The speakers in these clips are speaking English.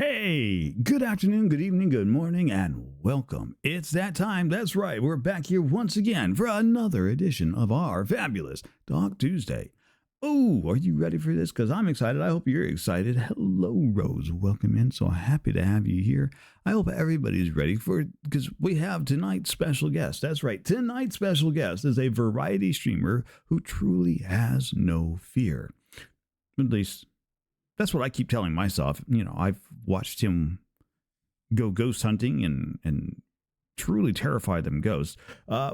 Hey, good afternoon, good evening, good morning, and welcome. It's that time. That's right. We're back here once again for another edition of our fabulous Talk Tuesday. Oh, are you ready for this? Because I'm excited. I hope you're excited. Hello, Rose. Welcome in. So happy to have you here. I hope everybody's ready for it because we have tonight's special guest. That's right. Tonight's special guest is a variety streamer who truly has no fear. At least that's what I keep telling myself. I've watched him go ghost hunting and truly terrify them ghosts.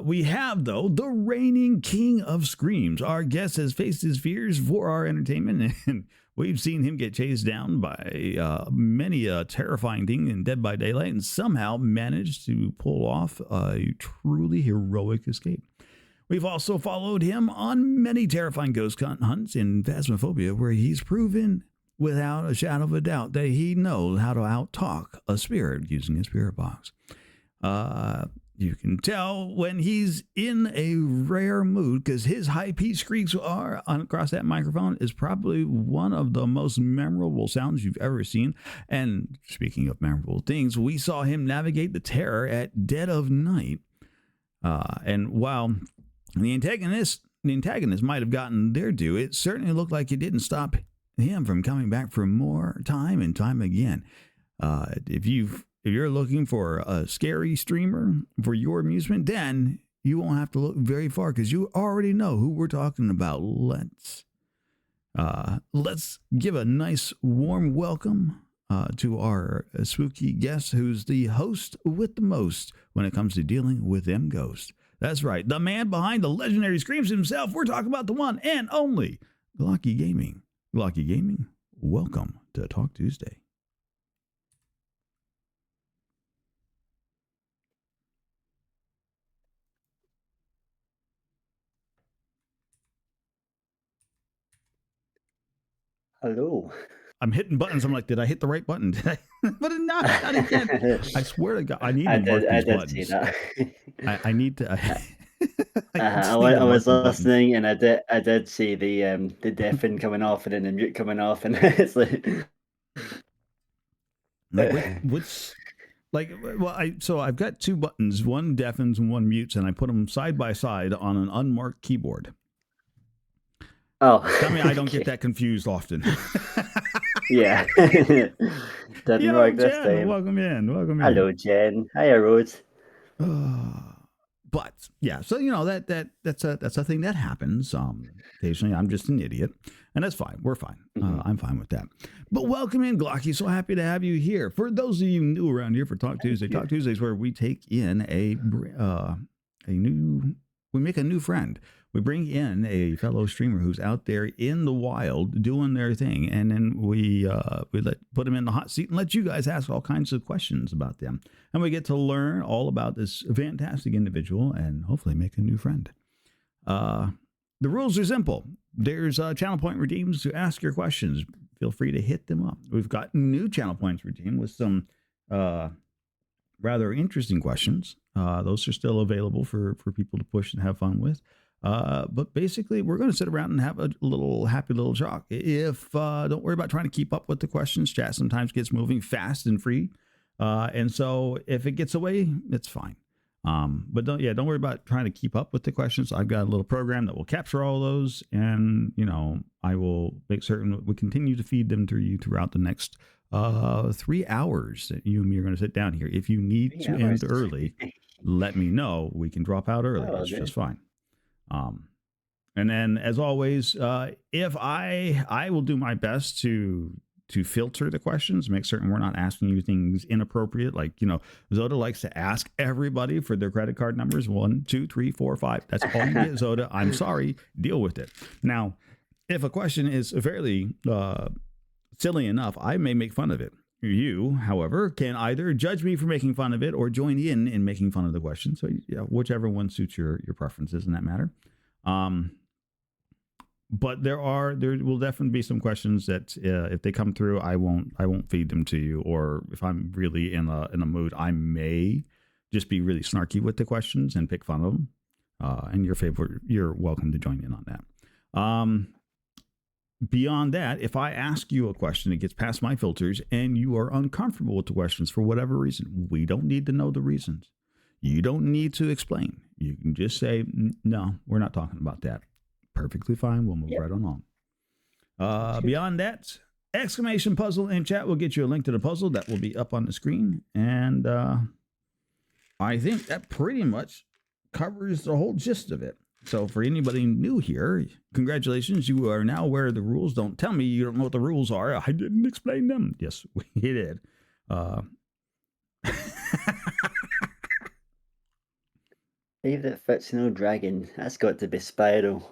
We have, though, the reigning king of screams. Our guest has faced his fears for our entertainment, and we've seen him get chased down by many a terrifying thing in Dead by Daylight and somehow managed to pull off a truly heroic escape. We've also followed him on many terrifying ghost hunts in Phasmophobia, where he's proven without a shadow of a doubt that he knows how to out-talk a spirit using a spirit box. You can tell when he's in a rare mood because his high-pitched squeaks are across that microphone is probably one of the most memorable sounds you've ever seen. And speaking of memorable things, we saw him navigate the terror at dead of night. And while the antagonist might have gotten their due, it certainly looked like it didn't stop him from coming back for more time and time again. If you're looking for a scary streamer for your amusement, then you won't have to look very far because you already know who we're talking about. Let's give a nice warm welcome to our spooky guest, who's the host with the most when it comes to dealing with them ghosts. That's right, the man behind the legendary screams himself. We're talking about the one and only Glocky Gaming. Glocky Gaming, welcome to Talk Tuesday. Hello. I'm hitting buttons. I'm like, did I hit the right button? Did I? But not again. I swear to God, I need to mark I these did see buttons. that. I need to. I I, just wa- need to I mark was the buttons. listening and I did see the deafen coming off and then the mute coming off and it's like Like, what's like? Well, I've got two buttons. One deafens and one mutes, and I put them side by side on an unmarked keyboard. oh Tell me, I don't get okay. that confused often. Yeah. Didn't Yo, work this Jen, time. welcome in. Welcome in. Hello Jen. Hiya Rose. But yeah, so that's a thing that happens. Occasionally, I'm just an idiot, and that's fine. We're fine. Mhm. I'm fine with that. But welcome in, Glocky. So happy to have you here. For those of you new around here for Talk Thank Tuesday, you. Talk Tuesday is where we take in we make a new friend. We bring in a fellow streamer who's out there in the wild doing their thing, and then we put them in the hot seat and let you guys ask all kinds of questions about them, and we get to learn all about this fantastic individual and hopefully make a new friend. The rules are simple. There's channel point redeems to ask your questions. Feel free to hit them up. We've got new channel points redeemed with some rather interesting questions. Those are still available for people to push and have fun with. But basically, we're going to sit around and have a little happy little talk. If don't worry about trying to keep up with the questions. Chat sometimes gets moving fast and free, and so if it gets away, it's fine. But don't worry about trying to keep up with the questions. I've got a little program that will capture all those, and I will make certain that we continue to feed them to you throughout the next 3 hours that you and me are going to sit down here. If you need 3 to hours. end early, let me know. We can drop out early. Oh, It's okay. just fine. Um, and then, as always, if I will do my best to filter the questions, make certain we're not asking you things inappropriate. Like Zoda likes to ask everybody for their credit card numbers 1, 2, 3, 4, 5. That's all you get, Zoda. I'm sorry. Deal with it. Now, if a question is fairly silly enough, I may make fun of it. You, however, can either judge me for making fun of it or join in making fun of the question. So, whichever one suits your preferences in that matter. But there will definitely be some questions that if they come through, I won't feed them to you. Or if I'm really in a mood, I may just be really snarky with the questions and pick fun of them. And you're welcome to join in on that. beyond that, if I ask you a question, it gets past my filters and you are uncomfortable with the questions for whatever reason, we don't need to know the reasons. You don't need to explain. You can just say, no, we're not talking about that. Perfectly fine. We'll move Yep. right along. Sounds good. Beyond that, exclamation puzzle in chat will get you a link to the puzzle that will be up on the screen. And I think that pretty much covers the whole gist of it. So for anybody new here, congratulations. You are now aware of the rules. Don't tell me you don't know what the rules are. I didn't explain them. Yes, we did. Favorite fictional dragon? That's got to be Spyro.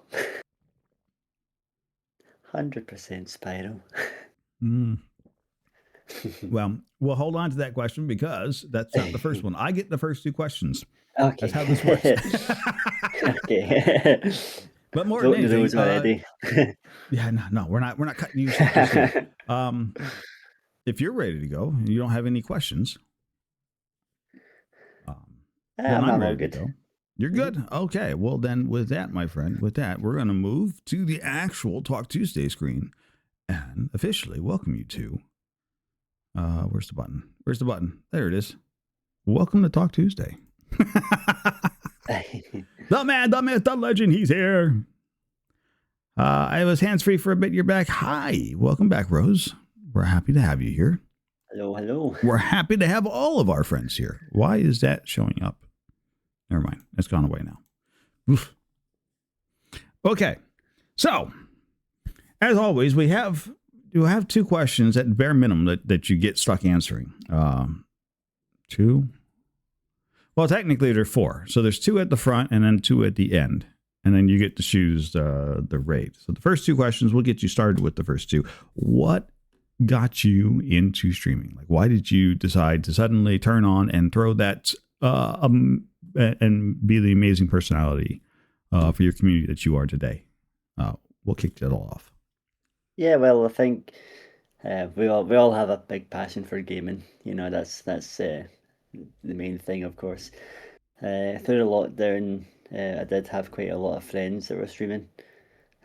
100% Spyro. Well, we'll hold on to that question because that's not the first one. I get the first two questions. Okay. That's how this works. Okay. But more than Broken the rules anything, already. yeah, no, we're not cutting you short just yet. If you're ready to go, and you don't have any questions. Then I'm I'm all ready good. to go. You're good? Okay. Well, then with that, my friend, with that, we're going to move to the actual Talk Tuesday screen and officially welcome you to, where's the button? Where's the button? There it is. Welcome to Talk Tuesday. The man, the myth, the legend, he's here. I was hands-free for a bit. You're back. Hi. Welcome back, Rose. We're happy to have you here. Hello, hello. We're happy to have all of our friends here. Why is that showing up? Never mind. It's gone away now. Oof. Okay. So, as always, you have two questions at bare minimum that you get stuck answering. Two. Well, technically, there are four. So there's two at the front and then two at the end. And then you get to choose the rate. So the first two questions, we'll get you started with the first two. What got you into streaming? Like, why did you decide to suddenly turn on and throw that and be the amazing personality for your community that you are today? We'll kick that all off. Yeah, well, I think we all have a big passion for gaming. You know, that's the main thing, of course. Through the lockdown, I did have quite a lot of friends that were streaming,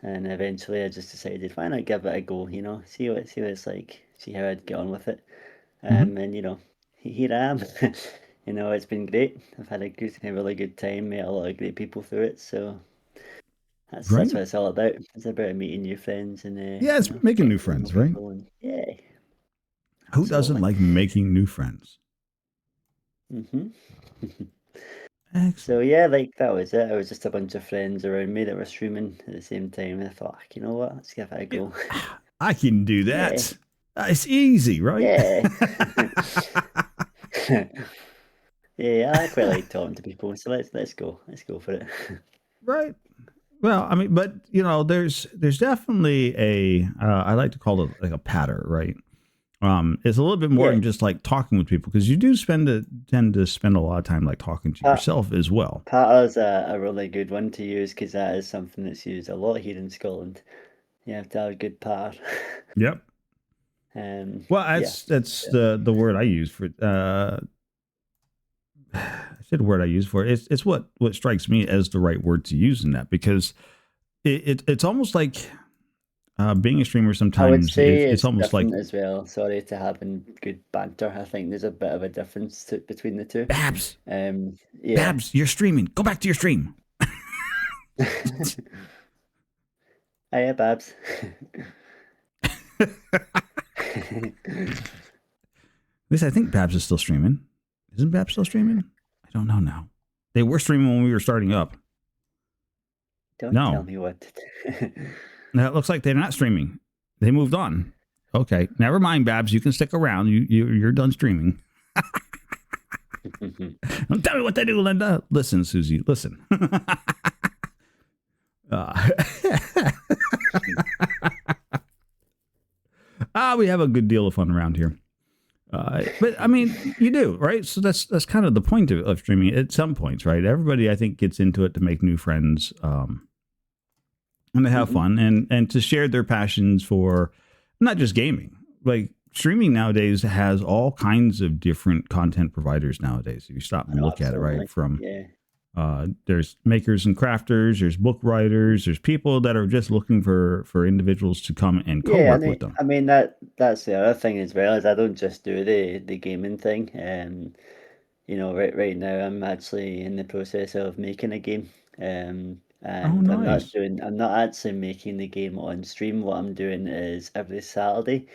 and eventually I just decided, why not give it a go? You know, see what it's like, see how I'd get on with it. And you know, here I am. You know, it's been great. I've had a really good time, met a lot of great people through it. So that's Right. what it's all about. It's about meeting new friends and Yeah, it's you know, making new getting to know friends, right? people and, yeah. Who doesn't Absolutely. like making new friends? Excellent. So yeah, like that was it. It was just a bunch of friends around me that were streaming at the same time. And I thought, you know what, let's give it a go. I can do that. It's easy, right? Yeah. Yeah, I quite like talking to people. So let's go for it. Right. Well, I mean, but you know, there's definitely a I like to call it like a pattern, right? It's a little bit more than just like talking with people, because you do tend to spend a lot of time like talking to yourself as well. Patter's a really good one to use, because that is something that's used a lot here in Scotland. You have to have a good patter. Yep. Well, that's the word I use for I said the word I use for it. It's what strikes me as the right word to use in that, because it's almost like being a streamer sometimes. I would say it's almost like as well. Sorry, to having good banter. I think there's a bit of a difference between the two. Babs. Yeah. Babs, you're streaming. Go back to your stream. Hiya, Babs. At least I think Babs is still streaming. Isn't Babs still streaming? I don't know now. They were streaming when we were starting up. Don't tell me what to do. Now it looks like they're not streaming. They moved on. Okay, never mind, Babs. You can stick around. You're done streaming. Don't tell me what to do, Linda. Listen, Susie. Listen. We have a good deal of fun around here. But I mean, you do, right? So that's kind of the point of streaming at some points, right? Everybody, I think, gets into it to make new friends, and to have fun and to share their passions for not just gaming. Like streaming nowadays has all kinds of different content providers nowadays. If you stop and look at it, right? From There's makers and crafters, there's book writers, there's people that are just looking for individuals to come and Yeah, co-work with them. I mean that's the other thing as well, is I don't just do the gaming thing. Right now I'm actually in the process of making a game. Oh, And nice. I'm not actually making the game on stream. What I'm doing is every Saturday.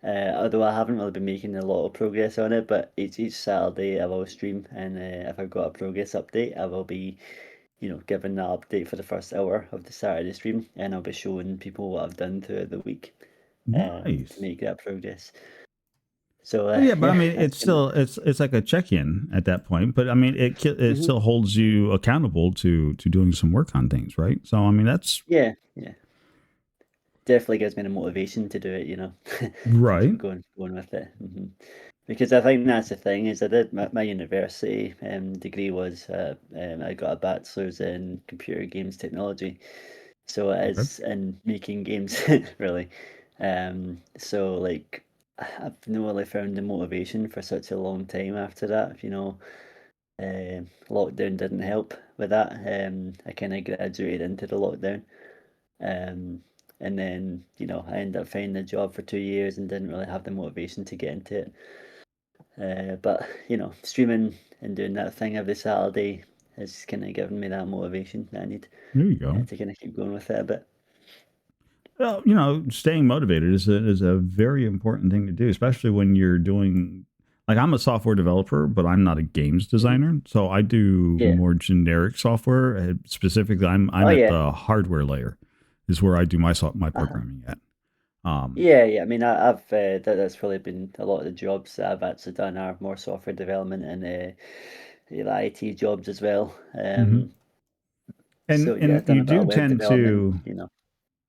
Although I haven't really been making a lot of progress on it, but each Saturday I will stream, and if I've got a progress update, I will be, giving that update for the first hour of the Saturday stream, and I'll be showing people what I've done throughout the week, to Nice. make that progress. So Well, yeah, but I yeah, mean, that's it's gonna. still it's like a check-in at that point. But I mean, it Mhm. still holds you accountable to doing some work on things, right? So I mean, that's Yeah, yeah, definitely gives me the motivation to do it, to right. keep going with it. Because I think that's the thing, is I did my university degree was, I got a bachelor's in computer games technology, so it Okay. is in making games really. So like I've not really found the motivation for such a long time after that. Lockdown didn't help with that. I kind of graduated into the lockdown, um, and then I ended up finding a job for 2 years and didn't really have the motivation to get into it. But streaming and doing that thing every Saturday has kind of given me that motivation that I need, There you go. to kind of keep going with it a bit. Well, staying motivated is a very important thing to do, especially when you're doing. Like, I'm a software developer, but I'm not a games Mhm. designer, so I do Yeah. more generic software. Specifically, I'm Oh at yeah. the hardware layer, is where I do my Uh-huh. programming at. Um, Yeah, yeah. I mean, I've that's really been a lot of the jobs that I've actually done are more software development and the IT jobs as well. mhm. So yeah, And I've done you a bit do of web tend development. to.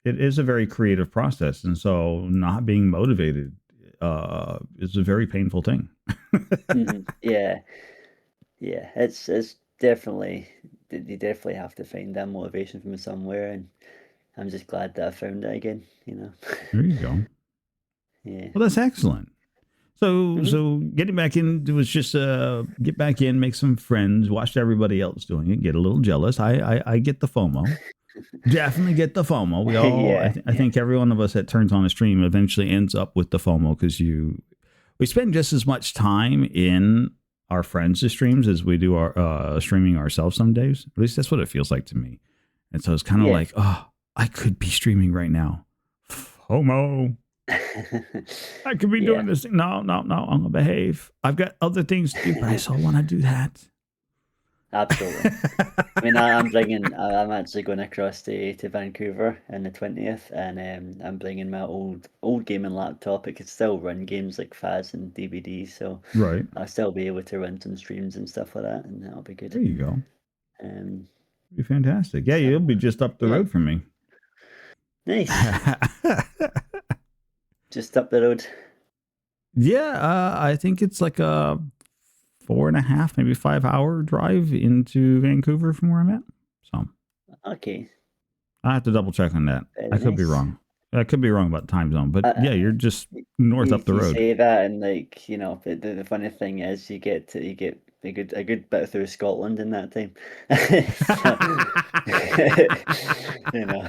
It is a very creative process, and so not being motivated is a very painful thing. Yeah, yeah. It's definitely, you definitely have to find that motivation from somewhere, and I'm just glad that I found it again. There you go. Yeah. Well, that's excellent. So, hmm getting back in was just get back in, make some friends, watch everybody else doing it, get a little jealous. I get the FOMO. Definitely get the FOMO. We all, Yeah, I yeah. think every one of us that turns on a stream eventually ends up with the FOMO because we spend just as much time in our friends' streams as we do our streaming ourselves some days. At least that's what it feels like to me. And so it's kind of Yeah. like, oh, I could be streaming right now. FOMO. I could be doing Yeah, this. No, no, no. I'm gonna behave. I've got other things to do, but I still want to do that. absolutely. I mean, I'm actually going across to Vancouver on the 20th, and I'm bringing my old gaming laptop. It could still run games like FAS and DVDs, so Right. I'll still be able to run some streams and stuff like that, and that'll be good. There you go. Um, Be fantastic. Yeah, you'll so be just up the yeah, road from me. nice. Just up the road. Yeah, I think it's like a 4.5, maybe 5 hour drive into Vancouver from where I'm at. So Okay, I have to double check on that. I very could be nice. wrong. I could be wrong about time zone, but Uh, yeah, you're just north up the you road. say that, and like the funny thing is, you get a good bit through Scotland in that time. So, you know,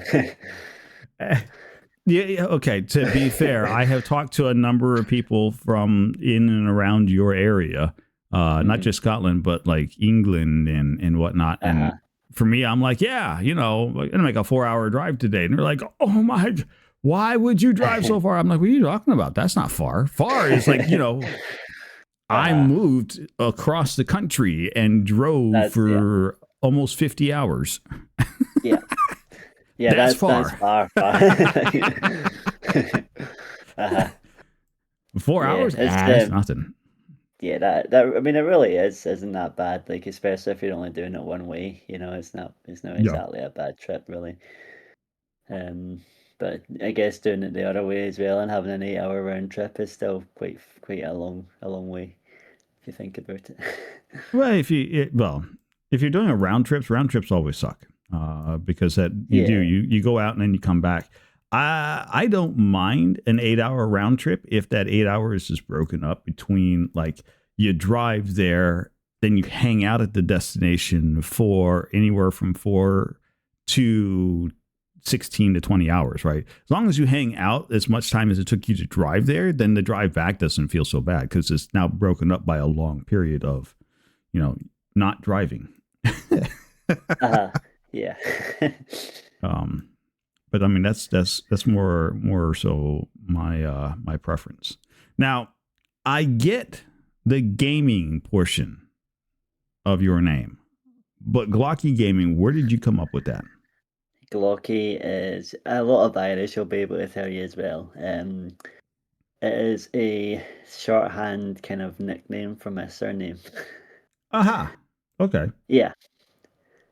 Yeah, yeah, okay. To be fair, I have talked to a number of people from in and around your area, not Mhm. just Scotland, but like England and whatnot. And Uh-huh. for me, I'm like, yeah, I'm gonna make a 4 hour drive today. And they're like, oh my, why would you drive so far? I'm like, what are you talking about? That's not far. Far is like, I Uh-huh. moved across the country and drove Yeah, for almost 50 hours. yeah, yeah. That's That's far. far, far. Uh-huh. 4 hours? Yeah, it's It's nothing. yeah, that I mean, it really isn't that bad. Like, especially if you're only doing it one way. It's not Yeah. exactly a bad trip, really. Um, but I guess doing it the other way as well and having an 8 hour round trip is still quite a long way if you think about it. Well, if you're doing round trips always suck because that Yeah. you go out and then you come back. I don't mind an 8 hour round trip if that 8 hours is broken up between like you drive there then you hang out at the destination for anywhere from 4 to 16 to 20 hours, right? As long as you hang out as much time as it took you to drive there, then the drive back doesn't feel so bad because it's now broken up by a long period of, not driving. Yeah. But I mean, that's more so my preference. Now, I get the gaming portion of your name, but Glocky Gaming, where did you come up with that? Glocky is a lot of Irish will be able to tell you as well. It is a shorthand kind of nickname for my surname. Aha. Okay. Yeah.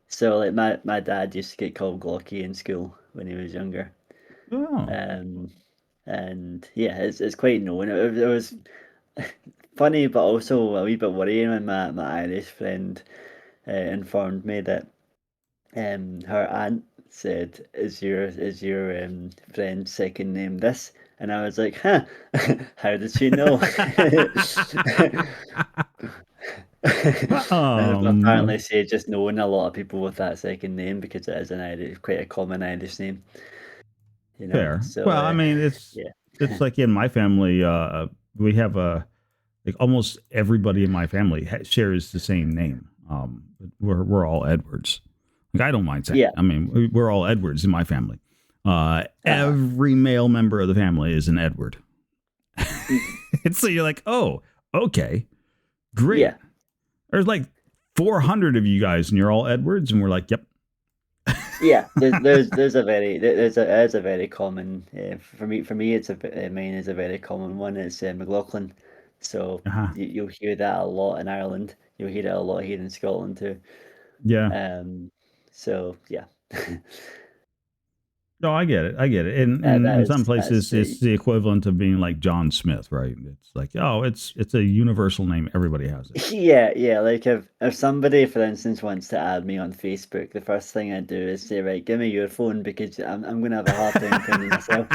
So like my dad used to get called Glocky in school when he was younger. Oh. And yeah, it's quite known. It was funny, but also a wee bit worrying when my Irish friend informed me that her aunt said, "Is your friend's second name this?" And I was like, "Huh? How did she know?" And apparently, she just known a lot of people with that second name because it is quite a common Irish name. Fair. So Well, I mean, it's like in my family, we have like almost everybody in my family shares the same name. We're all Edwards. Like I don't mind saying. Yeah. I mean, we're all Edwards in my family. Every male member of the family is an Edward. And so you're like, oh, okay, great. Yeah. There's like 400 of you guys, and you're all Edwards, and we're like, yep. Yeah, there's a very common for me it's mine is a very common one. It's McLaughlin, so you'll hear that a lot in Ireland. You'll hear it a lot here in Scotland too. Yeah. So yeah. No, I get it. And in some places, it's the equivalent of being like John Smith, right? It's like, oh, it's a universal name. Everybody has it. Yeah. Like if somebody, for instance, wants to add me on Facebook, the first thing I do is say, right, give me your phone because I'm going to have a hard time finding myself.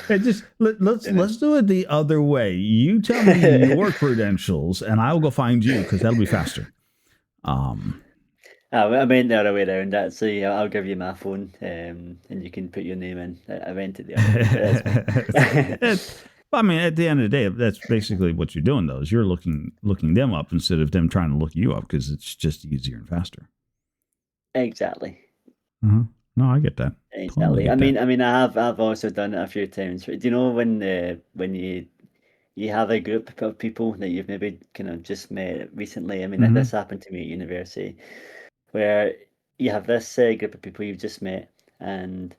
Just let's do it the other way. You tell me your credentials, and I'll go find you because that'll be faster. I meant the other way around that. So yeah, I'll give you my phone, and you can put your name in. I meant it the other way. I mean, at the end of the day, that's basically what you're doing. Though, is you're looking them up instead of them trying to look you up because it's just easier and faster. Exactly. Uh-huh. No, I get that. Exactly. Totally get that. I mean, I've also done it a few times. Do you know when you have a group of people that you've maybe kind of just met recently? I mean, this happened to me at university, where you have this group of people you've just met, and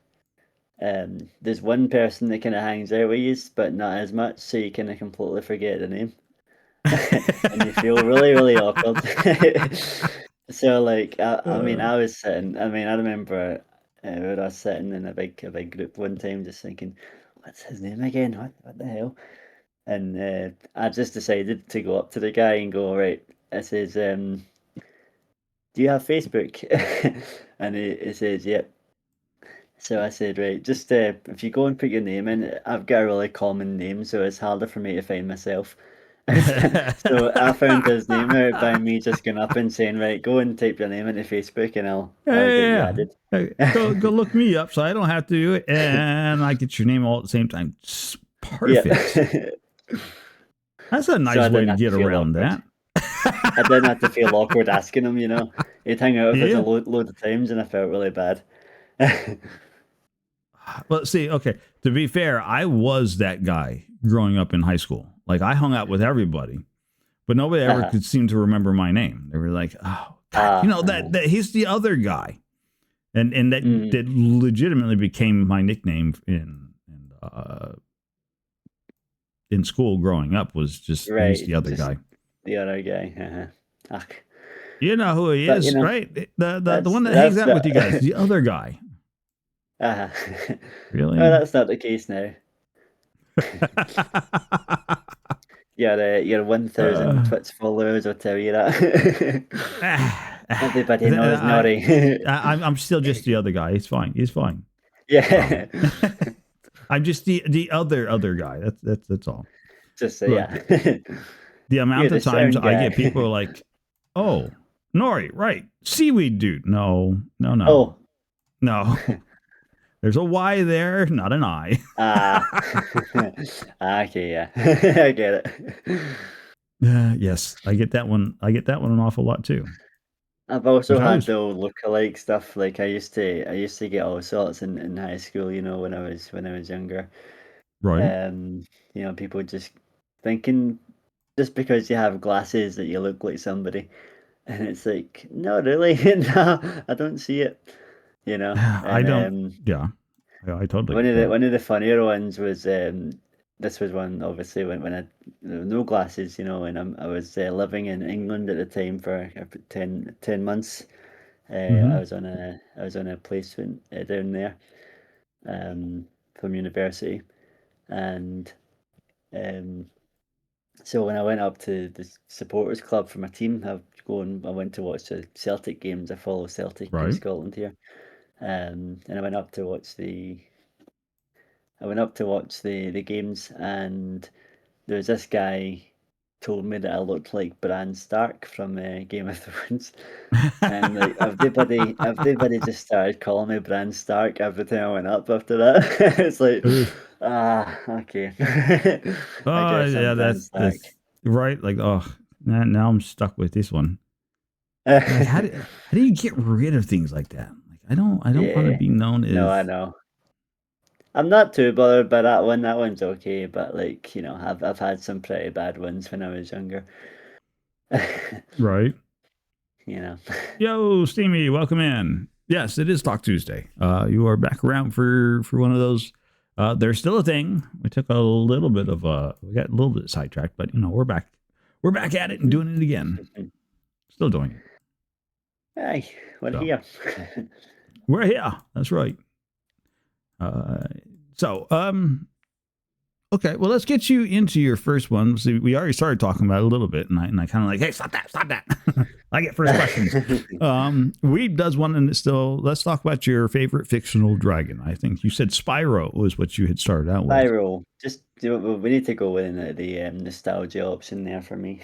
there's one person that kind of hangs out with you, but not as much, so you kind of completely forget the name, and you feel really, really awkward. So, like, I mean, I was sitting. I mean, I remember when I was sitting in a big group one time, just thinking, "What's his name again? What the hell?" And I just decided to go up to the guy and go, "Right, this is do you have Facebook?" And he says, "Yep." So I said, "Right, just if you go and put your name in, I've got a really common name, so it's harder for me to find myself." So I found his name out by me just going up and saying, "Right, go and type your name into Facebook, and I'll get you added." Go look me up, so I don't have to do it, and I get your name all at the same time. Perfect. Yeah. That's a nice way to get around that. I didn't have to feel awkward asking him, He'd hang out with us a load of times, and I felt really bad. Well, see, okay, to be fair, I was that guy growing up in high school. Like, I hung out with everybody, but nobody ever could seem to remember my name. They were like, oh, God, that he's the other guy. And that legitimately became my nickname in school growing up, was just he's the other guy. The other guy. You know who he is, right? The one that hangs out with you guys, the other guy. Really? Oh, that's not the case now. Your 1,000 Twitch followers will tell you that. Everybody knows Nori. I'm still just the other guy. He's fine. Yeah. I'm just the other guy. That's all. Just yeah. The You're amount the of times sound I get guy. people like, "Oh, Nori, right? Seaweed dude." No, no, no, Oh, no. There's a Y there, not an I. ah, okay, yeah, I get it. Yes, I get that one. I get that one an awful lot too. I've Which also I had was the lookalike stuff. Like I used to get all sorts in high school. When I was younger. right. Um, people just thinking just because you have glasses that you look like somebody, and it's like, no, really, no, I don't see it. I And don't. Yeah, I totally one get of the that. one of the funnier ones was this was one obviously when I there were no glasses, and I was living in England at the time for 10 months. I Hmm. was on a placement down there from university, and um, so when I went up to the supporters club for my team, I went to watch the Celtic games. I follow Celtic in Right. Scotland here, and I went up to watch the games, and there was this guy told me that I looked like Bran Stark from Game of Thrones. And like everybody just started calling me Bran Stark every time I went up after that. It's like, Ugh. okay. I Oh guess I'm yeah, Bran Stark. that's right. Like, oh, now I'm stuck with this one. Like, how do you get rid of things like that? Like, I don't want to Yeah. be known No, as I know. I'm not too bothered by that one. That one's okay, but like, I've had some pretty bad ones when I was younger. right. You know. Yo, Steamy, welcome in. Yes, it is Talk Tuesday. You are back around for one of those. There's still a thing. We took a little bit of we got a little bit sidetracked, but we're back. We're back at it and doing it again. Still doing it. Aye, we're So here. we're here. That's right. Uh, so okay, well, let's get you into your first one. See, we already started talking about it a little bit, and I kind of like, hey, stop that. I get first questions. Weeb does one, and it's still. Let's talk about your favorite fictional dragon. I think you said Spyro was what you had started out with. Spyro. Just we need to go in the nostalgia option there for me.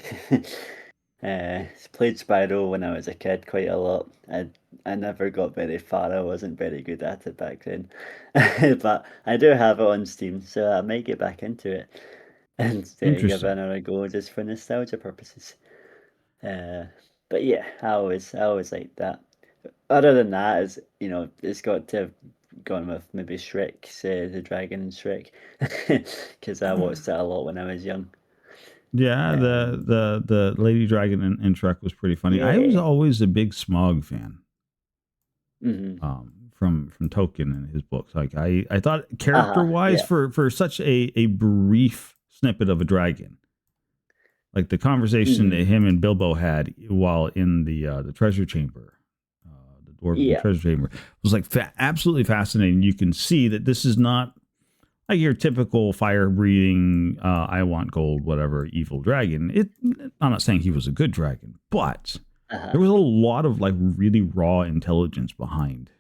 Played Spyro when I was a kid quite a lot. I never got very far. I wasn't very good at it back then, but I do have it on Steam, so I might get back into it and give it Interesting. another go just for nostalgia purposes. Uh, but yeah, I always like that. Other than that, it's got to have gone with maybe Shrek, say the Dragon and Shrek, because I watched it a lot when I was young. Yeah, the Um, the the Lady Dragon and Shrek was pretty funny. I was yeah. always a big Smog fan. Hmm. From Tolkien and his books. Like I thought character Uh-huh. wise Yeah. for such a brief snippet of a dragon, like the conversation Hmm. that him and Bilbo had while in the treasure chamber, the dwarven Yeah. treasure chamber, was like absolutely fascinating. You can see that this is not like your typical fire breathing, I want gold, whatever evil dragon. I'm not saying he was a good dragon, but Uh-huh. there was a lot of like really raw intelligence behind.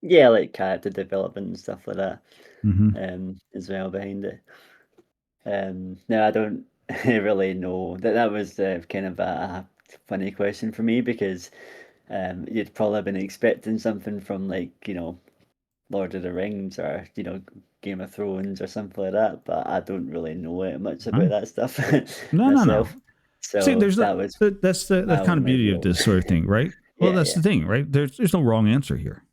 Yeah, like character development and stuff like that. Hmm. As well behind it. No, I don't really know. That was kind of a funny question for me because you'd probably been expecting something from like, Lord of the Rings or, Game of Thrones or something like that, but I don't really know it much Huh? about that stuff No, no, no. myself. See, So there's that was that's the my kind of only beauty of real this sort of thing, right? Well, yeah, that's yeah. the thing, right? There's no wrong answer here.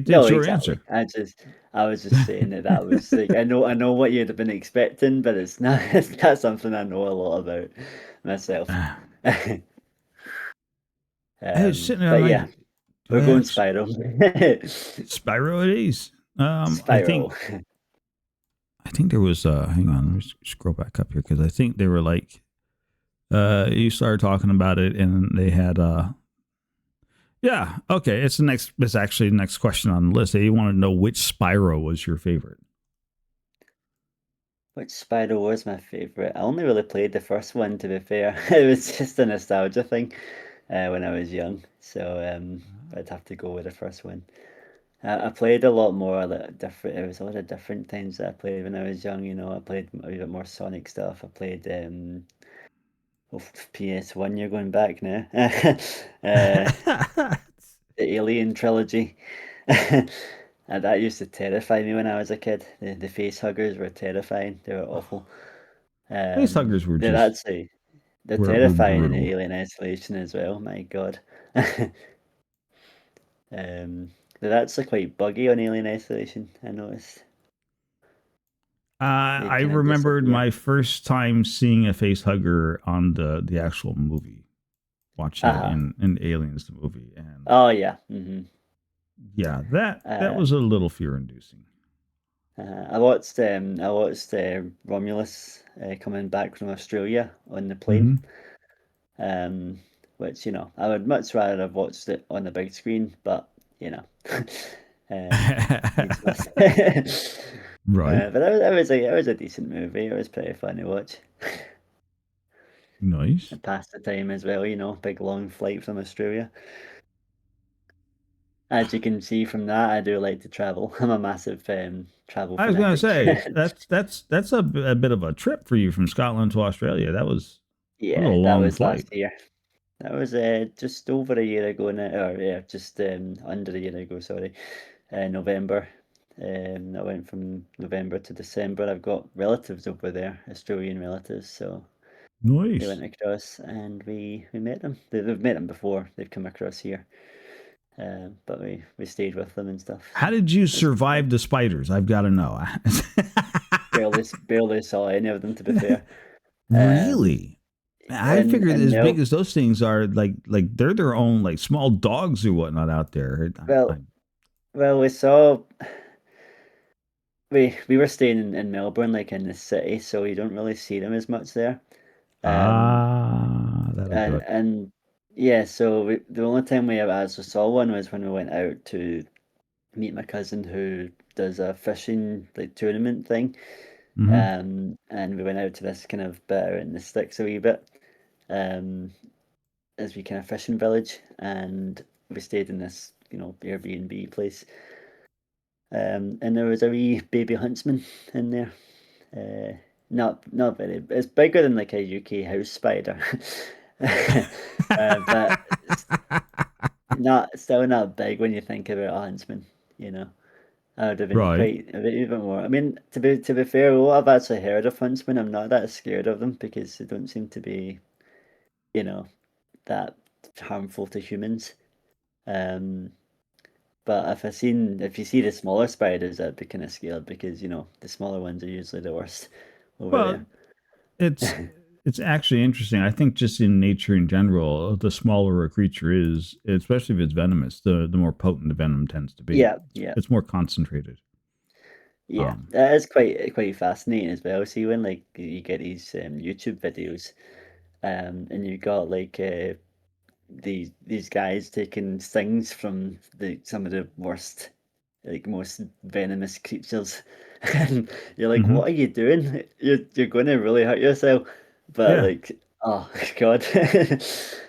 No, It's your exactly. answer. I was just saying that was like I know what you'd have been expecting, but it's not it's not something I know a lot about myself. I was sitting there, I'm But yeah, like, do we're I going have Spiral. Spyro? It is. I think Spiral. there was. Hang on, let me scroll back up here because I think they were like, you started talking about it, and they had. Yeah, okay. It's the next. It's actually the next question on the list. They want to know which Spyro was your favorite. Which Spiral was my favorite? I only really played the first one, to be fair. It was just a nostalgia thing when I was young, so I'd have to go with the first one. I played a lot more like different. It was a lot of different things that I played when I was young. I played a bit more Sonic stuff. I played. Oh, PS1, you're going back now. uh, the Alien trilogy. And that used to terrify me when I was a kid. The face huggers were terrifying. They were awful. Facehuggers were They're just actually they're were terrifying in brutal. Alien Isolation as well. My God. They're actually quite buggy on Alien Isolation. I noticed they'd I kind of remembered disappear. my first time seeing a face hugger on the actual movie, watching it Uh-huh. in Aliens the movie, and Oh yeah. yeah, that Uh, was a little fear inducing. I watched Romulus coming back from Australia on the plane. Mm-hmm. Um, which I would much rather have watched it on the big screen, but you know, needs must. Right. But it was a decent movie. It was pretty fun to watch. Nice. And pass the time as well. Big long flight from Australia. As you can see from that, I do like to travel. I'm a massive travel I was gonna fanatic. say that's a bit of a trip for you from Scotland to Australia. That was a Yeah, that long was flight. last year. That was just over a year ago now, or yeah, just under a year ago, sorry. November. I went from November to December. I've got relatives over there, Australian relatives, so they Nice. went across and we met them. They've met them before. They've come across here, but we stayed with them and stuff. How So did you it's been survive good. the spiders? I've got to know. Barely saw any of them, to be fair. Um, Really? I and figured and as big no, as those things are, like they're their own like small dogs or whatnot out there. well, well, we were staying in Melbourne, like in the city, so you don't really see them as much there. Um, That'll do and it. and yeah, so the only time we ever actually saw one was when we went out to meet my cousin who does a fishing like tournament thing. Hmm. And we went out to this kind of bit out in the sticks a wee bit, um, as we kind of fishing village, and we stayed in this Airbnb place. And there was a wee baby huntsman in there. Not very. It's bigger than like a UK house spider, but not still not big when you think about a huntsman. You know, I would have been Right. quite a bit even more. I mean, to be fair, what I've actually heard of huntsmen, I'm not that scared of them because they don't seem to be, you know, that harmful to humans. Um, but if you see the smaller spiders, I'd be kind of scared because the smaller ones are usually the worst over Well, there. it's it's actually interesting. I think just in nature in general, the smaller a creature is, especially if it's venomous, the more potent the venom tends to be. Yeah, yeah. It's more concentrated. Yeah, Um, that is quite fascinating as well. See when like you get these YouTube videos, and you got like these guys taking stings from some of the worst, like most venomous creatures, and you're like, mhm. what are you doing? You're going to really hurt yourself. But Yeah. like, oh God.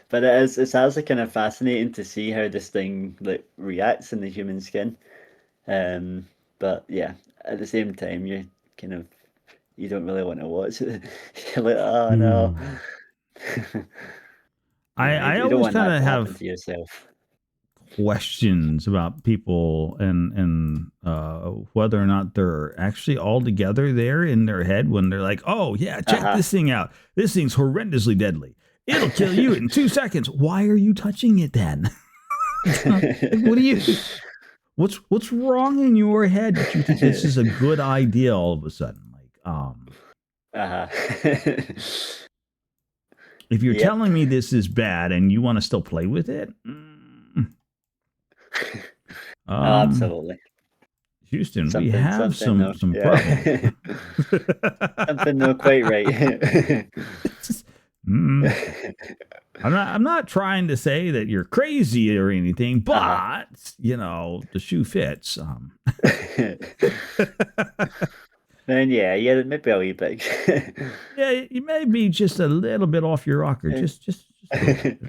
But it's actually kind of fascinating to see how this thing like reacts in the human skin. Um, but yeah, at the same time, kind of you don't really want to watch it. You're like, oh no. Hmm. Yeah, I you don't always want kind that of to happen have to yourself. questions about people and whether or not they're actually all together there in their head when they're like, oh yeah, check Uh-huh. this thing out. This thing's horrendously deadly. It'll kill you in 2 seconds. Why are you touching it then? Like, what do you? What's wrong in your head that you think this is a good idea all of a sudden? Uh-huh. If you're Yep. telling me this is bad and you want to still play with it, Oh, um, absolutely. Houston, we Something, have something, no. some problems. Yeah. Something not quite right. Mm, I'm not trying to say that you're crazy or anything, Uh-huh. but the shoe fits. Then yeah, maybe a wee bit. Yeah, you may be just a little bit off your rocker, just a little bit.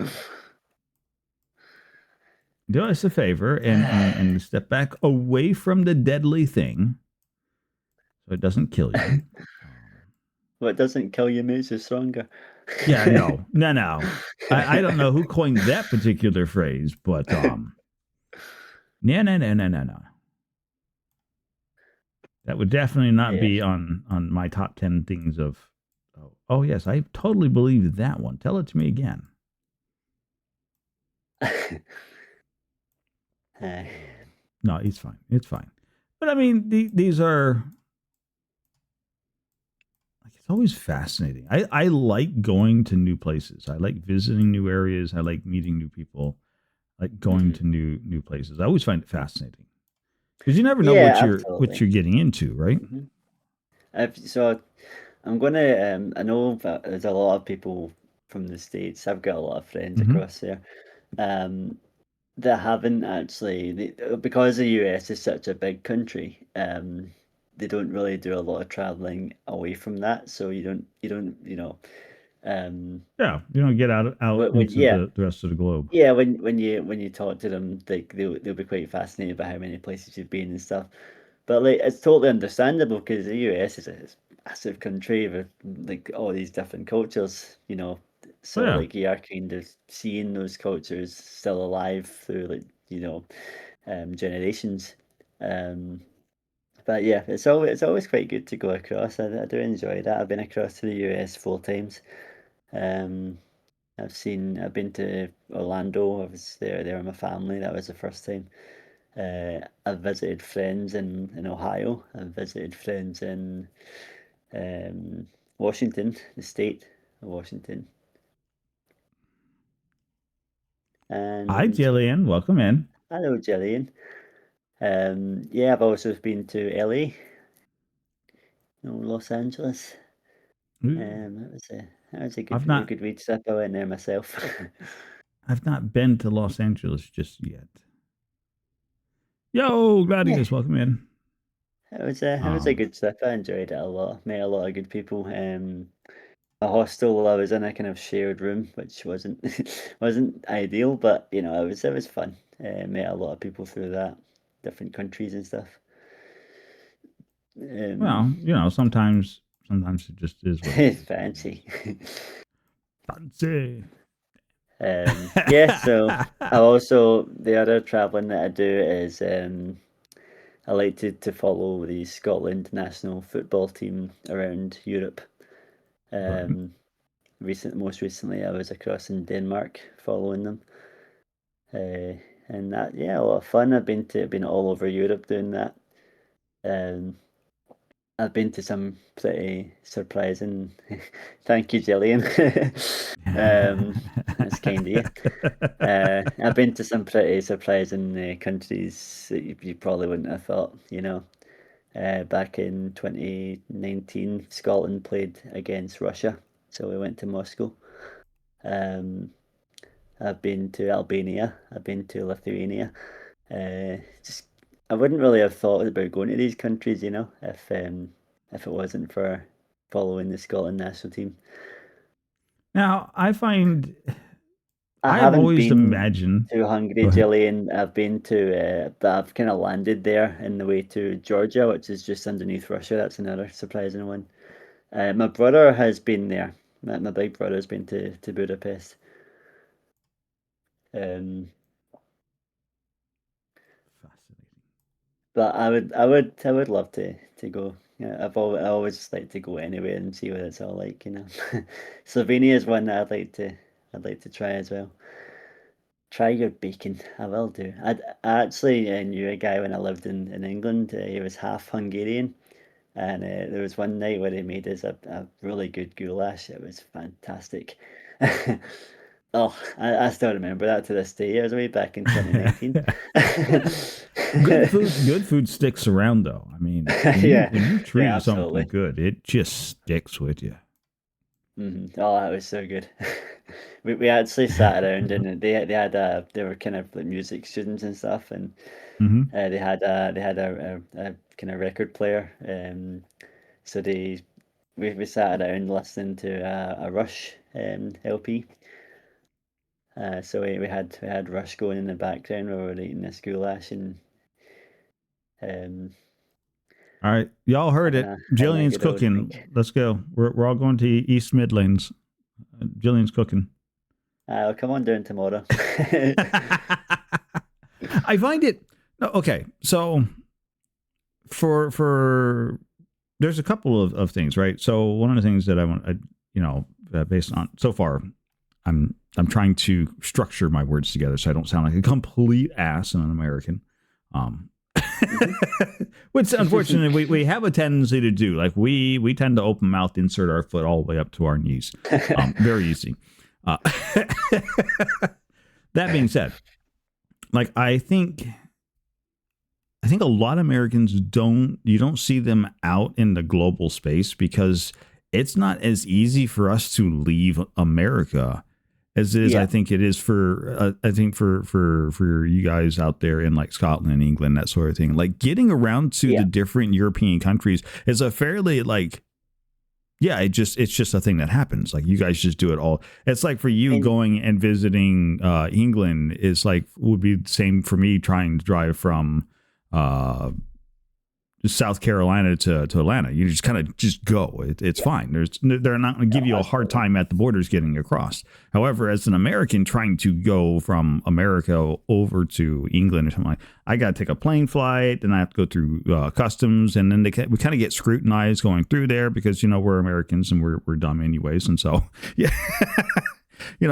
Do us a favor and step back away from the deadly thing so it doesn't kill you. Um, What doesn't kill you makes you stronger. Yeah, no, no, no. I don't know who coined that particular phrase, but no, no, no, no, no, no. That would definitely not Yeah. be on my top 10 things of. Oh yes, I totally believe that one. Tell it to me again. Uh, No, it's fine. It's fine. But I mean, these are like it's always fascinating. I like going to new places. I like visiting new areas. I like meeting new people. I like going mhm. to new places. I always find it fascinating because you never know Yeah, what absolutely. you're getting into, right? Hmm. So I'm gonna. I know that there's a lot of people from the States. I've got a lot of friends Mm-hmm. across there. Um, that haven't actually, because the US is such a big country. They don't really do a lot of traveling away from that. So um, Yeah, you don't get out into yeah, the rest of the globe. yeah, when you talk to them, they'll be quite fascinated by how many places you've been and stuff. But like, it's totally understandable because the US is a massive country with like all these different cultures, you know. Oh So yeah. like you are kind of seeing those cultures still alive through like generations. Um, but yeah, it's always quite good to go across. I do enjoy that. I've been across to the US 4 times. Um, I've been to Orlando. I was there with my family. That was the first time. I've visited friends in Ohio. I've visited friends in Washington, the state of Washington. Hi, And Jillian. Welcome in. hello, Jillian. Yeah, I've also been to LA, Los Angeles. Ooh, That was a I've a not good week trip. I went there myself. I've not been to Los Angeles just yet. Yo, Yeah, Gladius, welcome in. it was a Um, good trip. I enjoyed it a lot. Met a lot of good people. A hostel I was in a kind of shared room, which wasn't wasn't ideal, but it was fun. Met a lot of people through that, different countries and stuff. Um, well, sometimes it just is what it it's is. I mean, fancy. fancy. Yeah, so I also the other traveling that I do is I like to follow the Scotland national football team around Europe. Right. Um, most recently I was across in Denmark following them. Uh, and that, yeah, a lot of fun. I've been all over Europe doing that. Um, I've been to some pretty surprising. Thank you, Gillian. That's kind of you. I've been to some pretty surprising countries that you probably wouldn't have thought. Back in 2019, Scotland played against Russia, so we went to Moscow. Um, I've been to Albania. I've been to Lithuania. Just I wouldn't really have thought about going to these countries, if it wasn't for following the Scotland national team. Now, I I've haven't always been imagined. to Go Hungary, ahead. Gillian. I've been but I've kind of landed there in the way to Georgia, which is just underneath Russia. That's another surprising one. My brother has been there. My big brother's been to Budapest. Um, Fascinating. But I would love to go. Yeah, I always like to go anywhere and see what it's all like. Slovenia is one that I'd like to try as well. Try your bacon. I will do. I actually knew a guy when I lived in England. He was half Hungarian, and there was one night where he made us a really good goulash. It was fantastic. Oh, I still remember that to this day. It was way back in 2019. Good food sticks around though. I mean, Yeah, when you're yeah, treated something absolutely. good, it just sticks with you. Oh, that was so good. We actually sat around and they were kind of like music students and stuff, and Hmm. they had a kind of record player. So we sat around listening to a Rush LP. So we had Rush going in the background while we were eating this goulash, and um, All right, y'all heard it. having a Jillian's good old cooking. drink. Let's go. We're all going to East Midlands. Jillian's cooking. I'll come on down tomorrow. I find it okay. So for there's a couple of things, right? So one of the things that I want, based on so far, I'm trying to structure my words together so I don't sound like a complete ass and an American. Which unfortunately we have a tendency to do. Like we tend to open mouth, insert our foot all the way up to our knees. Very easy. Uh, that being said, like I think a lot of Americans you don't see them out in the global space because it's not as easy for us to leave America as it is. I think it is for for you guys out there in like Scotland, England, that sort of thing. Like getting around to the different European countries is a fairly like, it's just a thing that happens. Like you guys just do it all. It's like for you going and visiting England is like would be the same for me trying to drive from South Carolina to Atlanta. You just kind of just go. It's fine. They're not going to give you a hard time at the borders getting across. However, as an American trying to go from America over to England or something like, I got to take a plane flight, then I have to go through customs, and then we kind of get scrutinized going through there because we're Americans and we're dumb anyways, and so yeah. We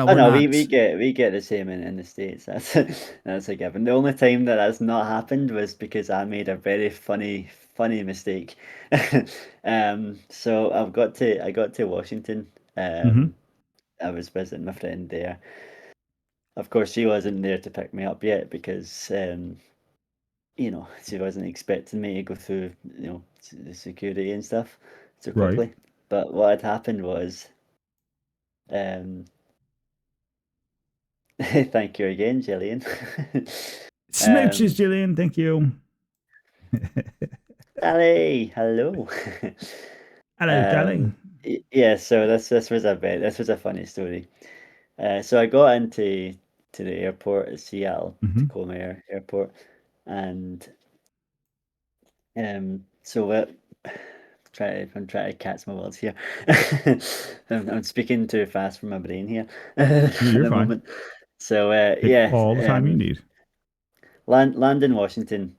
get the same in the States. That's a given. The only time that that's not happened was because I made a very funny mistake. So I got to Washington. I was visiting my friend there. Of course, she wasn't there to pick me up yet because she wasn't expecting me to go through the security and stuff so quickly. Right. But what had happened was thank you again, Jillian. Smooches, Jillian. Thank you. Sally, hello. Hello, darling. Yeah, so this was a funny story. So I got into the airport at Seattle, Tacoma Airport, and so I'm trying to catch my words here. I'm speaking too fast for my brain here at You're the fine. moment. So Take all the time you need. Land in Washington,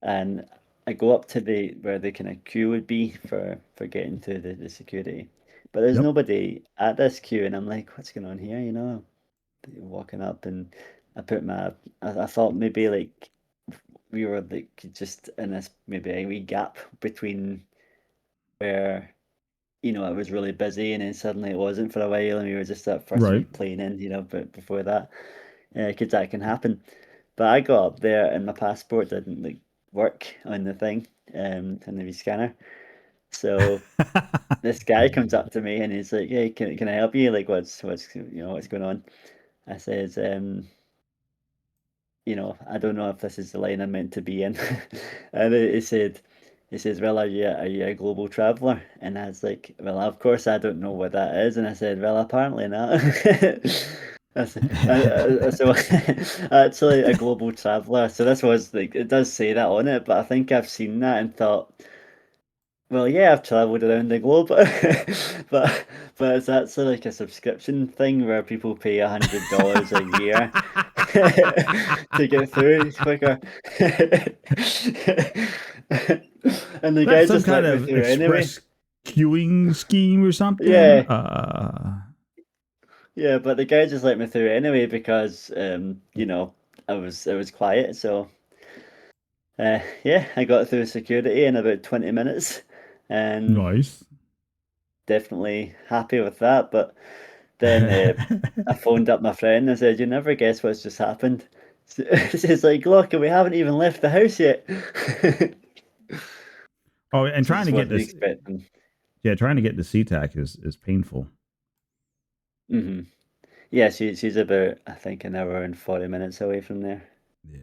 and I go up to where the kind of queue would be for getting to the security, but there's nobody at this queue, and I'm like, what's going on here? Walking up, and I thought maybe like we were like just in this maybe a wee gap between where it was really busy and then suddenly it wasn't for a while and we were just that first Right. week plane in, but before that, because that can happen. But I got up there and my passport didn't like work on the thing, on the wee scanner. So this guy comes up to me and he's like, "Hey, can I help you? Like, what's going on?" I says, "I don't know if this is the line I'm meant to be in." And he says, "Well, are you a global traveler?" And I was like, "Well, of course I don't know what that is." And I said, "Well, apparently not." So actually a global traveler. So this was like, it does say that on it, but I think I've seen that and thought, well, yeah, I've traveled around the globe, but it's actually like a subscription thing where people pay $100 a year to get through quicker. And the guy That's some just let kind me of through anyway. express queuing scheme or something. Yeah. Yeah, but the guy just let me through anyway because it was quiet, so yeah, I got through security in about 20 minutes, and Nice. definitely happy with that. But then I phoned up my friend and said, "You never guess what's just happened." She's like, "Look, we haven't even left the house yet." Oh, and She trying just to get wasn't this, expecting. trying to get to SeaTac is painful. Yeah, she's about, I think, an hour and 40 minutes away from there.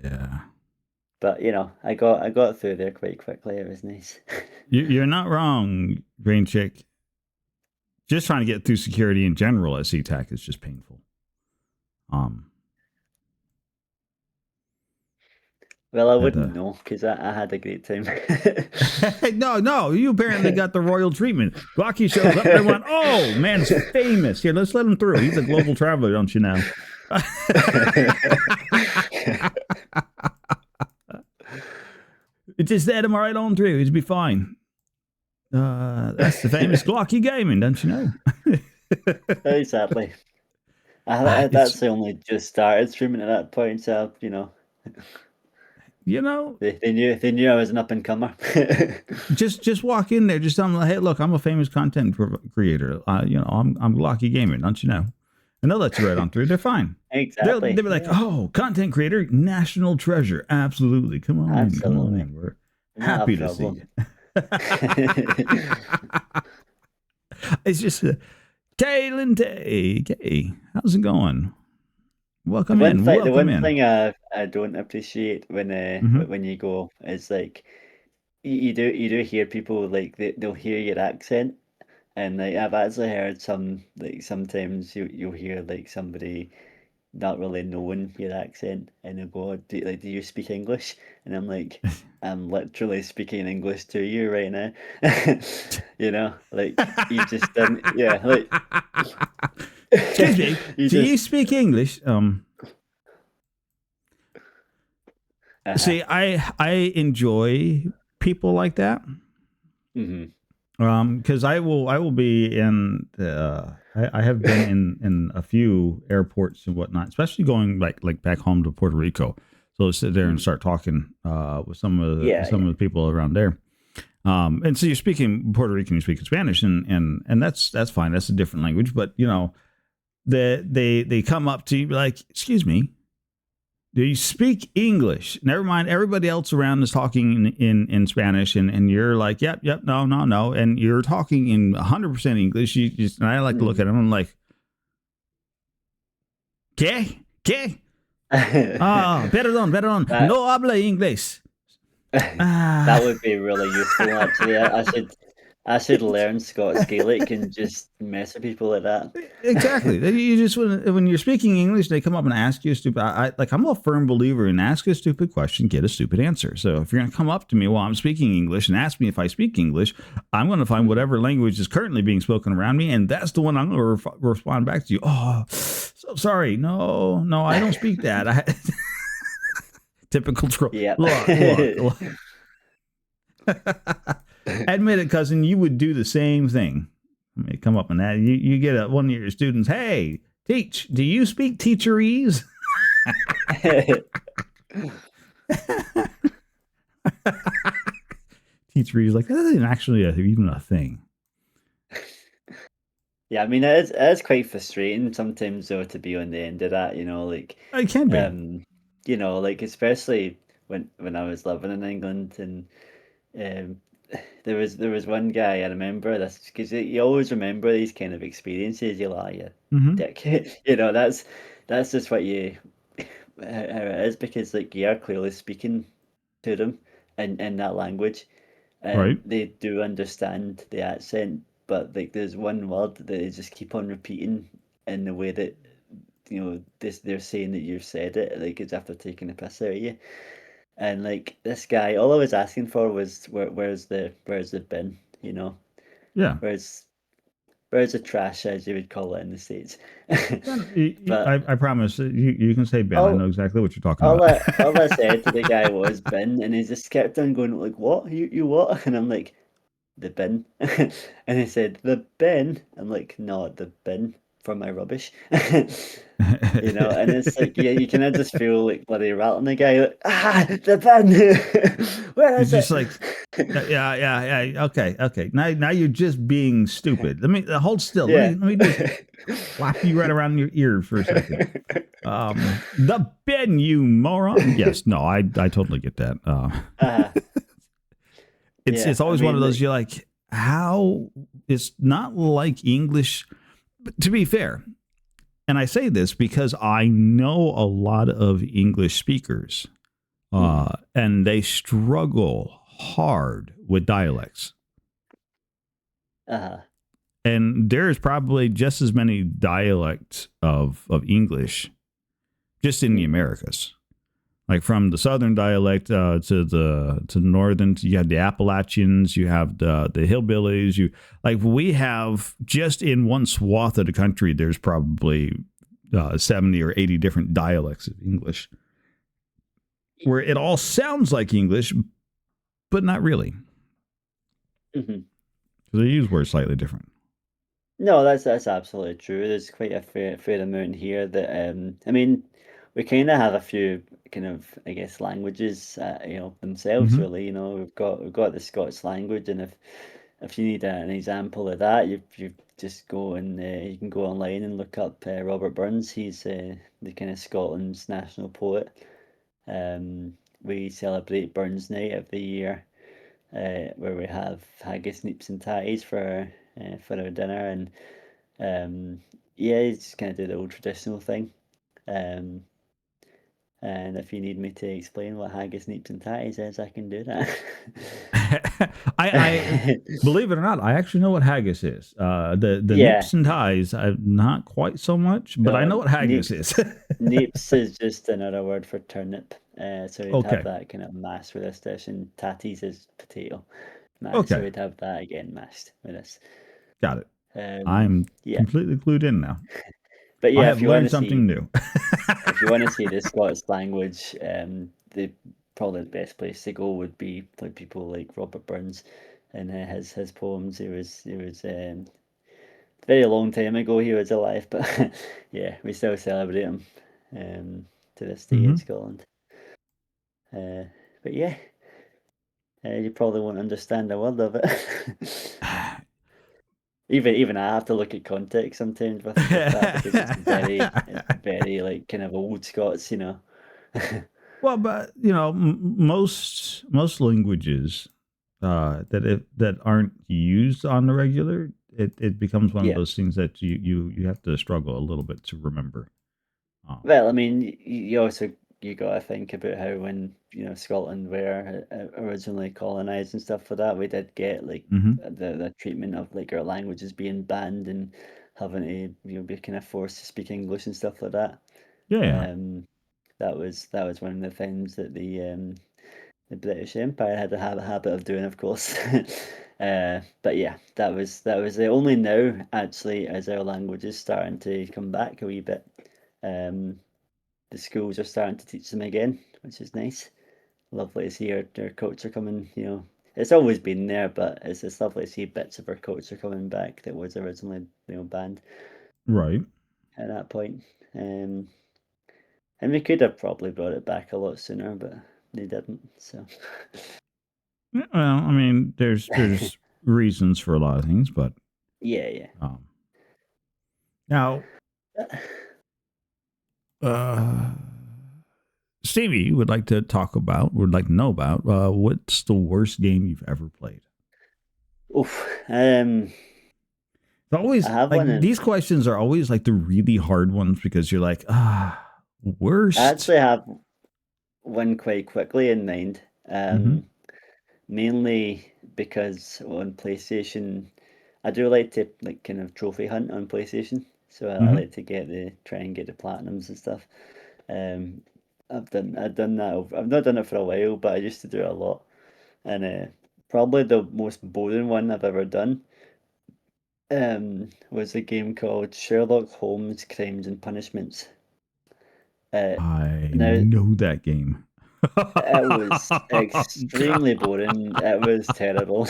Yeah. But I got through there quite quickly. It was nice. You're not wrong, Green Chick. Just trying to get through security in general at SeaTac is just painful. Well, I At wouldn't the know because I had a great time. no, you apparently got the royal treatment. Glocky shows up and everyone, oh, man's famous. Here, let's let him through. He's a global traveler, don't you know? Just let him right on through. He'd be fine. That's the famous Glocky Gaming, don't you know? Exactly. It's That's the only just started streaming at that point, so you know, they knew I was an up and comer. just walk in there, just tell them, hey, look, I'm a famous content creator. I'm Glocky Gaming, don't you know? And they'll let you right on through. They're fine. They'll Exactly. be like, Yeah, oh, content creator, national treasure. Absolutely. Come on in. Come on absolutely. in. We're Not a happy to see problem. you. It's just Kaylin Tay. Kay, how's it going? The Welcome one in. thing, the Welcome one in. thing I don't appreciate Mm-hmm. when you go is like you do hear people like they'll hear your accent, and like I've actually heard some like sometimes you'll hear like somebody not really knowing your accent, and they'll go, do you speak English?" And I'm like, "I'm literally speaking English to you right now." Like you just didn't, yeah, like Excuse me. you Do you just, speak English? uh-huh. See, I enjoy people like that. Hmm. Because I will be in I have been in a few airports and whatnot, especially going like back home to Puerto Rico. So I'll sit there and start talking with Yeah, some of the people around there. And so you're speaking Puerto Rican, you're speaking Spanish, and that's fine. That's a different language, but they come up to you like, excuse me, do you speak English? Never mind. Everybody else around is talking in Spanish, and you're like, yep, no, no, no, and you're talking in 100% English. And I like to look yeah. at them. I'm like, ¿qué? Ah, perdón, perdón. That No habla inglés. that Ah, would be really useful actually. I should learn Scots Gaelic and just mess with people like that. exactly. You just when you're speaking English, they come up and ask you a stupid. I'm a firm believer in ask a stupid question, get a stupid answer. So if you're going to come up to me while I'm speaking English and ask me if I speak English, I'm going to find Mhm. whatever language is currently being spoken around me, and that's the one I'm going to respond back to you. Oh, so sorry. No, no, I don't speak that. Typical troll. Yep. Look. Admit it, cousin. You would do the same thing. I mean, come up and that you get one of your students. Hey, teach. Do you speak teacherese? Teacherese, like that isn't actually even a thing. Yeah, I mean it is quite frustrating sometimes though to be on the end of that, like It can be. um like especially when I was living in England and um there was one guy I remember this because you always remember these kind of experiences. You're like, "You Mm-hmm. dick," that's just what how it is because like you are clearly speaking to them in that language, and Right. they do understand the accent, but like there's one word that they just keep on repeating in the way that they're saying that you've said it, like as if they're taking a piss out of you. And like this guy, all I was asking for was where's the bin, Yeah. where's where's the trash as you would call it in the States. But I promise you can say Ben. I all know exactly what you're talking all about. I all I said to the guy was bin, and he just kept on going like, "What? You what?" And I'm like, "The bin." And he said, "The bin." I'm like, "No, the bin for my rubbish." And it's like, yeah, you can just feel like bloody rattling the guy, like, the bin, where You're is it? just like, yeah. Okay. Now you're just being stupid. Let me hold still. Yeah. Let me just clap you right around your ear for a second. The Ben, you moron. Yes, no, I totally get that. uh, It's yeah, I always one of mean, those you're like, how it's not like English. But to be fair, and I say this because I know a lot of English speakers, mhm, and they struggle hard with dialects. uh, And there is probably just as many dialects of English just in the mhm, Americas. Like from the southern dialect to the northern, you have the Appalachians, you have the hillbillies. You like we have just in one swath of the country. There's probably 70 or 80 different dialects of English, where it all sounds like English, but not really. Hmm. They use words slightly different. No, that's absolutely true. There's quite a fair amount here that I mean, we kind of have a few kind of I guess languages, themselves. Mm-hmm. Really, we've got the Scots language, and if you need an example of that, you just go and you can go online and look up Robert Burns. He's the kind of Scotland's national poet. We celebrate Burns Night every year, where we have haggis, neeps, and tatties for our dinner, and yeah, you just kind of do the old traditional thing. Um, and if you need me to explain what haggis, neeps, and tatties is, I can do that. I believe it or not, I actually know what haggis is. The Yeah, nips and ties, not quite so much, but I no, know what haggis neeps is. neeps is just another word for turnip. So we'd have Okay, that kind of mashed with this dish, and tatties is potato. So okay, we'd have that again mashed with this. got it. Um, I'm yeah, completely clued in now. but I yeah, have learned something new. if you want to see the Scots language, the probably the best place to go would be like people like Robert Burns and his poems. He was very long time ago he was alive, but yeah, we still celebrate him to this day in Hmm. Scotland. Uh, but yeah, you probably won't understand a word of it. Even I have to look at context sometimes with that because it's very like kind of old Scots. Well, but most languages that aren't used on the regular, it becomes one of Yeah. those things that you have to struggle a little bit to remember. Um, Well, I mean, you got to think about how when Scotland were originally colonized and stuff like that, we did get like mhm. the treatment of like our languages being banned and having to be kind of forced to speak English and stuff like that. Yeah, yeah. Um, that was one of the things that the British Empire had a habit of doing, of course. But yeah, that was the only now actually as our language is starting to come back a wee bit. Um, the schools are starting to teach them again, which is nice. Lovely to see our culture coming. It's always been there, but it's lovely to see bits of our culture coming back that was originally banned Right. at that point. Um, and we could have probably brought it back a lot sooner, but they didn't. So Yeah, well, I mean, there's reasons for a lot of things, but yeah, yeah. um, now, uh, Stevie would like to know about what's the worst game you've ever played. Oof. It's I always have like one in. these questions are always like the really hard ones because you're like, I worst. actually have one quite quickly in mind. Mm-hmm. Mainly because on PlayStation, I do like to like kind of trophy hunt on PlayStation. So I Mm-hmm. like to try and get the platinums and stuff. Um, I've done that. I've not done it for a while, but I used to do it a lot. And probably the most boring one I've ever done was a game called Sherlock Holmes Crimes and Punishments. Uh, I now know that game. it was extremely boring. It was terrible.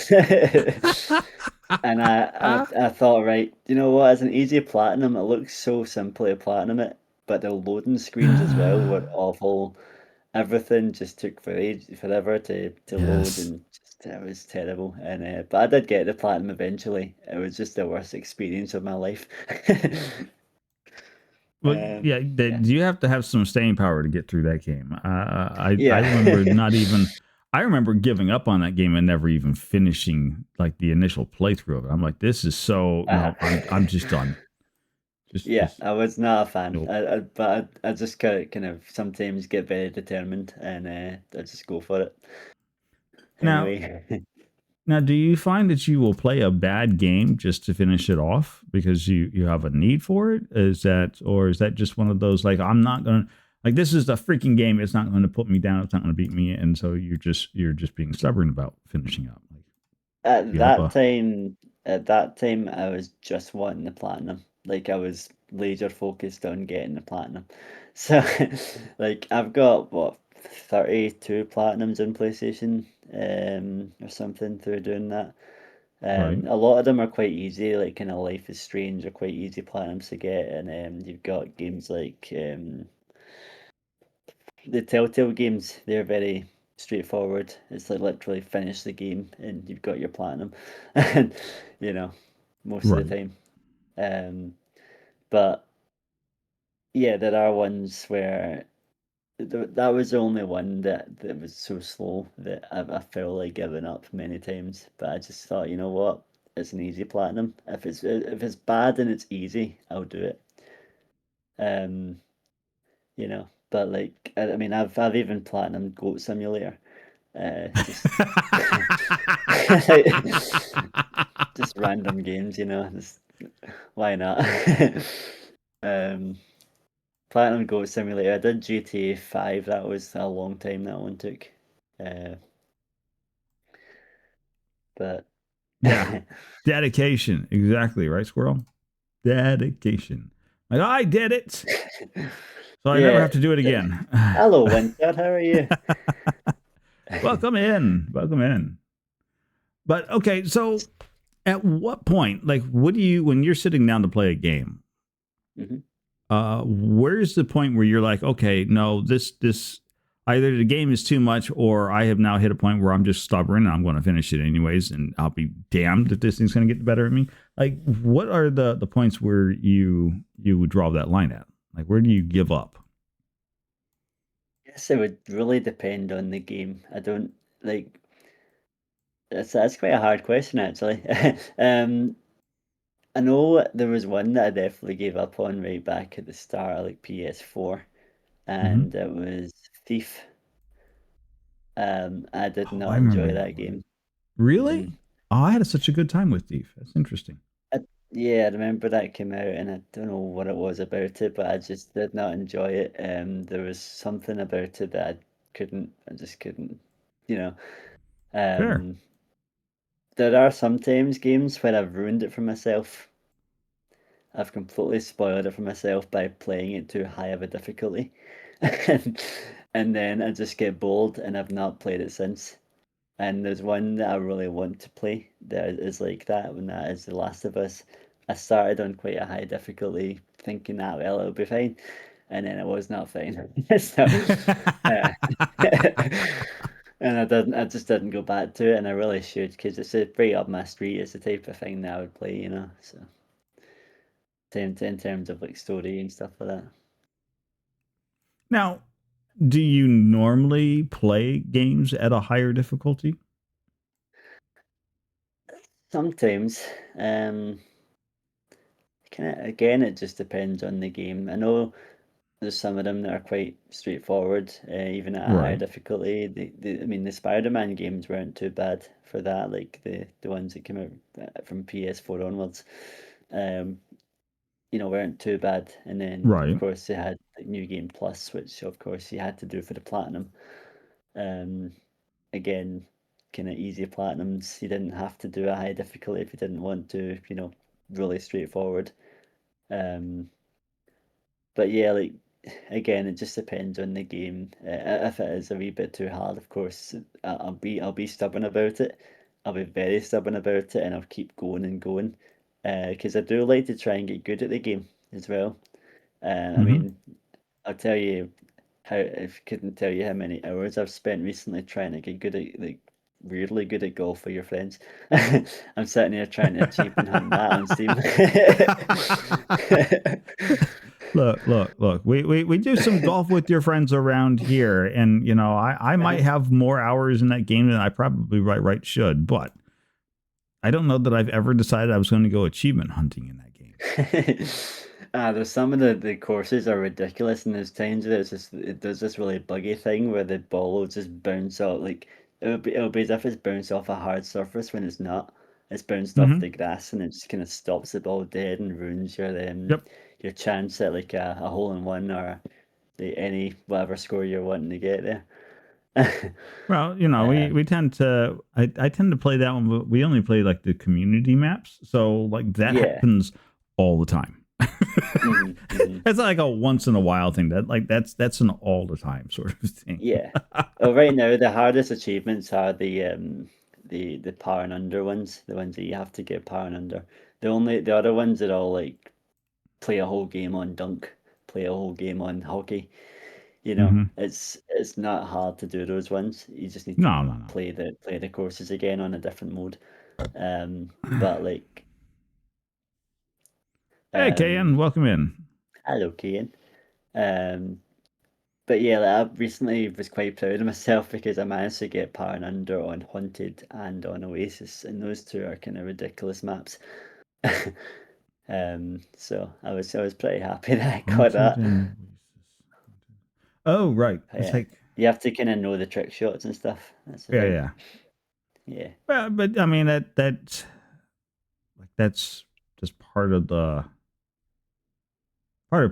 And I thought, right, you know what? As an easy platinum, it looks so simple to platinum it, but the loading screens as well were awful. Everything just took forever to load, Yes. and just, it was terrible. And but I did get the platinum eventually. It was just the worst experience of my life. Well, yeah, Yeah, you have to have some staying power to get through that game. I remember yeah. not even. I remember giving up on that game and never even finishing like the initial playthrough of it. I'm like, this is so no. I'm just done. Yeah, Just I was not a fan. nope. But I just kind of sometimes get very determined and I just go for it Now, anyway. do you find that you will play a bad game just to finish it off because you have a need for it? Is that or is that just one of those like I'm not gonna? Like this is the freaking game. It's not going to put me down. It's not going to beat me. And so you're just being stubborn about finishing up. Like At you have that a time, at that time, I was just wanting the platinum. Like I was laser focused on getting the platinum. So, like I've got what 32 platinums in PlayStation, or something through doing that. right, A lot of them are quite easy, like kind of Life is Strange are quite easy platinums to get, and you've got games like the Telltale games. They're very straightforward. It's like literally finish the game and you've got your platinum, and you know, most of the right. time. Um, but yeah, there are ones where that was the only one that was so slow that I felt like giving up many times. But I just thought, you know what? It's an easy platinum. If it's bad and it's easy, I'll do it. Um, but like I mean, I've even platinum Goat Simulator. Just just random games, just why not? Um, Platinum Goat Simulator. I did GTA 5. That was a long time that one took. Uh, but Yeah. Dedication. Exactly, right, Squirrel? Dedication. Like, I did it. So I never yeah. have to do it again. Hello, Winter. How are you? Welcome in. Welcome in. But okay, so at what point, like, what do you, when you're sitting down to play a game, Mhm. where's the point where you're like, okay, no, this either the game is too much or I have now hit a point where I'm just stubborn and I'm going to finish it anyways, and I'll be damned if this thing's going to get the better of me. Like, what are the points where you would draw that line at? Like, where do you give up? Guess it would really depend on the game. I don't like. That's quite a hard question, actually. um, I know there was one that I definitely gave up on right back at the start of like PS4, Mm-hmm. and it was Thief. I did Oh, I not remember enjoy that that one. game. Really? Hmm Oh, I had such a good time with Thief. That's interesting. yeah, I remember that came out, and I don't know what it was about it, but I just did not enjoy it. There was something about it that I just couldn't, you know. Fair. Um, there are sometimes games where I've ruined it for myself. I've completely spoiled it for myself by playing it too high of a difficulty. and, and then I just get bored and I've not played it since. And there's one that I really want to play that is like that, and that is The Last of Us. I started on quite a high difficulty, thinking that, well, it'll be fine, and then it was not fine. So, uh, and I just didn't go back to it, and I really should, because it's right up my street. It's the type of thing that I would play. So in terms of like story and stuff like that. Now, do you normally play games at a higher difficulty? Sometimes, kind of again, it just depends on the game. I know there's some of them that are quite straightforward, even at a higher Right. difficulty. I mean, the Spider-Man games weren't too bad for that, like the ones that came out from PS4 onwards, um, weren't too bad. And then, of Right. course, they had like, New Game Plus, which, of course, you had to do for the Platinum. Um, Again, kind of easy Platinums. You didn't have to do a high difficulty if you didn't want to, really straightforward. Um, But yeah, like again, it just depends on the game. If it is a wee bit too hard, of course, I'll be stubborn about it. I'll be very stubborn about it, and I'll keep going and going. Because I do like to try and get good at the game as well. I Mm-hmm. mean, I'll tell you I couldn't tell you how many hours I've spent recently trying to get good at like weirdly good at golf with your friends. I'm sitting here trying to achievement hunt that on Steam. Look. We do some golf with your friends around here, and I might have more hours in that game than I probably right should, but I don't know that I've ever decided I was going to go achievement hunting in that game. There's some of the courses are ridiculous, and there's times where it does this really buggy thing where the ball will just bounce out like it'll be as if it's bounced off a hard surface when it's not. It's bounced off Mm-hmm. the grass, and it just kind of stops the ball dead and ruins your Yep. chance at like a hole in one or any whatever score you're wanting to get there. Well, uh, we tend to I tend to play that one, but we only play like the community maps. So like that yeah. happens all the time. Hmm. Hmm. It's not like a once in a while thing. That's an all the time sort of thing. Yeah. Well, right now the hardest achievements are the power and under ones, the ones that you have to get power and under. The other ones are all like play a whole game on dunk, play a whole game on hockey. Hmm. It's not hard to do those ones. You just need to No, no, no. play the courses again on a different mode. But like Hey, KN, um, welcome in. hello, Kian. Um, but yeah, like, I recently was quite proud of myself because I managed to get power and under on Haunted and on Oasis, and those two are kind of ridiculous maps. So I was pretty happy that I got Haunted that. and oh, right. It's Yeah, like you have to kind of know the trick shots and stuff. That's the yeah, thing. yeah. Yeah. Well, but I mean that's just part of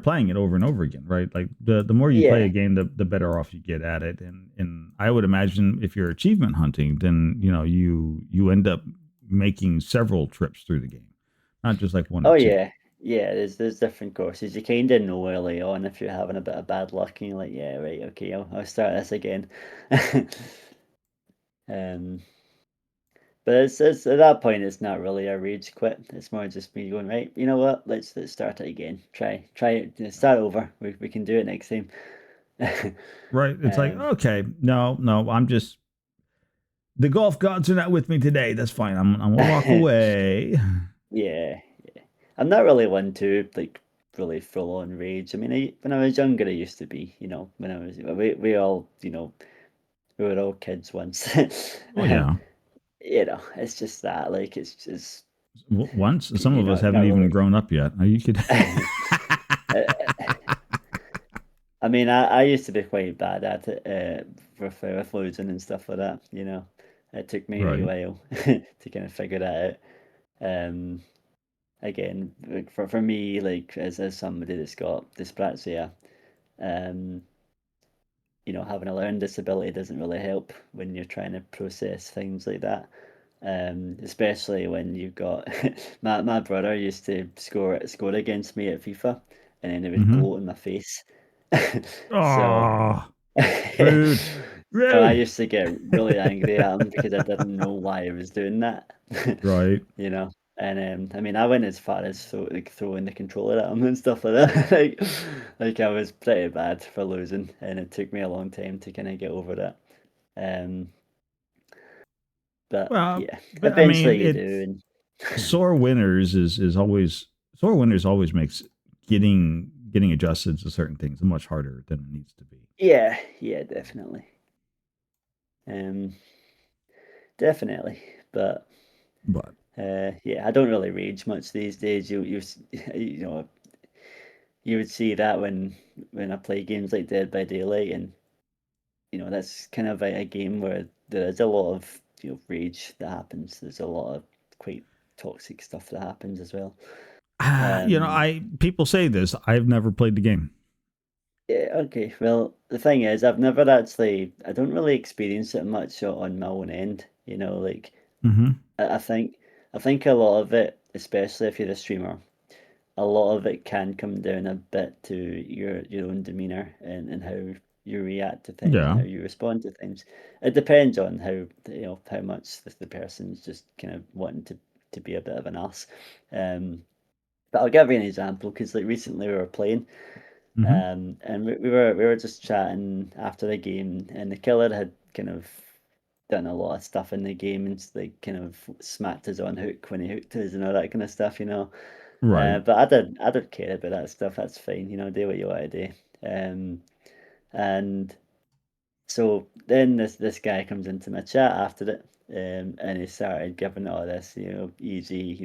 playing it over and over again, right? Like the more you play Yeah. a game, the better off you get at it. And I would imagine if you're achievement hunting, then you end up making several trips through the game, not just like one or Oh two. yeah. Yeah, there's different courses. You kind of know early on if you're having a bit of bad luck and you're like, yeah, right, okay, I'll start this again. Um, but it's at that point it's not really a rage quit. It's more just me going, right, you know what? Let's start it again. Try it, start over. We can do it next time. Right? It's like Um, okay, no, I'm just the golf gods are not with me today. That's fine. I'm gonna walk away. yeah, yeah. I'm not really one to like really full on rage. I mean, when I was younger, I used to be. When I was we all we were all kids once. Well, um, yeah. it's just that like it's just Once some of us not haven't even really. grown up yet. Are you kidding? Uh, I mean, I used to be quite bad at it with losing and stuff like that. It took me a wee Right. while to kind of figure that out. Again, like for me, like as somebody that's got dyspraxia, um, having a learning disability doesn't really help when you're trying to process things like that. Especially when you've got my brother used to score against me at FIFA, and then he would Mm-hmm. gloat in my face. So, Oh, rude, so I rude. used to get really angry at him because I didn't know why he was doing that. Right. you know. And I mean, I went as far as like throwing the controller at him and stuff like that. like I was pretty bad for losing, and it took me a long time to kind of get over that. Um, but Well, yeah, but I eventually mean, you do, it's and sore winners is always sore winners always makes getting adjusted to certain things much harder than it needs to be. yeah, yeah, definitely, um, definitely. But But yeah, I don't really rage much these days. You know, you would see that when I play games like Dead by Daylight, and that's kind of a game where there is a lot of rage that happens. There's a lot of quite toxic stuff that happens as well. Um, I people say this. I've never played the game. yeah, okay. Well, the thing is, I don't really experience it much on my own end. Like Mm-hmm. I I think a lot of it, especially if you're a streamer, a lot of it can come down a bit to your own demeanor and how you react to things and Yeah. how you respond to things. It depends on how much the person's just kind of wanting to be a bit of an ass. But I'll give you an example because like recently we were playing, Mm-hmm. and we were just chatting after the game, and the killer had kind of done a lot of stuff in the game and like kind of smacked us on hook when he hooked us and all that kind of stuff. Right. But I don't care about that stuff. That's fine. Do what you want to do. Um, and so then this guy comes into my chat after it, and he started giving all this, easy,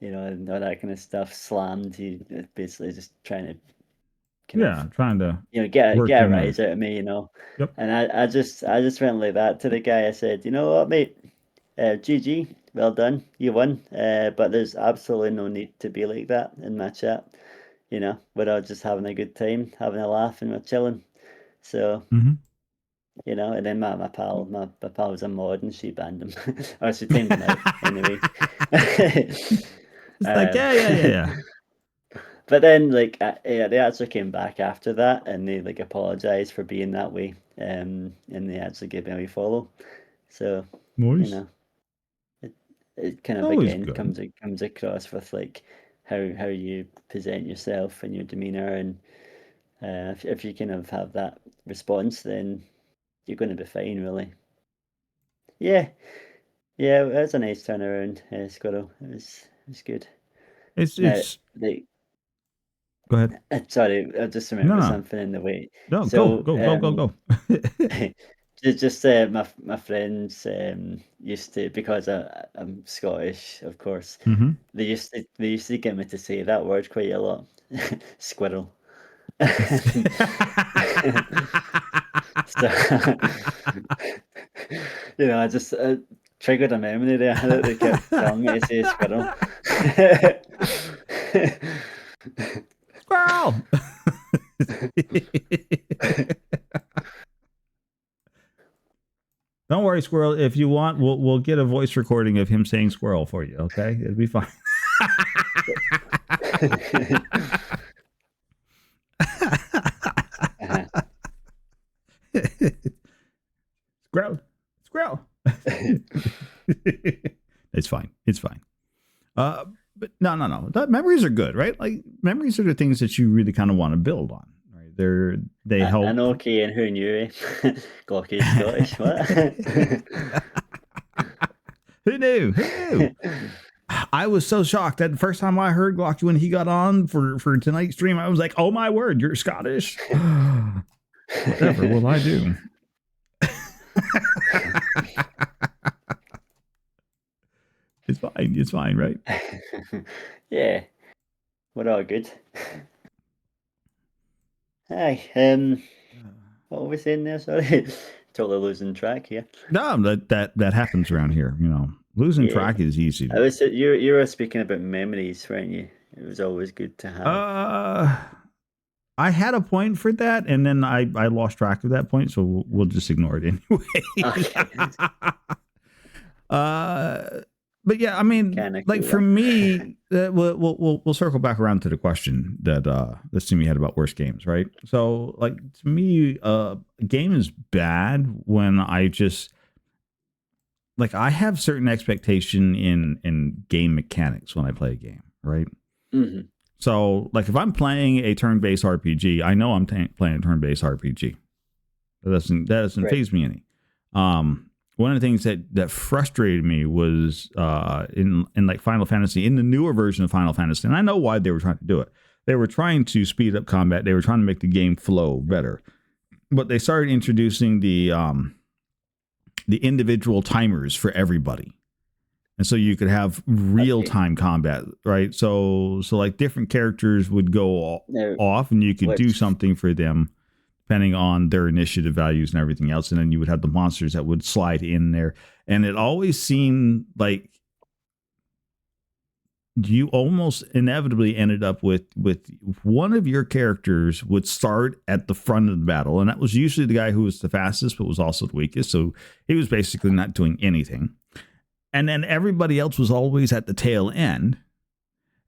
and all that kind of stuff. Slammed. He basically just trying to kind of, Yeah. Trying to work get your a rise nerve. out of me. Yep. And I just went like that to the guy. I said, you know what, mate? GG, well done, you won. But there's absolutely no need to be like that in my chat. we're all just having a good time, having a laugh, and we're chilling. So, Mhm. and then my pal was a mod, and she banned him, or she tamed him out anyway. It's like, um, yeah, yeah, yeah, yeah. but then, like, yeah, they actually came back after that, and they like apologized for being that way, and they actually gave me a wee follow. So, you Nice. know, it it kind of Always again good. comes across with like how you present yourself and your demeanor, and if you kind of have that response, then you're going to be fine, really. Yeah, yeah, it was a nice turnaround, Squirrel. It was good. It's Now, it's the Go ahead. sorry, I just No, remember no. something in the way. No, go, So, go, go, go, go. just my friends used to, because I'm Scottish, of course. Mhm. They used to get me to say that word quite a lot, squirrel. So, I just triggered a memory there that they kept telling me to say squirrel. Squirrel! Don't worry, Squirrel. If you want, we'll get a voice recording of him saying squirrel for you, okay? It'll be fine. Uh-huh. Squirrel. Squirrel. It's fine. It's fine. Uh, but no. Memories are good, right? Like memories are the things that you really kind of want to build on, right? They An help. okay, and who knew, eh? Glocky's Scottish, what? Who knew? Who knew? I was so shocked that the first time I heard Glocky when he got on for tonight's stream, I was like, "Oh my word, you're Scottish." Whatever will I do? It's fine. It's fine, right? Yeah, we're all good. Hi, what were we saying there? Sorry, totally losing track here. No, that happens around here. Losing Yeah, track is easy to I do. was you were speaking about memories, weren't you? It was always good to have. Uh, I had a point for that, and then I lost track of that point, so we'll just ignore it anyway. Okay, uh, but yeah, I mean, kind of like cool for that. me, we'll circle back around to the question that Simi had about worst games, right? So, like to me, a game is bad when I just like I have certain expectation in game mechanics when I play a game, right? Hmm. So, like if I'm playing a turn-based RPG, I know I'm playing a turn-based RPG. That doesn't Right. phase me any. One of the things that frustrated me was in like Final Fantasy, in the newer version of Final Fantasy, and I know why they were trying to do it. They were trying to speed up combat. They were trying to make the game flow better. But they started introducing the individual timers for everybody. And so you could have real Okay. time combat, right? So like different characters would go Now, off, and you could do which something for them depending on their initiative values and everything else. And then you would have the monsters that would slide in there. And it always seemed like you almost inevitably ended up with one of your characters would start at the front of the battle, and that was usually the guy who was the fastest but was also the weakest, so he was basically not doing anything. And then everybody else was always at the tail end,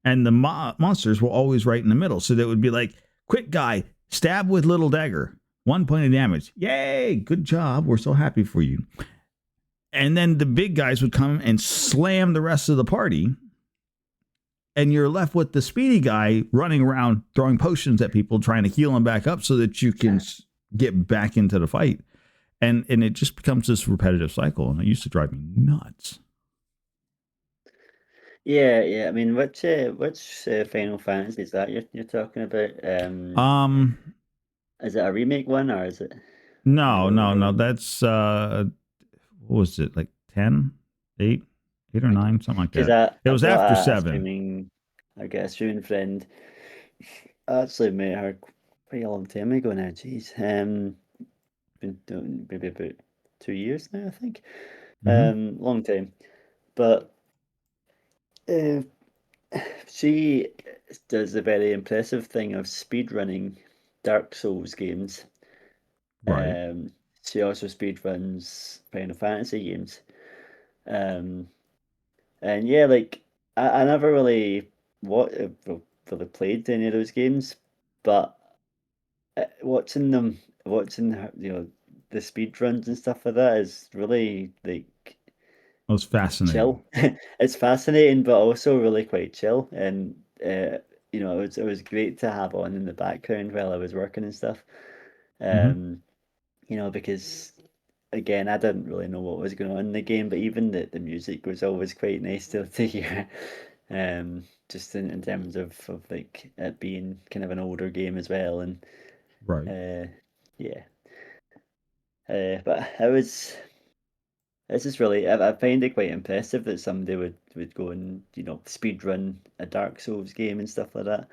and the monsters were always right in the middle. So that would be like, quick guy, stab with little dagger, 1 point of damage. Yay, good job. We're so happy for you. And then the big guys would come and slam the rest of the party. And you're left with the speedy guy running around throwing potions at people, trying to heal them back up so that you can get back into the fight. And it just becomes this repetitive cycle. And it used to drive me nuts. yeah. I mean, which Final Fantasy is that you're talking about? Um, Is it a remake one, or is it the no, no, older no. one? That's what was it, like 10, 8, 8 or 9, something like Because that. It I've was got after a 7. streaming, I guess, streaming friend. I actually met her quite a long time ago now. Jeez, been doing maybe about 2 years now, I think. Mm-hmm. Long time. But uh, she, does the very impressive thing of speed running Dark Souls games. Right. She also speed runs Final Fantasy games. Um, and yeah, like I never really really played any of those games, but watching them, watching the speed runs and stuff like that is really like That was fascinating. chill. It's fascinating, but also really quite chill. And it was great to have on in the background while I was working and stuff. Hmm. Um, because again, I didn't really know what was going on in the game, but even the music was always quite nice to hear. Just in terms of like it being kind of an older game as well, and Right. uh, yeah. But it was. This is really, I find it quite impressive that somebody would go and, speed run a Dark Souls game and stuff like that.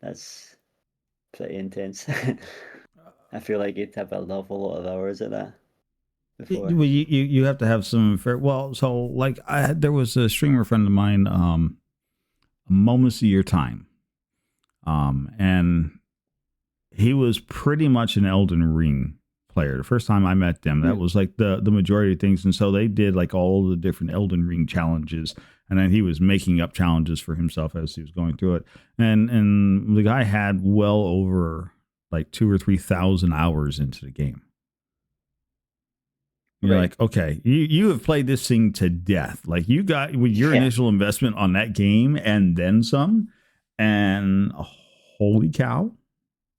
That's pretty intense. I feel like you'd have an awful lot of hours at that before. Well, you have to have some fair. Well, so like there was a streamer friend of mine, Moments of Your Time, and he was pretty much an Elden Ring player. The first time I met them, that Hmm. was like the majority of things, and so they did like all the different Elden Ring challenges, and then he was making up challenges for himself as he was going through it, and the guy had well over like 2 or 3 thousand hours into the game. You're Right. like, okay, you have played this thing to death. Like you got with your Yeah. initial investment on that game and then some, and holy cow,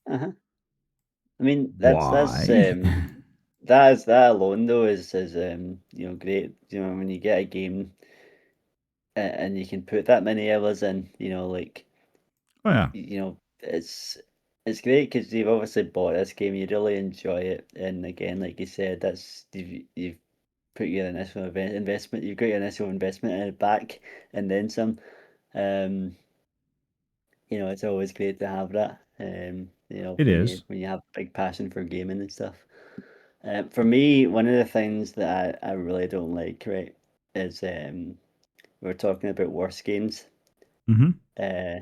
Uh-huh. I mean, why? that alone though is great. When you get a game and you can put that many hours in, like Oh yeah, it's great because you've obviously bought this game, you really enjoy it, and again, like you said, that's you've put your initial investment, you've got your initial investment in it back, and then some. Um, it's always great to have that. it is. When you have a big passion for gaming and stuff. For me, one of the things that I really don't like, right, is we're talking about worse games. Mm-hmm. Uh,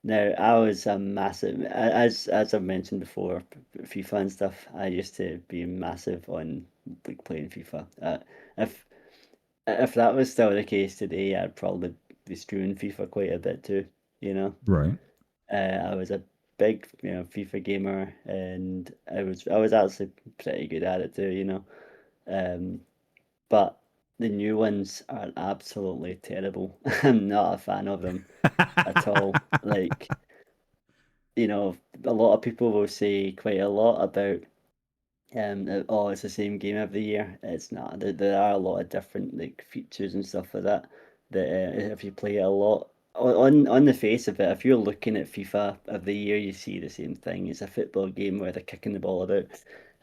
Now, I was a massive, as I've mentioned before, FIFA and stuff. I used to be massive on like playing FIFA. If if that was still the case today, I'd probably be streaming FIFA quite a bit too. You know, Right. I was a big FIFA gamer, and I was actually pretty good at it too. Um, but the new ones are absolutely terrible. I'm not a fan of them at all. Like. A lot of people will say quite a lot about, oh, it's the same game every year. It's not. There are a lot of different like features and stuff like that. That if you play it a lot, on the face of it, if you're looking at FIFA every year, you see the same thing. It's a football game where they're kicking the ball about.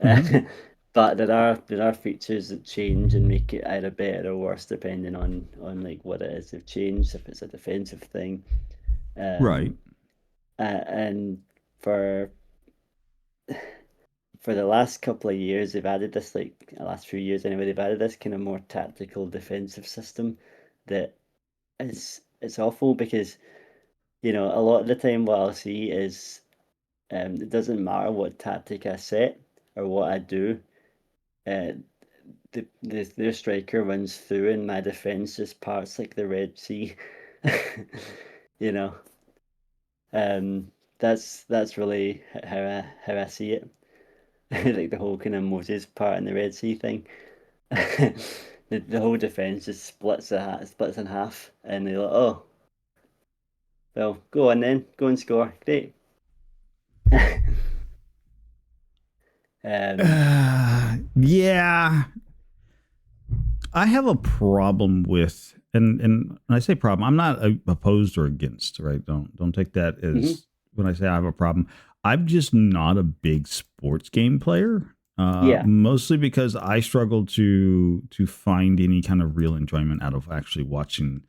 Mm-hmm. But there are features that change and make it either better or worse depending on like what it is they've changed. If it's a defensive thing, Right. um, and for for the last couple of years, they've added this, like the last few years anyway, they've added this kind of more tactical defensive system that it's awful because a lot of the time what I'll see is it doesn't matter what tactic I set or what I do, uh, their striker runs through and my defense just parts like the Red Sea. you know, that's really how I see it. Like the whole kind of Moses part in the Red Sea thing. The whole defense just splits in half, and they're like, "Oh, well, go on then, go and score, great." um, Yeah, I have a problem with, and when I say problem, I'm not opposed or against. Right? Don't take that mhm. as when I say I have a problem. I'm just not a big sports game player. Yeah, Mostly because I struggle to find any kind of real enjoyment out of actually watching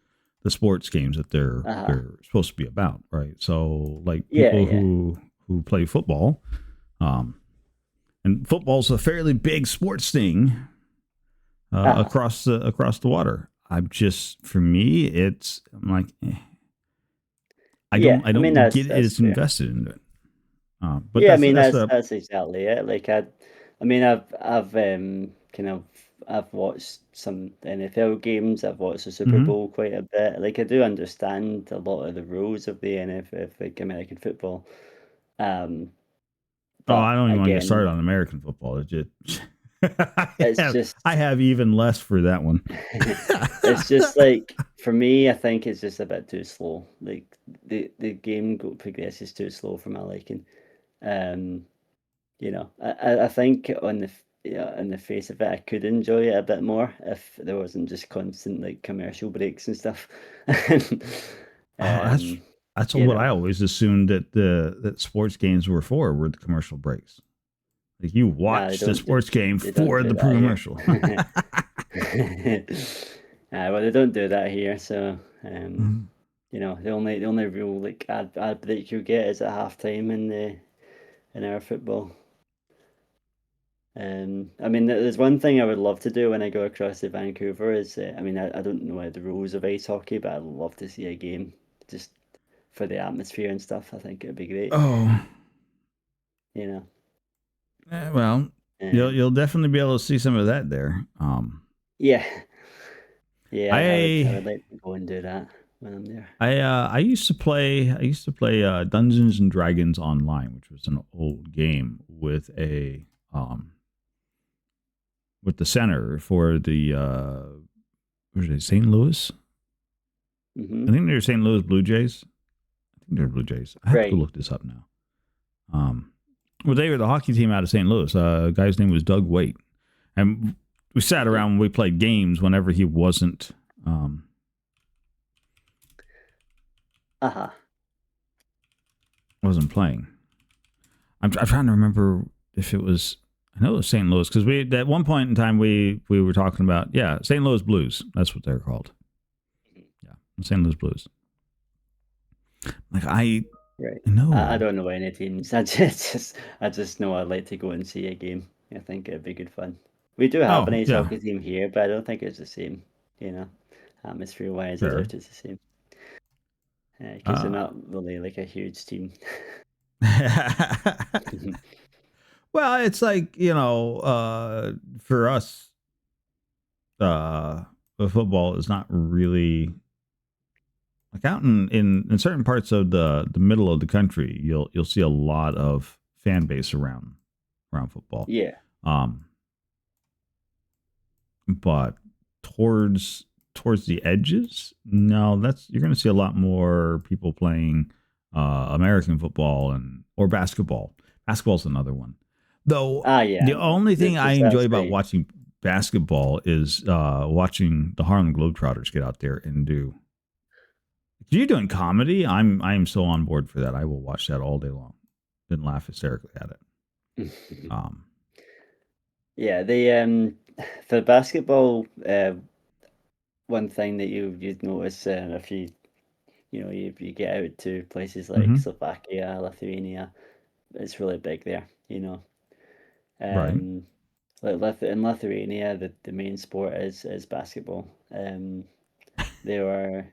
the sports games that they're uh-huh. they're supposed to be about. Right? So like Yeah, people yeah, who play football, um, and football's a fairly big sports thing uh-huh. across the water. I'm just for me, I'm like, Yeah, I I mean don't get it that's as fair. invested in it. But Yeah, I mean that's the that's exactly it. Like I mean I've kind of I've watched some NFL games. I've watched the Super mhm. Bowl quite a bit. Like I do understand a lot of the rules of the NFL, like American football. Um, Oh, I but don't even want to get started again, on American football. It just it's just I have even less for that one. it's just like for me, I think it's just a bit too slow. Like the game progresses too slow for my liking. Um, You know, I think on yeah, on the face of it, I could enjoy it a bit more if there wasn't just constant like commercial breaks and stuff. Oh, um, that's you what I know, always assumed that that sports games were the commercial breaks. Like you no, watch the sports game they don't for do the that here. commercial. Well, they don't do that here. So, Mhm. you know, the only real like ad break you get is at halftime in our football. I mean, there's one thing I would love to do when I go across to Vancouver is, I mean, I don't know the rules of ice hockey, but I'd love to see a game just for the atmosphere and stuff. I think it'd be great, Oh, you know. well, Um, you'll definitely be able to see some of that there. yeah, yeah, I I would like to go and do that when I'm there. I used to play Dungeons and Dragons online, which was an old game with the center for the what is it, St. Louis? I Hmm. think they're St. Louis Blue Jays. I think they're Blue Jays. I have to go Right. look this up now. Um, well, they were the hockey team out of St. Louis. A guy's name was Doug Waite, and we sat Okay. around when we played games whenever he um, Uh-huh. wasn't playing. I'm trying to remember if it was. I know it was St. Louis because we at one point in time we were talking about St. Louis Blues. That's what they're called. Yeah, St. Louis Blues. Like Right. I I know. don't know any teams. I just know I'd like to go and see a game. I think it'd be good fun. We do have an Oh ice yeah, hockey team here, but I don't think it's the same, you know. Atmosphere wise, I sure. doubt it's the same because they're Uh, not really like a huge team. well, it's like for us, the football is not really like out in certain parts of the middle of the country. You'll see a lot of fan base around football. Yeah, Um, but towards towards the edges, no, that's you're going to see a lot more people playing American football and or basketball. Basketball's another one, though. yeah, The no, only thing I enjoy that's about great. watching basketball is watching the Harlem Globetrotters get out there and do. If you're doing comedy, I'm so on board for that. I will watch that all day long and laugh hysterically at it. Um, Yeah, for basketball, one thing that you'd notice if you know you get out to places like mhm, Slovakia, Lithuania, it's really big there. You know, right. um, like in Lithuania, the main sport is basketball. They were.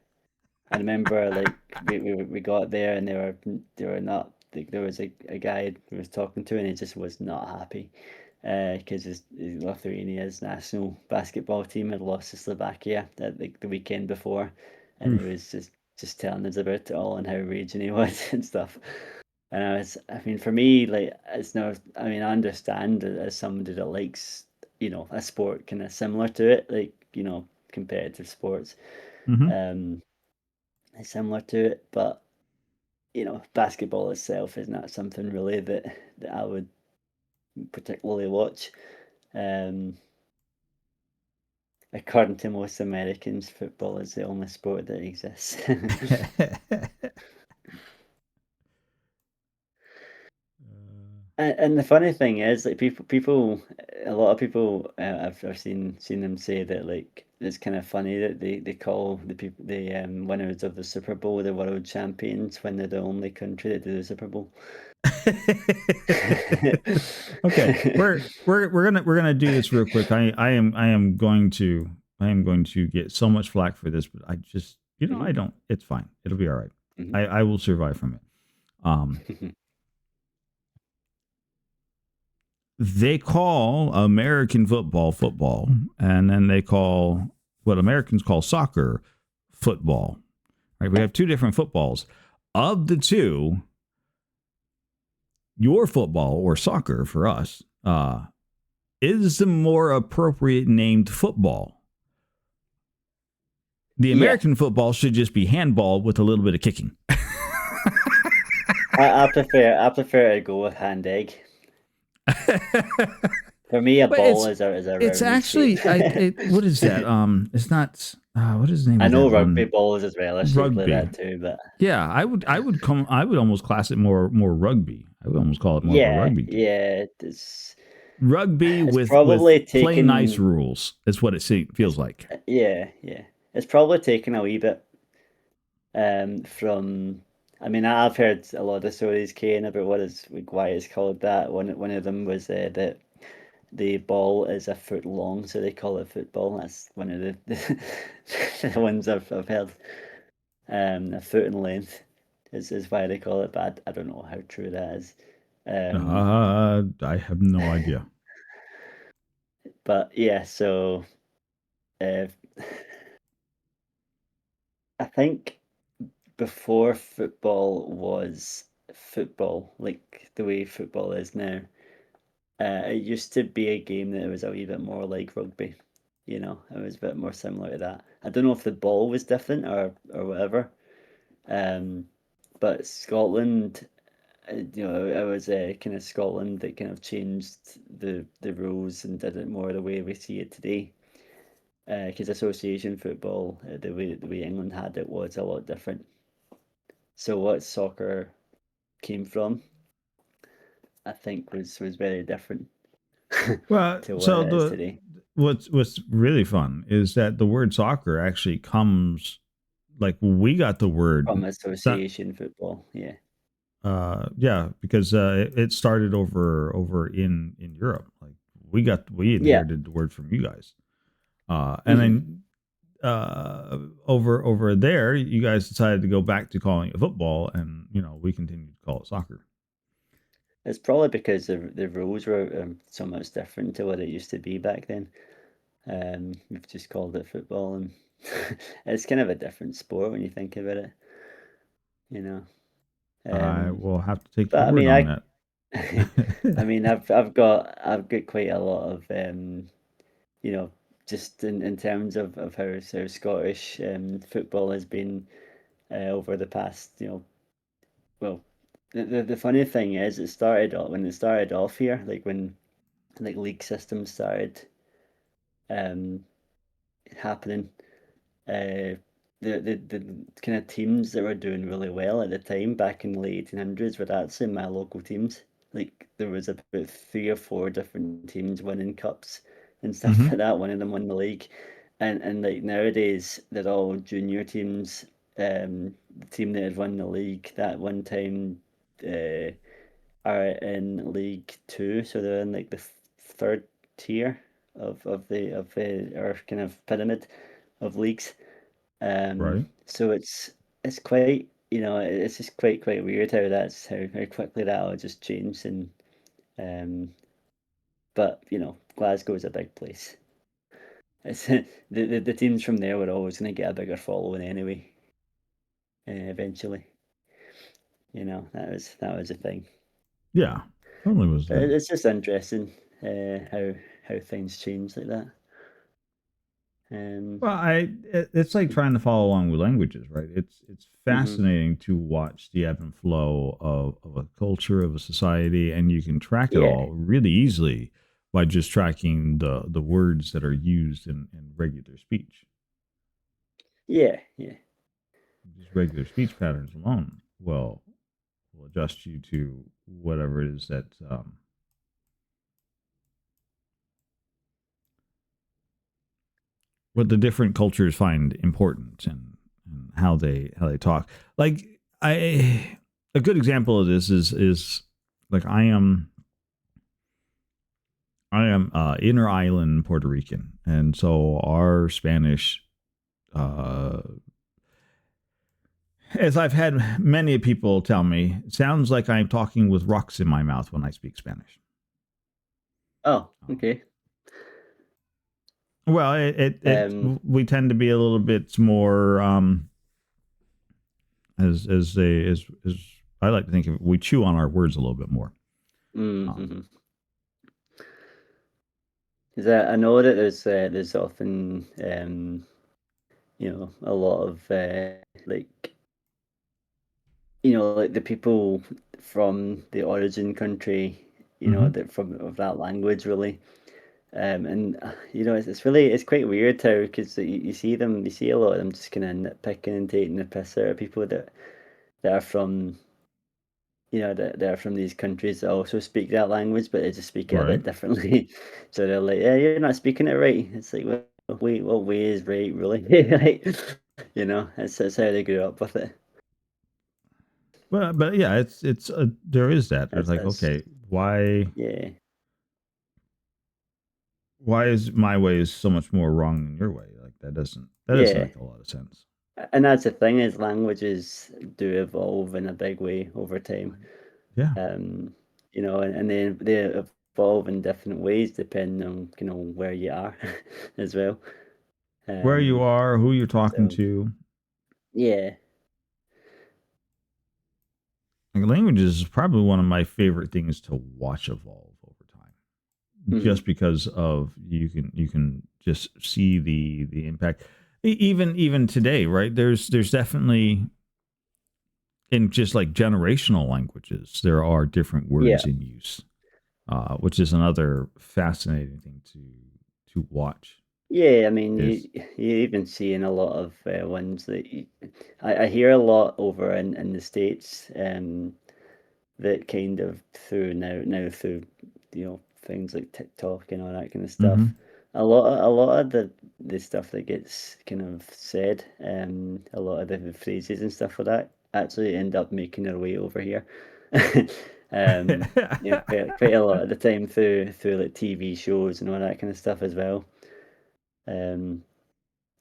I remember like we got there and they were not like there was a guy we was talking to and he just was not happy because his Lithuania's national basketball team had lost to Slovakia like the weekend before, and he Oof. was just telling us about it all and how raging he was and stuff. And I mean, for me, like it's no, I mean, I understand as somebody that likes, you know, a sport kind of similar to it, like you know, competitive sports. Mhm. Um, similar to it, but you know, basketball itself is not something really that I would particularly watch. Um, according to most Americans, football is the only sport that exists. And the funny thing is, like a lot of people, I've seen them say that like it's kind of funny that they call the winners of the Super Bowl the world champions when they're the only country that do the Super Bowl. Okay, we're gonna do this real quick. I am going to get so much flack for this, but I just I Mhm. don't. It's fine. It'll be all right. I will survive from it. Um, they call American football football, and then they call what Americans call soccer football. Right? We have two different footballs. Of the two, your football or soccer for us is the more appropriate named football. The American football should just be handball with a little bit of kicking. I prefer to go with hand egg. For me, a But ball is a it's round actually shape. what is that? It's not what is the name I of that know rugby one? balls as well are shaped like Rugby. that too, but Yeah, I would almost class it more rugby. I would almost call it more of a yeah, rugby game. yeah, Rugby it's with probably play nice taken. rules is what it feels It's like. yeah. It's probably taken a wee bit from. I mean, I've heard a lot of stories, Kane, about why it's called that. One of them was that the ball is a foot long, so they call it football. That's one of the ones I've heard. A foot in length is why they call it, but I don't know how true that is. Um, I have no idea. but yeah, so uh, I think before football was football, like the way football is now, it used to be a game that was a wee bit more like rugby. You know, it was a bit more similar to that. I don't know if the ball was different or whatever. Um, but Scotland, it was kind of Scotland that kind of changed the rules and did it more the way we see it today. Because association football, the way England had it was a lot different. So what soccer came from, I think, was very different Well, to what so it is the today. what's really fun is that the word soccer actually comes like we got the word From that association football, yeah. yeah, because it started over in Europe. Like we Yeah. inherited the word from you guys. And hmm then over there, you guys decided to go back to calling it football, and we continued to call it soccer. It's probably because the rules were so much different to what it used to be back then. We've just called it football, and it's kind of a different sport when you think about it, you know. I Um, will have to take your but I word mean, on that. I mean, I've got quite a lot of you know, just in terms of how Scottish football has been over the past, well, the funny thing is, when it started off here, like when like league systems started um happening. Uh, the kind of teams that were doing really well at the time back in the late 1800s were actually my local teams. Like there was about three or four different teams winning cups and stuff Hmm. like that. One of them won the league, and like nowadays they're all junior teams. The team that had won the league that one time uh, are in League Two, so they're in like the third tier of our kind of pyramid of leagues. Right. So it's quite, it's just quite weird how quickly that all just changed. And um, but Glasgow's a big place. It's the teams from there were always going to get a bigger following anyway. Eventually, that was a thing. Yeah, totally was a But thing. it's just interesting how things change like that. Um, Well, it's like trying to follow along with languages, right? It's mhm. fascinating to watch the ebb and flow of a culture, of a society, and you can track it Yeah, all really easily by just tracking the words that are used in regular speech. yeah. Just regular speech patterns alone will adjust you to whatever it is that what the different cultures find important and how they talk. Like I a good example of this is like I am inner island Puerto Rican, and so our Spanish uh as I've had many people tell me, it sounds like I'm talking with rocks in my mouth when I speak Spanish. Oh, okay. Well, we tend to be a little bit more as I like to think of it, we chew on our words a little bit more. Mm-hmm. Is that I know that there's often a lot of like like the people from the origin country, that from of that language really. And it's quite weird how because you see a lot of them just kind of nitpicking and taking the piss out of people that are from that they're from these countries that also speak that language, but they just speak it a Right. bit differently. So they're like, yeah, you're not speaking it right. It's like, well, wait, what way is right, really? Like, it's how they grew up with it. But yeah, it's there is that. There's like, That's okay, why yeah, is my way is so much more wrong than your way? Like that doesn't yeah. make a lot of sense. And that's the thing is languages do evolve in a big way over time. Yeah. Um, and they evolve in different ways depending on where you are as well. Where you Um, are, who you're talking so to. yeah. Like languages is probably one of my favorite things to watch evolve over time. Mhm. Just because of you can just see the impact. Even today, right? There's definitely in just like generational languages, there are different Yeah. words in use, which is another fascinating thing to watch. Yeah, I mean, Is you even see in a lot of ones that I hear a lot over in the States, that kind of now through things like TikTok and all that kind of stuff. mm-hmm. A lot of the stuff that gets kind of said, a lot of the phrases and stuff like that actually end up making their way over here. Quite a lot of the time through like TV shows and all that kind of stuff as well. Um,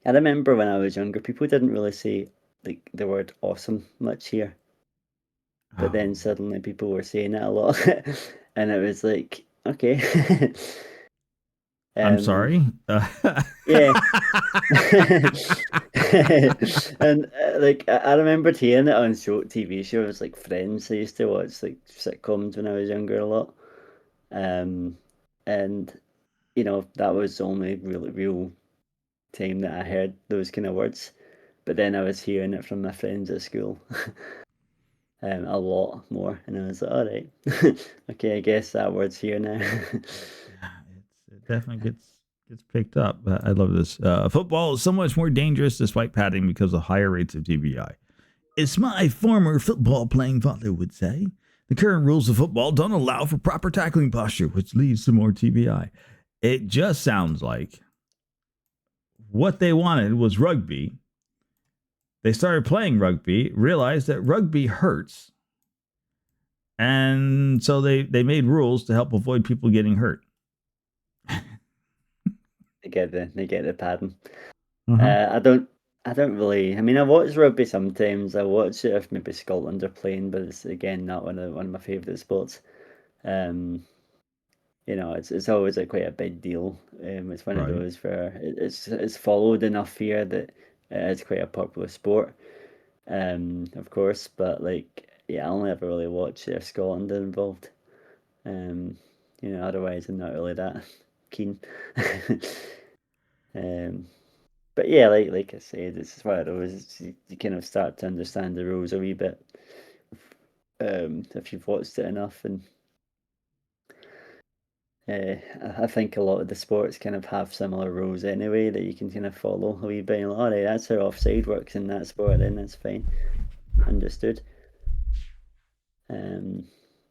I remember when I was younger, people didn't really say like the word awesome much here, but Oh, then suddenly people were saying it a lot, and it was like, okay, I'm um, sorry. yeah, and like I remembered hearing it on TV shows like Friends. I used to watch like sitcoms when I was younger a lot, um, and that was the only really real time that I heard those kind of words. But then I was hearing it from my friends at school a lot more, and I was like, all right, okay, I guess that word's here now. Yeah, it definitely gets picked up. I love this. Football is so much more dangerous despite padding because of higher rates of TBI. As my former football playing father would say, the current rules of football don't allow for proper tackling posture, which leads to more TBI. It just sounds like what they wanted was rugby. They started playing rugby, realized that rugby hurts, and so they made rules to help avoid people getting hurt. They get the padding. Uh-huh. I don't really. I mean, I watch rugby sometimes. I watch it if maybe Scotland are playing, but it's again not one of my favourite sports. Um, it's always quite a big deal. It's one of Right. those where it's followed enough here that it's quite a popular sport. Of course, but like, yeah, I only ever really watch if Scotland are involved. Um, otherwise I'm not really that keen. Um, but yeah, like I said, it's one of those. You kind of start to understand the rules a wee bit, if you've watched it enough, and I think a lot of the sports kind of have similar rules anyway that you can kind of follow a wee bit. You're like, all right, that's how offside works in that sport. Then that's fine, understood. Um,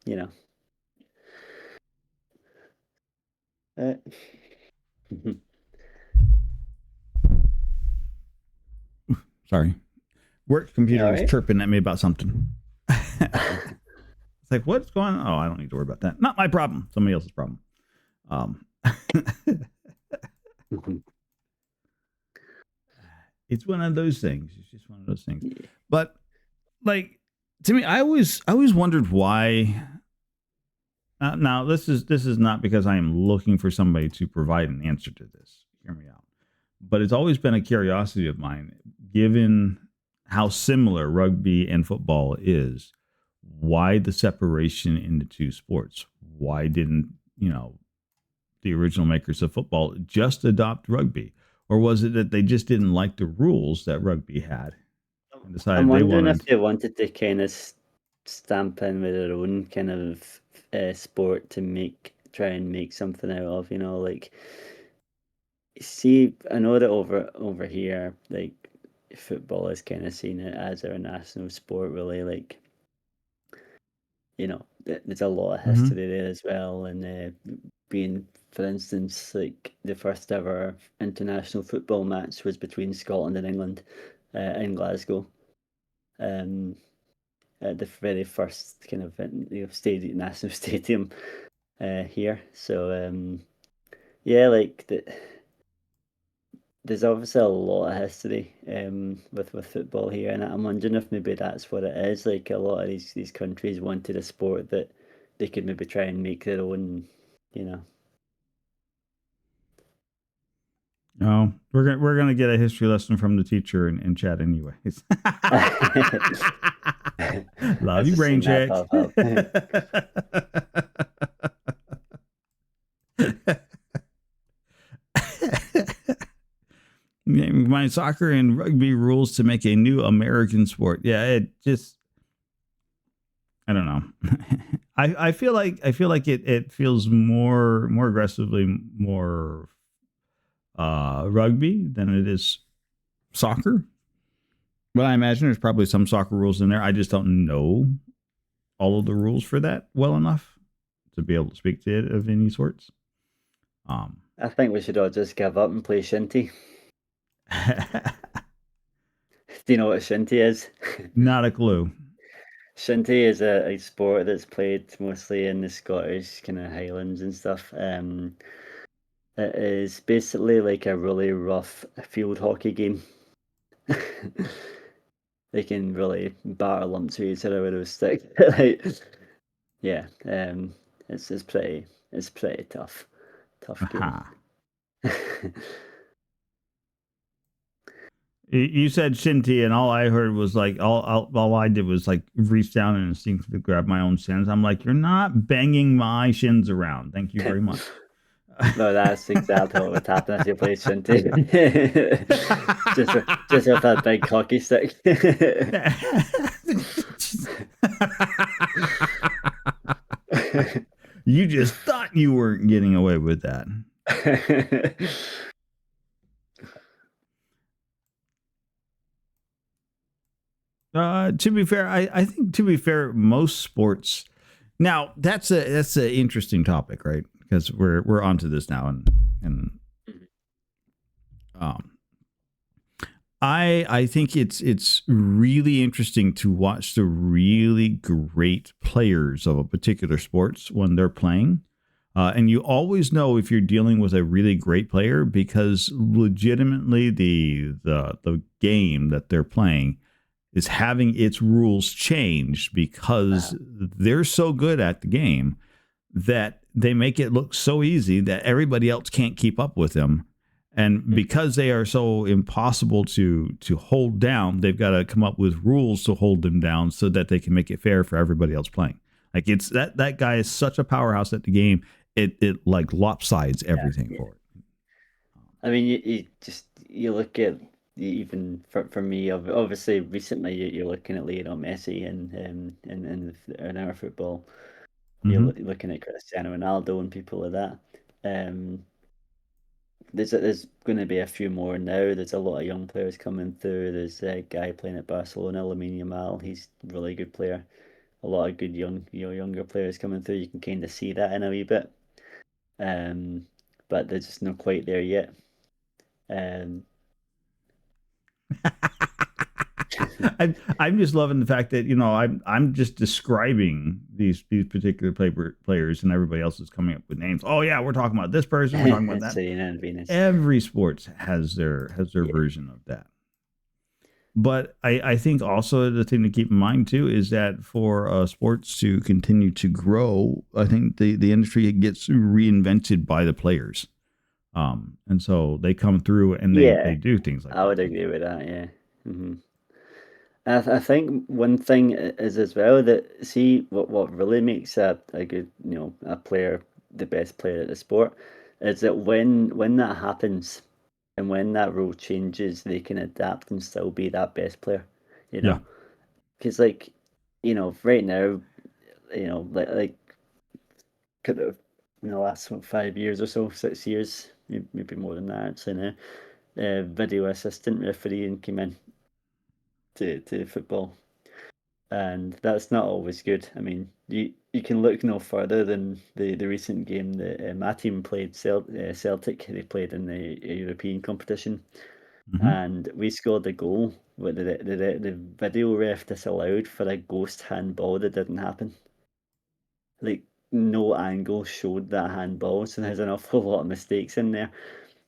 you know. Uh, Sorry. Work you computer all was right? chirping at me about something. It's like, what's going on? Oh, I don't need to worry about that. Not my problem. Somebody else's problem. Um, it's one of those things. It's just one of those things. Yeah. But like to me, I always wondered why. Now this is not because I am looking for somebody to provide an answer to this. Hear me out. But it's always been a curiosity of mine, given how similar rugby and football is. Why the separation into two sports? Why didn't the original makers of football just adopt rugby, or was it that they just didn't like the rules that rugby had and I'm decided they wondering if wanted? they wanted to kind of stamp in with their own kind of sport to try and make something out of, like see, I know that over here, like football is kind of seen it as our national sport, really. Like, there's a lot of Mm-hmm. history there as well, and being, for instance, like the first ever international football match was between Scotland and England in Glasgow. Um, at the very first kind of stadium, national stadium here. So yeah, like there's obviously a lot of history with football here, and I'm wondering if maybe that's what it is. Like a lot of these countries wanted a sport that they could maybe try and make their own, you know. No, we're gonna get a history lesson from the teacher in chat anyways. Love I've you, just brain seen that check. pop up. My soccer and rugby rules to make a new American sport. Yeah, it just I don't know. I feel like it feels more aggressively more rugby than it is soccer. But I imagine there's probably some soccer rules in there. I just don't know all of the rules for that well enough to be able to speak to it of any sorts. I think we should all just give up and play shinty. Do you know what shinty is? Not a clue. Shinty is a sport that's played mostly in the Scottish kind of Highlands and stuff. It is basically like a really rough field hockey game. They can really batter lumps to each other with those sticks. Like, yeah, it's pretty tough game. Aha. You said shinty, and all I heard was like all I did was like reach down and instinctively grab my own shins. I'm like, you're not banging my shins around. Thank you very much. No, that's exactly what would happen if you played shinty. just with a big hockey stick. You just thought you weren't getting away with that. To be fair, I think to be fair, most sports. Now that's an interesting topic, right? Because we're onto this now, and um, I think it's really interesting to watch the really great players of a particular sports when they're playing. And you always know if you're dealing with a really great player because legitimately the game that they're playing is having its rules changed because they're so good at the game that they make it look so easy that everybody else can't keep up with them. And because they are so impossible to hold down, they've got to come up with rules to hold them down so that they can make it fair for everybody else playing. Like it's that guy is such a powerhouse at the game. It like lopsides everything for it. I mean, you look at even for me, obviously recently you're looking at Lionel Messi in our football. You're Mm-hmm. looking at Cristiano Ronaldo and people like that. There's going to be a few more now. There's a lot of young players coming through. There's a guy playing at Barcelona, Lamine Yamal. He's a really good player. A lot of good younger players coming through. You can kind of see that in a wee bit. But they're just not quite there yet. Um, I'm just loving the fact that I'm just describing these particular players and everybody else is coming up with names. Oh yeah, we're talking about this person. We're talking about that. Serena and Venus. Every sports has their Yeah. version of that. But I think also the thing to keep in mind too is that for sports to continue to grow, I think the industry gets reinvented by the players. And so they come through and they Yeah, do things like I that. would agree with that. Yeah. Hmm. I think one thing is as well that see what really makes a good a player the best player at the sport is that when that happens and when that rule changes, they can adapt and still be that best player. You Yeah. know, because like right now like could have in the last 5 years or so, 6 years, maybe more than that actually now. Video assistant refereeing came in to football, and that's not always good. I mean, you can look no further than the recent game that my team played, Celtic. They played in the European competition, Mm-hmm. and we scored a goal. But the video ref disallowed for a ghost handball that didn't happen. Like no angle showed that handball, so there's an awful lot of mistakes in there.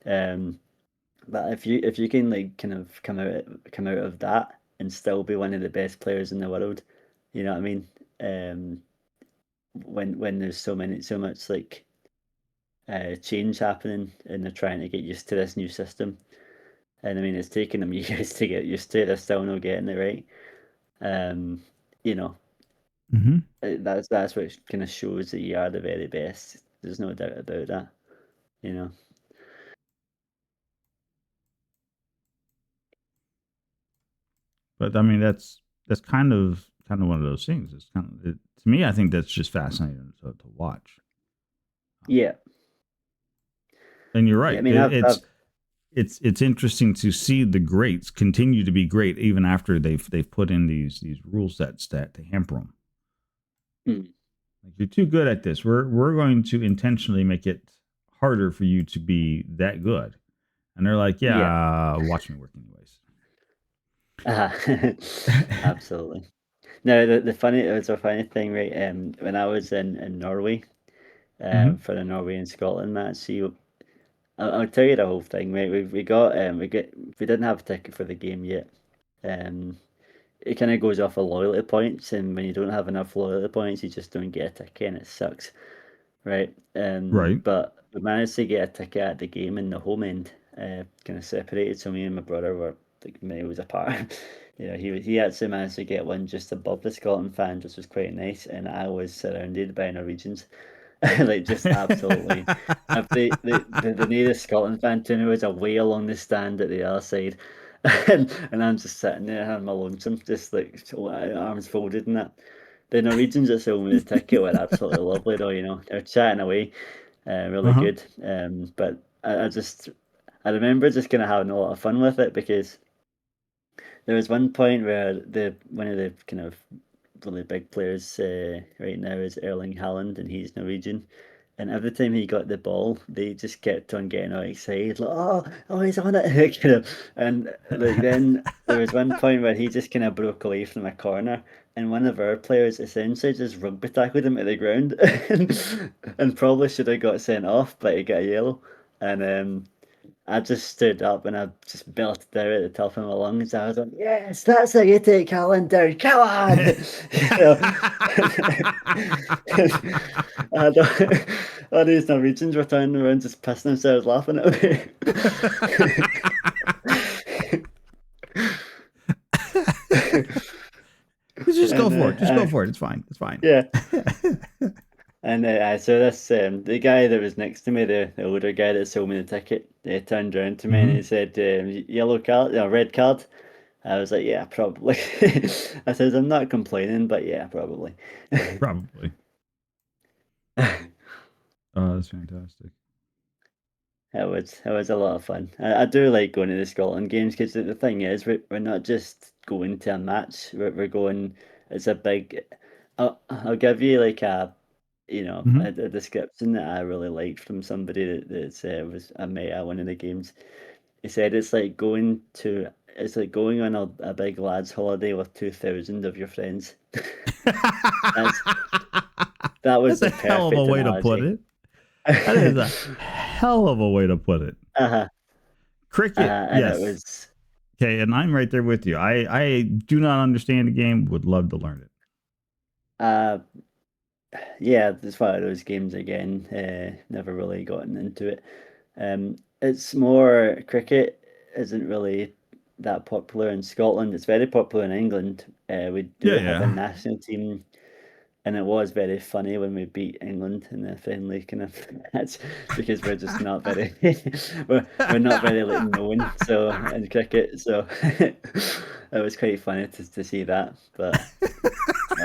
Um, but if you can like kind of come out of that and still be one of the best players in the world, you know what I mean? Um, when there's so much like change happening and they're trying to get used to this new system, and I mean it's taken them years to get used to it. They're still not getting it right. Um, you know, Mm-hmm. that's what kind of shows that you are the very best. There's no doubt about that. You know. But I mean, that's kind of one of those things. It's kind of to me. I think that's just fascinating to watch. Yeah. And you're Yeah. I right. mean, I've It's interesting to see the greats continue to be great even after they've put in these rule sets that to hamper them. mm, Like you're too good at this. We're going to intentionally make it harder for you to be that good. And they're like, yeah. yeah, watch me work anyways. Absolutely. No, the funny it was a funny thing, right? When I was in Norway, Hmm. for the Norway and Scotland match, see, I'll tell you the whole thing, right? We didn't have a ticket for the game yet. Um, it kind of goes off of loyalty points, and when you don't have enough loyalty points, you just don't get a ticket, and it sucks, right? Right. But we managed to get a ticket at the game in the home end, kind of separated. So me and my brother were like miles apart. He actually managed to get one just above the Scotland fans, which was quite nice, and I was surrounded by Norwegians, like just absolutely. If the nearest Scotland fan to me was away along the stand at the other side, and I'm just sitting there having my lonesome, just like arms folded and that. The Norwegians that sold me the ticket were absolutely lovely though, they're chatting away, really Uh-huh. good. But I remember just kind of having a lot of fun with it because there was one point where the one of the kind of really big players right now is Erling Haaland, and he's Norwegian. And every time he got the ball, they just kept on getting all excited, like, oh, he's on it, kind of. And like then there was one point where he just kind of broke away from a corner, and one of our players essentially just rugby tackled him to the ground, and probably should have got sent off, but he got a yellow. And I just stood up and I just belted out at the top of my lungs. I was like, "Yes, that's how you take calendar. Come on!" You know. I don't, all these Norwegians were turning around just pissing themselves laughing at me. Just go and for it. Just go for it. It's fine. It's fine. yeah, and so this the guy that was next to me, the older guy that sold me the ticket, he turned around to me and Hmm. he said, "Yellow card, red card." I was like, "Yeah, probably." I says, "I'm not complaining, but yeah, probably." Probably. That's fantastic. It was a lot of fun. I do like going to the Scotland games because the thing is, we're not just going to a match. We're going. It's a big. I'll give you like Hmm. a description that I really liked from somebody was I met at one of the games. He said it's like going on a big lads holiday with 2,000 of your friends. That's that was That's a the hell of a perfect way to put analogy. it. That is a hell of a way to put it. Uh-huh. Cricket, And it yes. was. Okay, and I'm right there with you. I do not understand the game. Would love to learn it. Uh, yeah, it's one of those games again. Never really gotten into it. It's more cricket isn't really that popular in Scotland. It's very popular in England. We Yeah, do have a yeah. national team, and it was very funny when we beat England in the friendly kind of match because we're just not very we're not very like known so in cricket. So it was quite funny to see that. But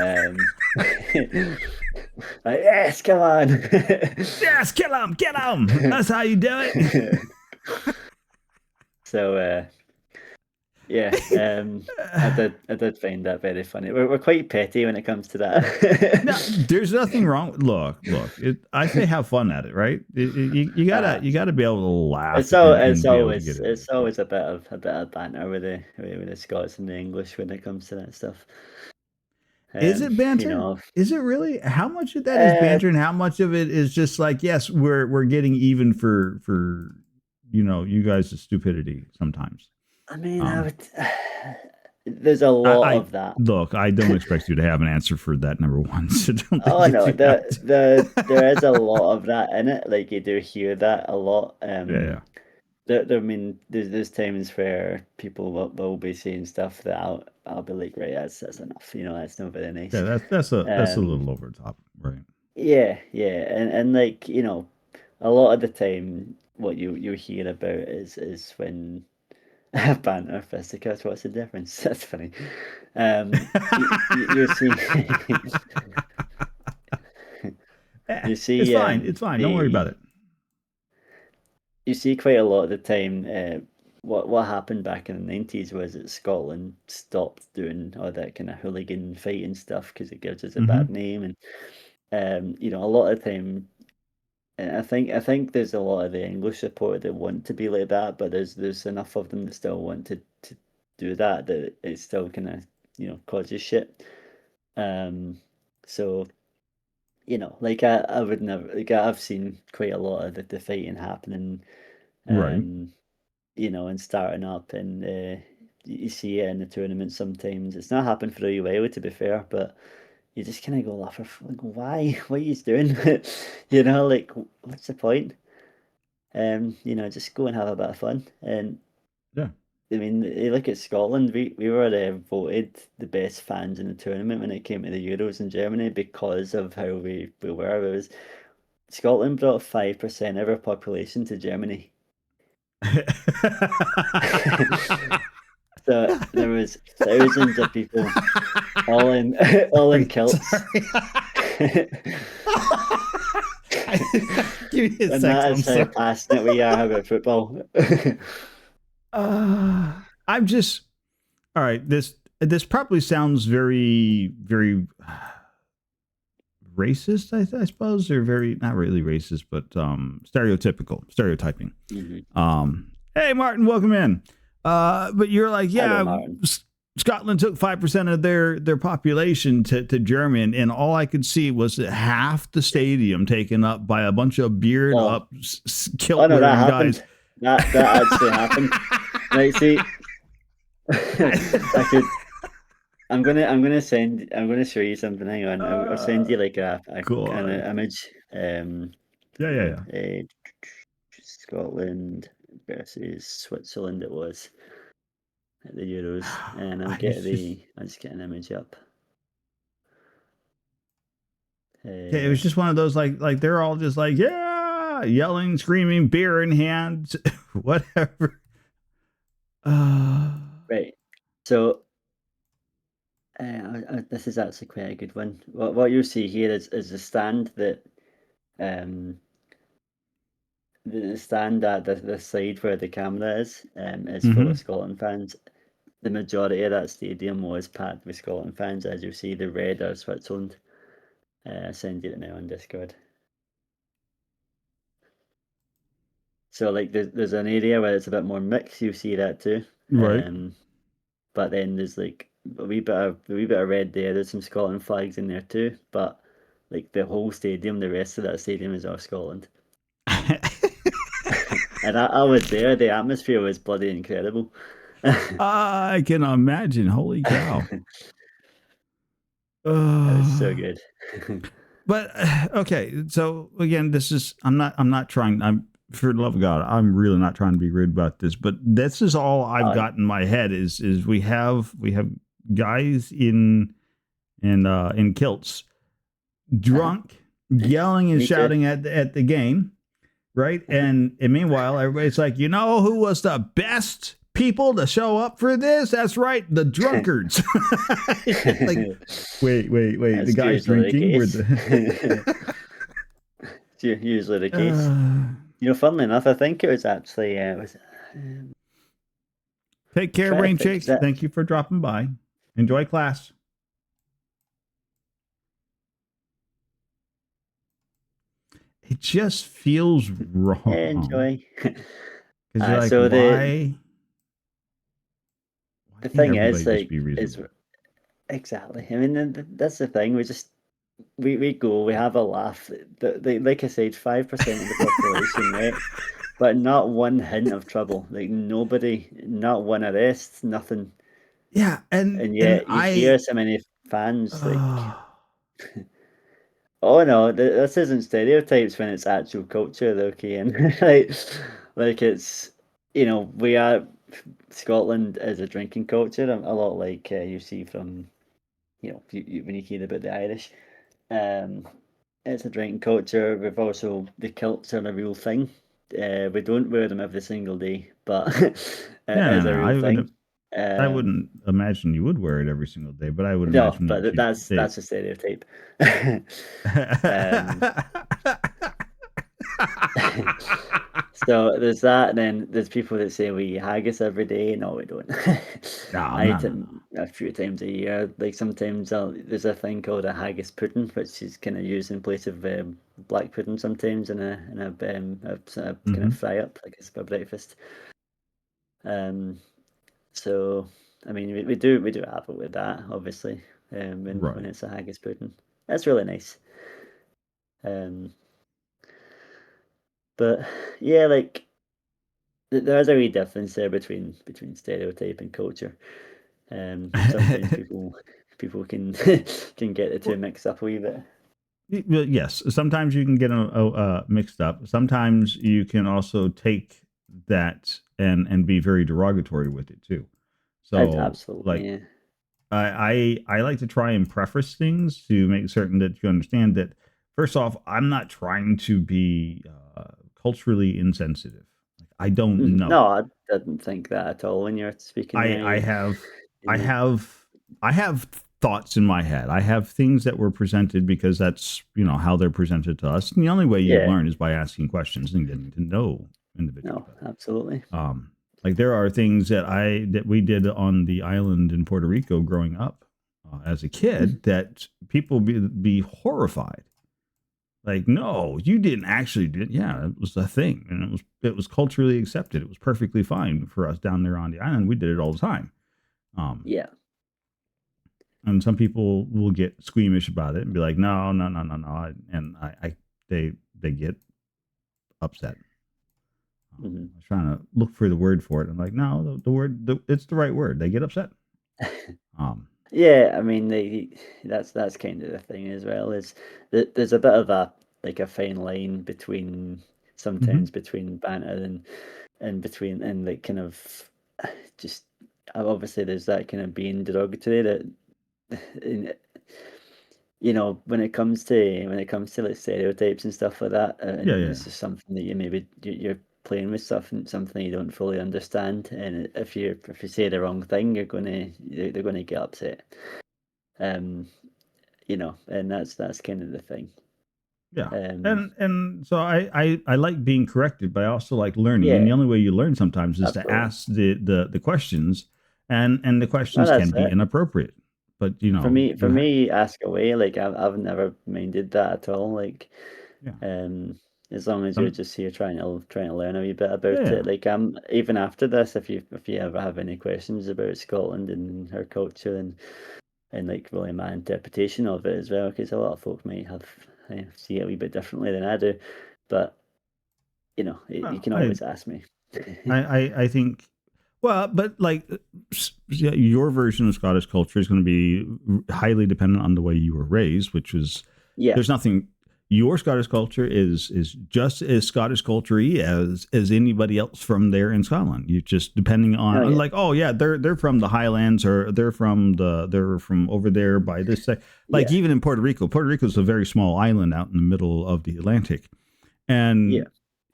um, like, yes, come on. Yes, kill him. That's how you do it. So yeah, I did find that very funny. We're quite petty when it comes to No, that. there's nothing wrong. Look. I say have fun at it, right? You gotta uh, you gotta be able to laugh it's all and be able to get into it's it. Yeah. always a bit of banter with the Scots and the English when it comes to that stuff. Is it You banter? know, Is it really? How much of that is uh, banter, and how much of it is just like, yes, we're getting even for you guys' stupidity sometimes. I mean, I Um, would. There's a lot I of that. look. I don't expect you to have an answer for that number one, so don't think Oh you no, do have to. there is a lot of that in it. Like you do hear that a lot. Yeah, I mean, there's times where people will be saying stuff that I'll be like, right, that's enough. That's not very yeah. nice. That's a Um, little over the top, right? yeah, and like a lot of the time, what you hear about is when banter fisticuffs. What's the difference? That's funny. You see, you It's see, fine. It's fine. Don't worry about the it. you see quite a lot of the time. What happened back in the 90s was that Scotland stopped doing all that kind of hooligan fighting stuff because it gives us a bad Hmm. name, and a lot of the time. And I think there's a lot of the English supporter that want to be like that, but there's enough of them that still want to do that it still kind of causes shit. Um, so like I would never like I've seen quite a lot of the fighting happening, Right. um, and starting up, and you see it in the tournament sometimes. It's not happened for a while, to be fair, but you just kind of go laugh like, why? What are you doing? Like what's the point? Just go and have a bit of fun. And Yeah. I mean, you look at Scotland. We were voted the best fans in the tournament when it came to the Euros in Germany because of how we were. It was Scotland brought 5% of our population to Germany. So there was thousands of people, all in all in Sorry. kilts. Give me a And sec. that I'm is how sorry. passionate we are about football. I'm just all right. This probably sounds very very racist. I suppose, or very not really racist, but stereotyping. Mhm. Hey Martin, welcome in. But you're like, Hello, yeah, Martin. Scotland took 5% of their population to Germany, and all I could see was half the stadium taken up by a bunch of beard Oh, up oh kilt no, that wearing guys. happened. That actually happened. Like, see, I could. I'm gonna show you something. Hang on. I'll send uh, you like an God. image. Hang on. Yeah. Scotland versus Switzerland. It was at the Euros, and I just I'll just get an image up. yeah, it was just one of those like they're all just like yeah, yelling, screaming, beer in hand, whatever. Uh, Right. So this is actually quite a good one. What you see here is the stand that um the stand at the side where the camera is full of mm-hmm. Scotland fans. The majority of that stadium was packed with Scotland fans. As you see, the red are Switzerland. I'll send you it now on Discord. So like there's an area where it's a bit more mixed. You see that too. Right. Um, but then there's like a wee bit of red there. There's some Scotland flags in there too. But like the whole stadium, the rest of that stadium is all Scotland. And I was there. The atmosphere was bloody incredible. I can imagine. Holy cow. It was so Uh, good. but okay, so again, this is I'm not trying. I'm for the love of God, I'm really not trying to be rude about this, but this is all I've Oh, got in my head is we have guys in kilts uh-huh. drunk yelling and Me too. shouting at the game, right? And meanwhile, everybody's like, you know who was the best people to show up for this? That's right, the drunkards. Like, wait, the That's guys usually the drinking were case. the. It's usually the case. uh, Funnily enough, I think it was actually, um, Take care, trying to Rain think, was Chicks. that Thank you for dropping by. Enjoy class. It just feels wrong enjoy. because you're like, So why the can't thing is, everybody just like, be is reasonable? exactly. I mean, that's the thing. We go, we have a laugh. Like I said, 5% of the population, right? But not one hint of trouble. Like nobody, not one arrest, nothing. Yeah, And and yet you hear so many fans like, uh, oh no, this isn't stereotypes when it's actual culture, though, Kian. Like it's, we are Scotland as a drinking culture, a lot like you see from, when you hear about the Irish. Um, it's a drinking culture. We've also the kilts are a real thing. We don't wear them every single day, but yeah, it's no, a no, real thing. I Um, wouldn't imagine you would wear it every single day, but I would no, imagine that but you they. that's a stereotype. Um, so there's that, and then there's people that say we haggis every day. No, we don't. No, I no, eat no, it no. a few times a year. Like sometimes there's a thing called a haggis pudding, which is kind of used in place of black pudding sometimes in a kind of Hmm. fry up, like it's for breakfast. Um, so I mean we do have it with that, obviously. When Right. it's a haggis pudding, that's really nice. Um, but yeah, like there is a wee difference there between stereotype and culture. Sometimes people can can get the two Well, mixed up a wee bit. well, yes, sometimes you can get mixed up. Sometimes you can also take that and be very derogatory with it too. So, Absolutely, like, yeah. I like to try and preface things to make certain that you understand that first off, I'm not trying to be culturally insensitive. Like, I don't Mhm. know. No, I didn't think that at all when you're speaking I there. I have I You have I have thoughts in my head. I have things that were presented because that's, how they're presented to us. And the only way you yeah, learn is by asking questions and getting to know individuals no, better. absolutely. Like there are things that we did on the island in Puerto Rico growing up as a Mhm. kid that people be horrified. Like, no, you didn't actually did. Yeah, it was a thing, and it was culturally accepted. It was perfectly fine for us down there on the island. We did it all the time. Um, Yeah. and some people will get squeamish about it and be like, no, no, no, no, no, and they get upset. Mhm. I was trying to look for the word for it. I'm like, no, the word, it's the right word. They get upset. Um, Yeah, I mean, that's kind of the thing as well, is that there's a bit of a like a fine line between mhm. sometimes between banter and between and like kind of just obviously there's that kind of being derogatory that in, when it comes to like stereotypes and stuff like that, Yeah, and yeah, it's just something that you're playing with something you don't fully understand, and if you say the wrong thing, they're gonna get upset. Um, and that's kind of the thing. yeah. Um, And so I like being corrected, but I also like learning. And yeah, the only way you learn sometimes is to absolutely. ask the questions, and the Well, questions can that's be it. inappropriate. But For me, for you have me, ask away. Like I've never minded that at all. Like, yeah. um, as long as you're Some just here trying to learn a wee bit about yeah. it. Like even after this, if you ever have any questions about Scotland and her culture and like really my interpretation of it as well, because a lot of folk might have see it a wee bit differently than I do, but you Well, can always ask me. I think. Well, but like yeah, your version of Scottish culture is going to be highly dependent on the way you were raised, which is Yeah. there's nothing. Your Scottish culture is just as Scottish culture as anybody else from there in Scotland. You just depending Oh on yeah. like, oh yeah, they're from the Highlands, or they're from over there by this side. Like Yeah. even in Puerto Rico, Puerto Rico is a very small island out in the middle of the Atlantic, and Yeah.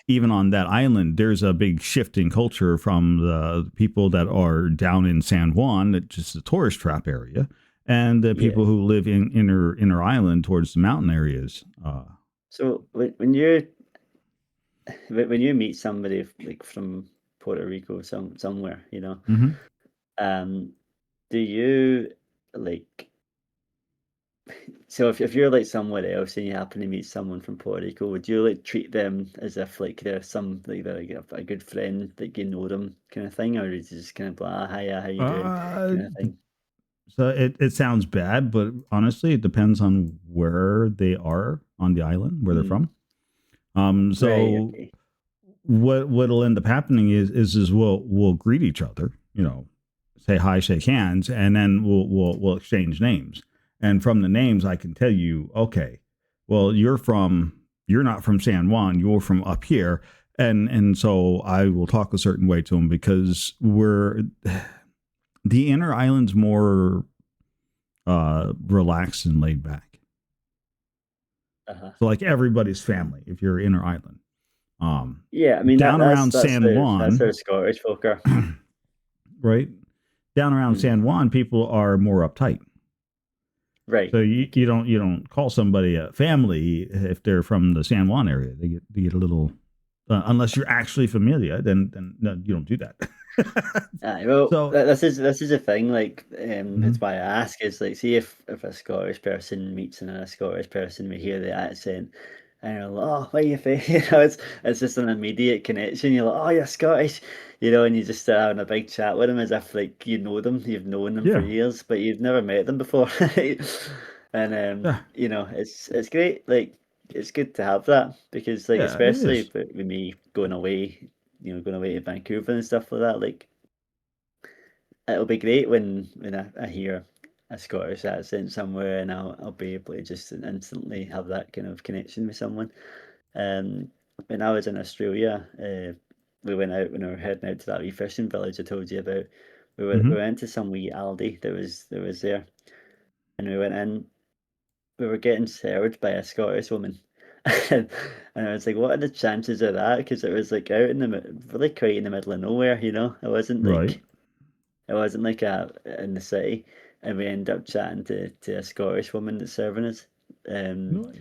even on that island, there's a big shift in culture from the people that are down in San Juan, that's just a tourist trap area, and the Yeah. people who live in inner island towards the mountain areas. So when you meet somebody like from Puerto Rico, somewhere, Mhm. um, do you like so if you're like somewhere else and you happen to meet someone from Puerto Rico, would you like treat them as if like they're like a good friend, like you know them kind of thing, or is it just kind of like, hiya, how you doing, Uh, kind of thing? so it sounds bad, but honestly, it depends on where they are on the island, where they're Mm, from. right. So Okay. what'll end up happening is we'll greet each other, say hi, shake hands, and then we'll exchange names. And from the names, I can tell you, okay, well, you're not from San Juan, you're from up here, and so I will talk a certain way to them because we're the inner island's more relaxed and laid back. Uh huh. So like everybody's family if you're inner island. Um, Yeah. I mean down that's around that's San how that's how Juan, Scottish folk are. right? Down around Mm, San Juan, people are more uptight. right. So you, Okay. you don't call somebody a family if they're from the San Juan area. They get a little unless you're actually familiar, then no, you don't do that. Aye, well, So this is a thing. Like, it's mhm. why I ask. Is like, see if a Scottish person meets another Scottish person, we hear the accent, and you're like, oh, why are you from? It's just an immediate connection. You're like, oh, you're Scottish, and you just start having a big chat with them as if like you know them, you've known them for Yeah, years, but you've never met them before. And yeah, it's great. Like, it's good to have that because like yeah, it especially is. with me going away, going away to Vancouver and stuff like that, like it'll be great when I hear a Scottish accent somewhere, and I'll be able to just instantly have that kind of connection with someone. Um, when I was in Australia, we went out when we were heading out to that wee fishing village I told you about. We Hmm. went to some wee Aldi that was there, and we went in. We were getting served by a Scottish woman. And I was like, what are the chances of that? Because it was like out in really quite in the middle of nowhere, It wasn't Right. like in the city, and we ended up chatting to a Scottish woman that's serving us, um, Nice.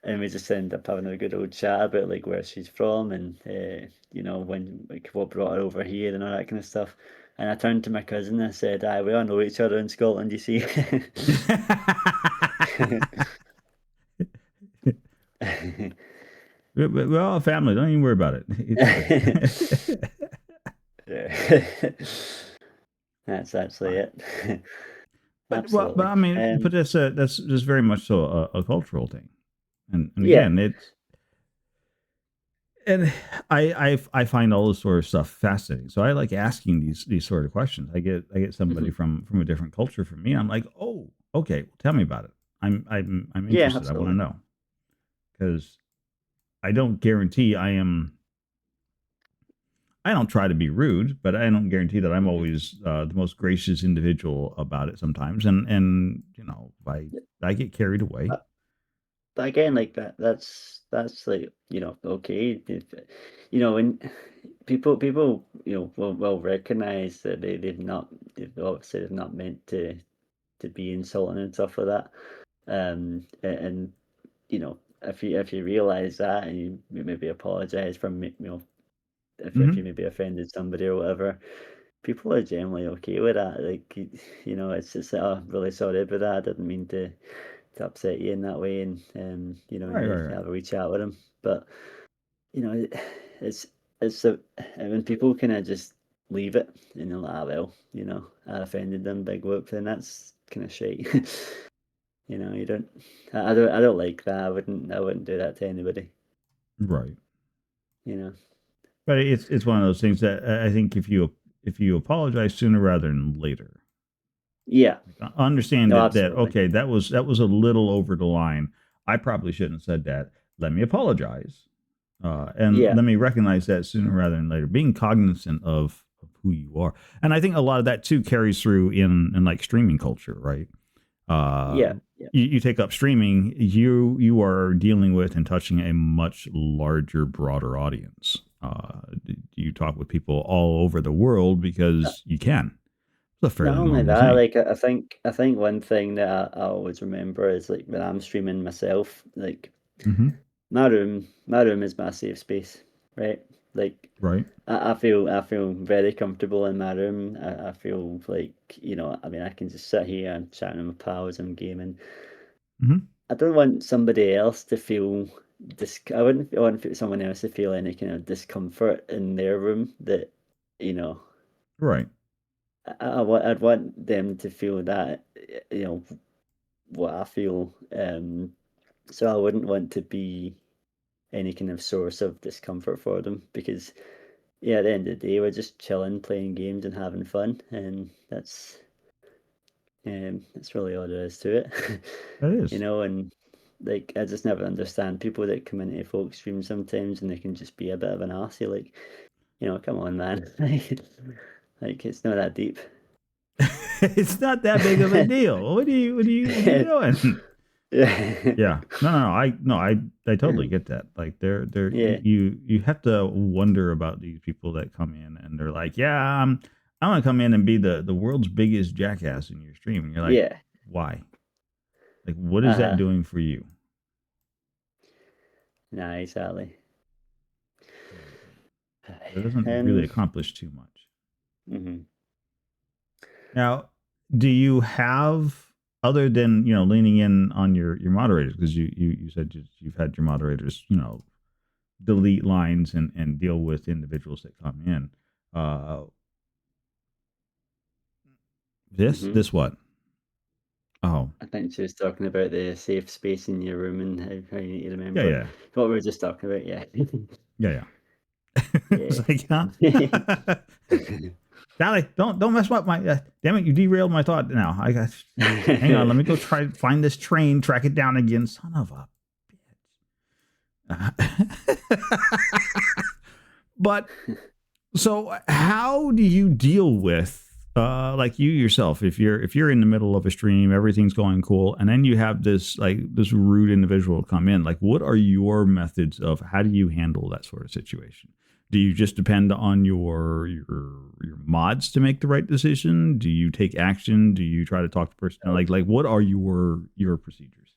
and we just ended up having a good old chat about like where she's from and when like what brought her over here and all that kind of stuff. And I turned to my cousin and I said, "Aye, we all know each other in Scotland, you see." We're all a family. Don't even worry about it. It's fine. Yeah. That's actually Fine. it. But Absolutely. I mean, but that's just very much so a cultural thing. And Yeah. again, I find all this sort of stuff fascinating. So I like asking these sort of questions. I get somebody Mhm. from a different culture from me. I'm like, oh, okay, well, tell me about it. I'm Yeah, interested. I want to absolutely. know because I don't guarantee I don't try to be rude, but I don't guarantee that I'm Mhm. always the most gracious individual about it sometimes. And I get carried away. But again, like that's like, okay. When people, will recognize that they've not meant to be insulting and stuff like that. And if you realize that and you maybe apologize for if you Hmm. maybe offended somebody or whatever, people are generally okay with that. Like, it's just, oh, really sorry about that. I didn't mean to upset you in that way, and Right, you right, right. have a wee chat with them. But you know, it- it's it's a, when people kind of just leave it, like, ah, well, I offended them, big whoop, then that's kind of shite. You don't, I don't like that. I wouldn't do that to anybody. Right. You know. But it's one of those things that I think if you if you apologize sooner rather than later. Yeah. Understand No, that absolutely. okay, that was a little over the line. I probably shouldn't have said that. Let me apologize, and Yeah. let me recognize that sooner rather than later. Being cognizant of who you are, and I think a lot of that too carries through in like streaming culture, right? Uh, Yeah. Yeah. you take up streaming, you are dealing with and touching a much larger, broader audience. You talk with people all over the world because you can. It's a Not fairly only normal that, thing. like I think one thing that I always remember is like when I'm streaming myself, like Hmm. my room is my safe space, right? Like Right. I feel very comfortable in my room. I feel like, I mean, I can just sit here and chatting with my pals and gaming. Hmm. I don't want somebody else to feel I wouldn't want someone else to feel any kind of discomfort in their room that, you know, Right. I'd want them to feel that, you know, what I feel. So I wouldn't want to be any kind of source of discomfort for them because, yeah, at the end of the day, we're just chilling, playing games, and having fun, and that's really all there is to it, That is. And like I just never understand people that come into folk streams sometimes and they can just be a bit of an arsey, like, come on, man, like it's not that deep. It's not that big of a deal. What are you doing? Yeah. Yeah. No. I totally get that. Like they're Yeah. you have to wonder about these people that come in and they're like, yeah, I'm gonna come in and be the world's biggest jackass in your stream, and you're like, Yeah. why? Like, what is that Uh-huh. doing for you? Nah, exactly. It doesn't really Um, accomplish too much. mhm. Now, do you have other than leaning in on your moderators, because you said you've had your moderators delete lines and deal with individuals that come in. Uh, Mhm. this what? Oh, I think she was talking about the safe space in your room and how you need to yeah, remember yeah, what we were just talking about. Yeah. yeah, yeah. Yeah. It's like, huh? Sally, don't mess up my. Damn it, you derailed my thought. Now I got. Hang on, let me go try to find this train, track it down again. Son of a but so how do you deal with like you yourself if you're in the middle of a stream, everything's going cool, and then you have this rude individual come in, like what are your methods of how do you handle that sort of situation? Do you just depend on your mods to make the right decision? Do you take action? Do you try to talk to the person? Like what are your procedures?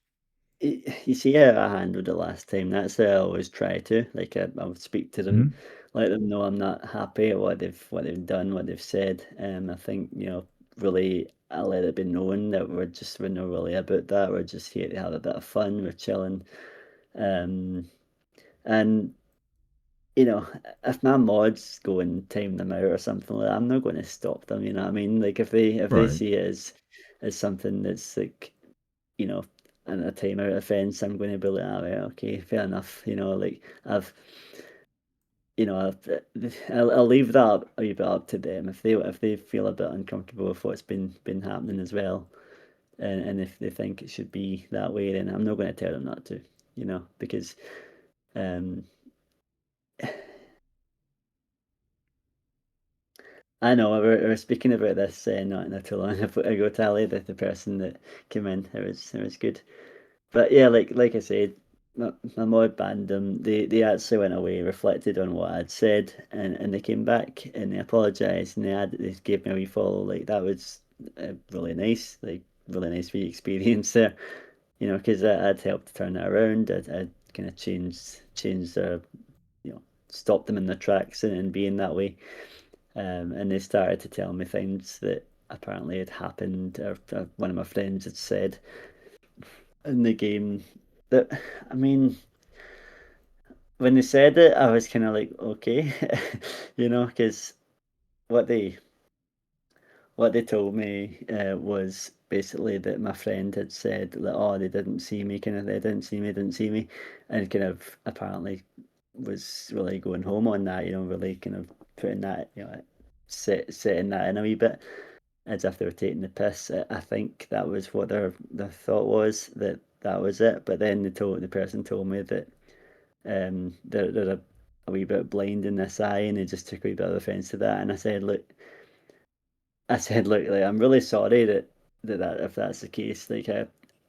You see how I handled it last time. That's how I always try to. Like I would speak to them, Hmm. let them know I'm not happy at what they've done, what they've said. I think, really I let it be known that we're not really about that. We're just here to have a bit of fun. We're chilling. Um, and if my mods go and time them out or something like that, I'm not going to stop them. You know what I mean? Like if they Right. see it as something that's like, you know, and a timeout offence, I'm going to be like, all right, okay, fair enough. Like I've, I'll leave that a wee bit up to them if they feel a bit uncomfortable with what's been happening as well, and if they think it should be that way, then I'm not going to tell them not to, because um, I know we were speaking about this not too long ago, Tally, the person that came in. It was good. But yeah, like I said, my mod banned them. They actually went away, reflected on what I'd said, and they came back and they apologised and they gave me a wee follow. Like that was really nice, like really nice wee experience there. Because I'd helped turn it around. I'd kind of changed their, you know, stopped them in their tracks and being that way. And they started to tell me things that apparently had happened, or one of my friends had said in the game that, I mean, when they said it, I was kind of like, okay, because what they what they told me was basically that my friend had said that, oh, they didn't see me, kind of, they didn't see me, and kind of apparently was really going home on that, really kind of putting that, setting that in a wee bit as if they were taking the piss. I think that was what their thought was, that that was it. But then the person told me that they're a wee bit blind in this eye, and they just took a wee bit of offence to that. And I said, look, like, I'm really sorry that if that's the case, like I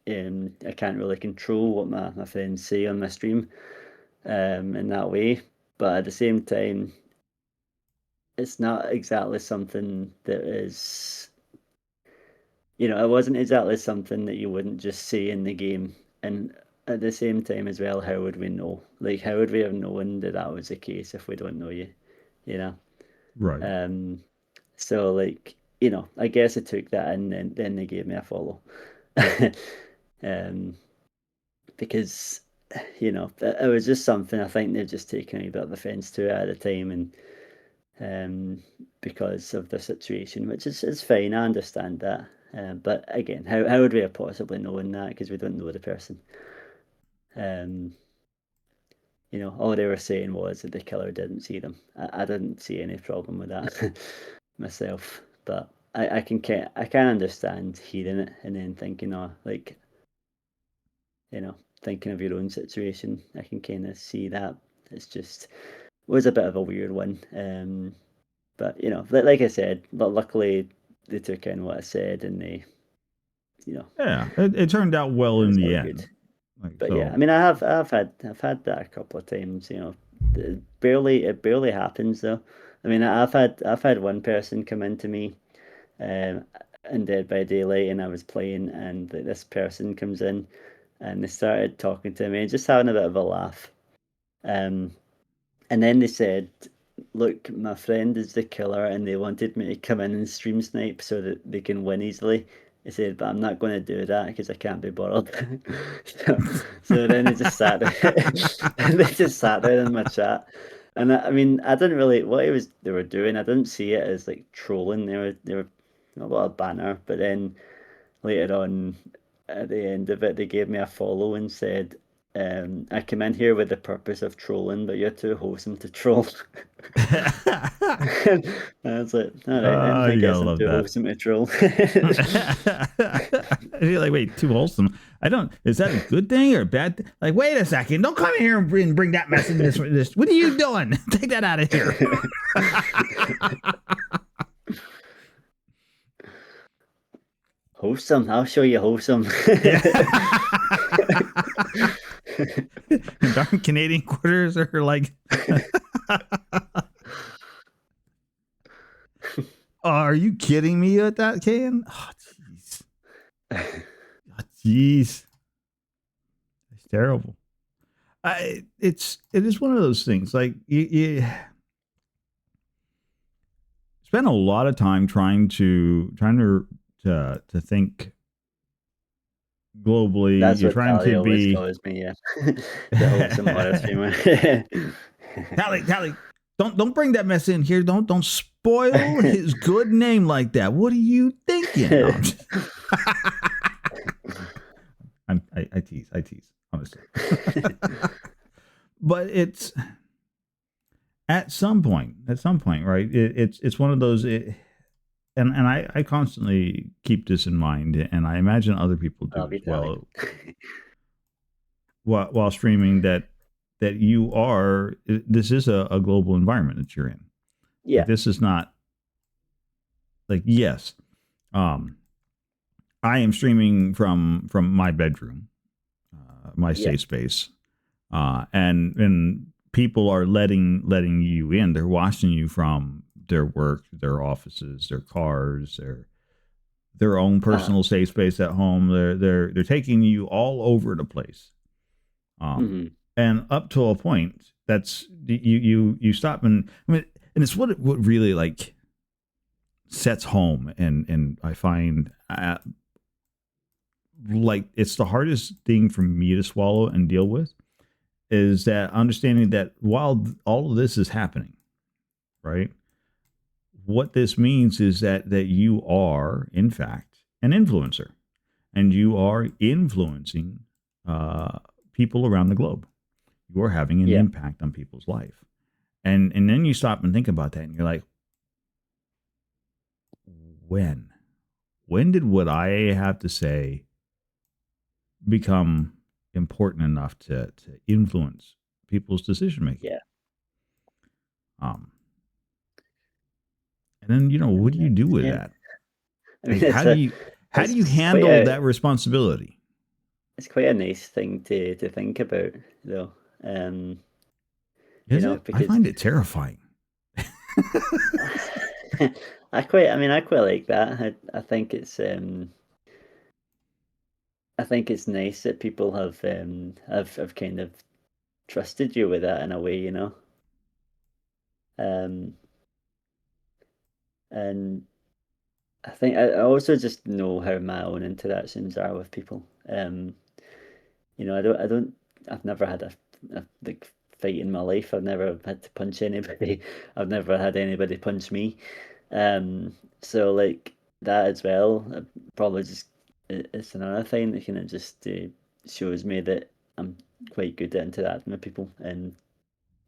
can't really control what my friends say on my stream, in that way. But at the same time, it's not exactly something that is, it wasn't exactly something that you wouldn't just say in the game. And at the same time as well, how would we know? Like, how would we have known that that was the case if we don't know you? You know? Right. Um, so like, I guess I took that in, and then they gave me a follow. um, because, it was just something I think they've just taken a bit of offence to at the time, and because of the situation, which is fine. I understand that. But again, how would we have possibly known that, because we don't know the person? Um, all they were saying was that the killer didn't see them. I didn't see any problem with that myself, but I can understand hearing it and then thinking, oh, like, thinking of your own situation. I can kind of see that. It's just was a bit of a weird one. But like I said, but luckily they took in what I said, and Yeah, it turned out well it in was the all end. good. Like, But yeah, so. I mean, I've had that a couple of times. It barely happens though. I mean, I've had one person come into me, um, in Dead by Daylight, and I was playing, and this person comes in, and they started talking to me, just having a bit of a laugh. Um, and then they said, "Look, my friend is the killer, and they wanted me to come in and stream snipe so that they can win easily." They said, "But I'm not going to do that because I can't be bothered." so, so then they just sat there, and they just sat there in my chat. And I mean, I didn't really what they were doing. I didn't see it as like trolling. They were about a banner, but then later on, at the end of it, they gave me a follow and said, I came in here with the purpose of trolling, but you're too wholesome to troll." And I was like, all right, then, I You gotta guess I'm love too that. wholesome to troll. You're like, wait, too wholesome. I don't. Is that a good thing or a bad thing? Like, wait a second. Don't come in here and bring that mess in this. What are you doing? Take that out of here. Wholesome, I'll show you wholesome. Yeah. Darn Canadian quarters are like. Are you kidding me at that, Can? Oh, jeez. Oh, jeez. It's terrible. It is one of those things. Like you spend a lot of time trying to to think globally. That's You're what trying Tally to always be. calls me, yeah. The wholesome horror streamer. Tally, don't bring that mess in here. Don't spoil his good name like that. What are you thinking? No, I tease, honestly. But it's at some point, right? It's one of those. And I constantly keep this in mind, and I imagine other people do Love as you, Tally. well. While streaming, that you are, this is a global environment that you're in. Yeah. Like, this is not like, yes, I am streaming from my bedroom, my Yeah. safe space, and people are letting you in. They're watching you from their work, their offices, their cars, their own personal safe space at home. They're taking you all over the place, Mhm. and up to a point, that's you stop, and I mean, and it's what really like sets home, and I find, like, it's the hardest thing for me to swallow and deal with, is that understanding that while all of this is happening, right, what this means is that you are in fact an influencer, and you are influencing people around the globe. You are having an Yeah. impact on people's life, and then you stop and think about that, and you're like, when? When did what I have to say become important enough to influence people's decision making? Yeah. Um, and then I what do mean, you do with yeah. that? I mean, Like, how do you it's quite handle a that responsibility? it's quite a nice thing to think about, though. Um, Is it? I because find it terrifying. I quite like that. I think it's nice that people have kind of trusted you with that in a way, you know. Um, and I think I also just know how my own interactions are with people. I don't, I've never had a big fight in my life. I've never had to punch anybody. I've never had anybody punch me. So like that as well, probably just it's another thing that kind of just shows me that I'm quite good at interacting with people, and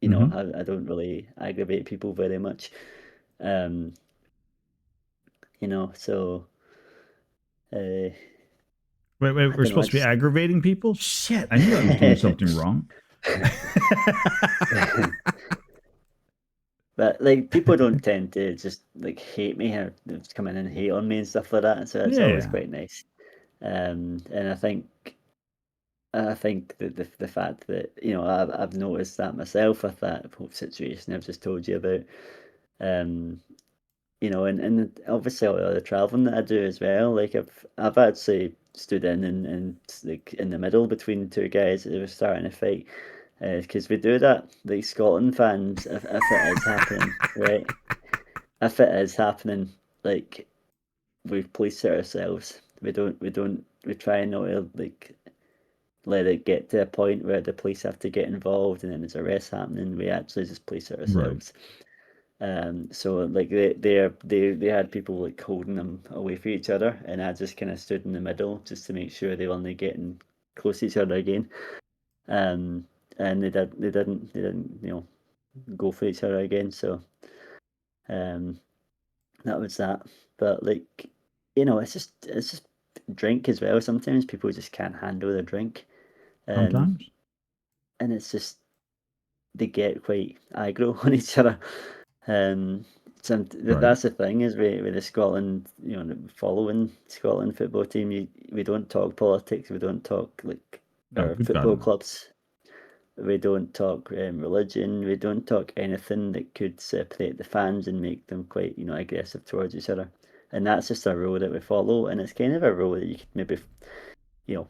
Mm-hmm. I don't really aggravate people very much. Um, so uh, Wait, I we're don't know. I supposed to be just aggravating people? Shit, I knew I was doing something wrong. But like people don't tend to just like hate me or just come in and hate on me and stuff like that. So it's always Yeah. quite nice. And I think that the fact that I've noticed that myself with that whole situation I've just told you about. Um, and obviously all the other traveling that I do as well. Like I've actually stood in and like in the middle between two guys that were starting a fight. Because we do that, like Scotland fans, if it is happening, right? If it is happening, like we police it ourselves. We try not to like let it get to a point where the police have to get involved and then there's arrests happening. We actually just police it Right. ourselves. So like they had people like holding them away from each other, and I just kind of stood in the middle just to make sure they weren't getting close to each other again. Um, and they didn't go for each other again. So um, that was that. But like it's just drink as well. Sometimes people just can't handle their drink, and Sometimes. it's just they get quite aggro on each other. Um, Right. that's the thing is with the Scotland, following Scotland football team, we don't talk politics, we don't talk like Oh, our good God, football no. clubs, we don't talk religion, we don't talk anything that could separate the fans and make them quite, aggressive towards each other. And that's just a rule that we follow, and it's kind of a rule that you could maybe,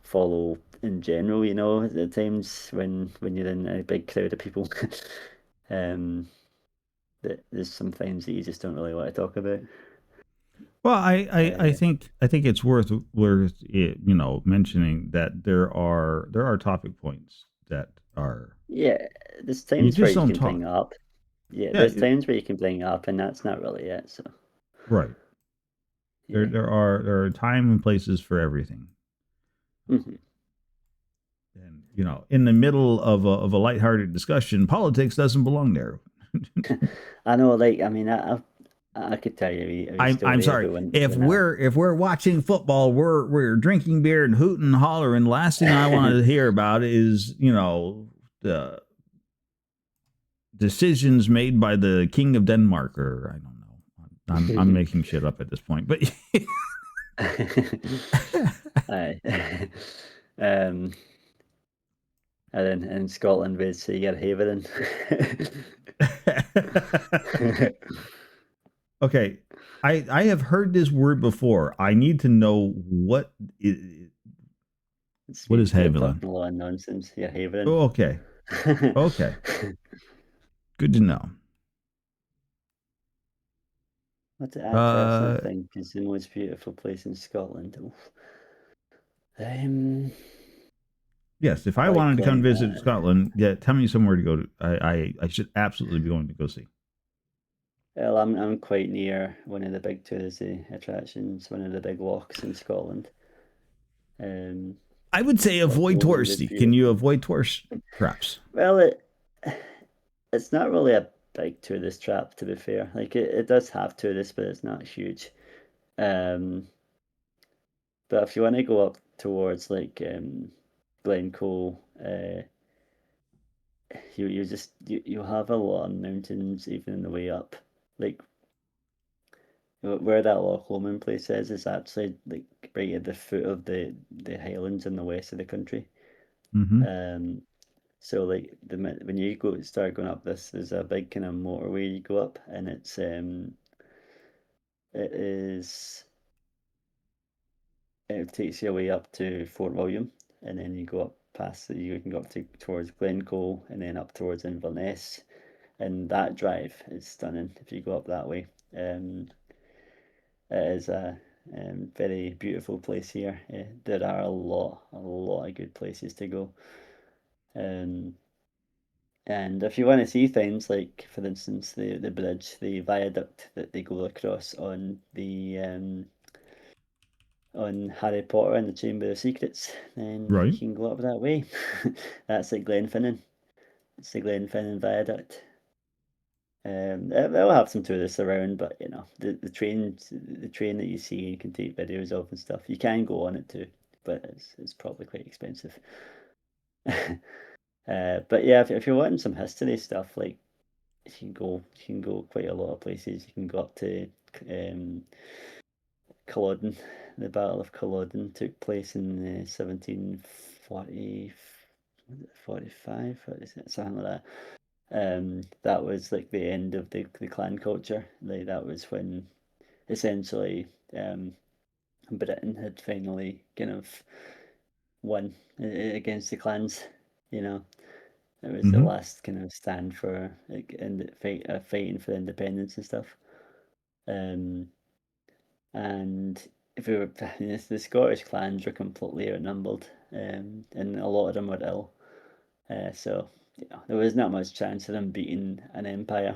follow in general, at times when you're in a big crowd of people. um, that there's some things that you just don't really want to talk about. Well, I Uh, think it's worth it, mentioning that there are topic points that are yeah, there's you times where just you don't can bring talk. up. Yeah, Yeah, there's times where you can bring up, and that's not really it. So right. There yeah. there are time and places for everything. Hmm. And in the middle of a lighthearted discussion, politics doesn't belong there. I know, like, I mean, I could tell you a wee I'm story sorry. about If we're watching football, we're drinking beer and hooting and hollering. Last thing I want to hear about is the decisions made by the King of Denmark, or I don't know. I'm making shit up at this point, but Aye. um, and then in Scotland, we'd say you're havering. okay. I have heard this word before. I need to know It what is means you're Haviland. talking a lot of nonsense. You're havering. Oh, okay, okay, good to know. What did I personally Uh, think is the most beautiful place in Scotland? Oof. Um, yes, if I wanted to come likely visit Scotland, yeah, tell me somewhere to go to. I should absolutely be going to go see. well, I'm quite near one of the big touristy attractions, one of the big walks in Scotland. Um, I would say avoid Lochlowen is touristy. Can you beautiful. avoid tourists, perhaps? Well, it's not really a big tourist trap, to be fair. Like it does have tourists, but it's not huge. Um, but if you want to go up towards like Glencoe, you have a lot of mountains even on the way up. Like where that Loch Lomond place is actually like right at the foot of the Highlands in the west of the country. Mm-hmm. Um, so like when you start going up this, there's a big kind of motorway you go up, and it is it takes you away up to Fort William, and then you go up past you can go up towards Glencoe, and then up towards Inverness, and that drive is stunning if you go up that way. It is a very beautiful place here. There are a lot of good places to go. Um, and if you want to see things like, for instance, the bridge, the viaduct that they go across on Harry Potter and the Chamber of Secrets, then you Right. can go up that way. That's at Glenfinnan. It's the Glenfinnan Viaduct. They'll have some tourists around, but you know the train that you see and can take videos of and stuff. You can go on it too, but it's probably quite expensive. But yeah, if you're wanting some history stuff, like you can go quite a lot of places. You can go up to um, Culloden. The Battle of Culloden took place in 1740, 45, something like that. That was like the end of the clan culture. Like that was when essentially Britain had finally kind of won against the clans. You know, it was the Mm-hmm. last kind of stand for like fighting for independence and stuff. Um, and if we were the Scottish clans were completely outnumbered, and a lot of them were ill. So you know, there was not much chance of them beating an empire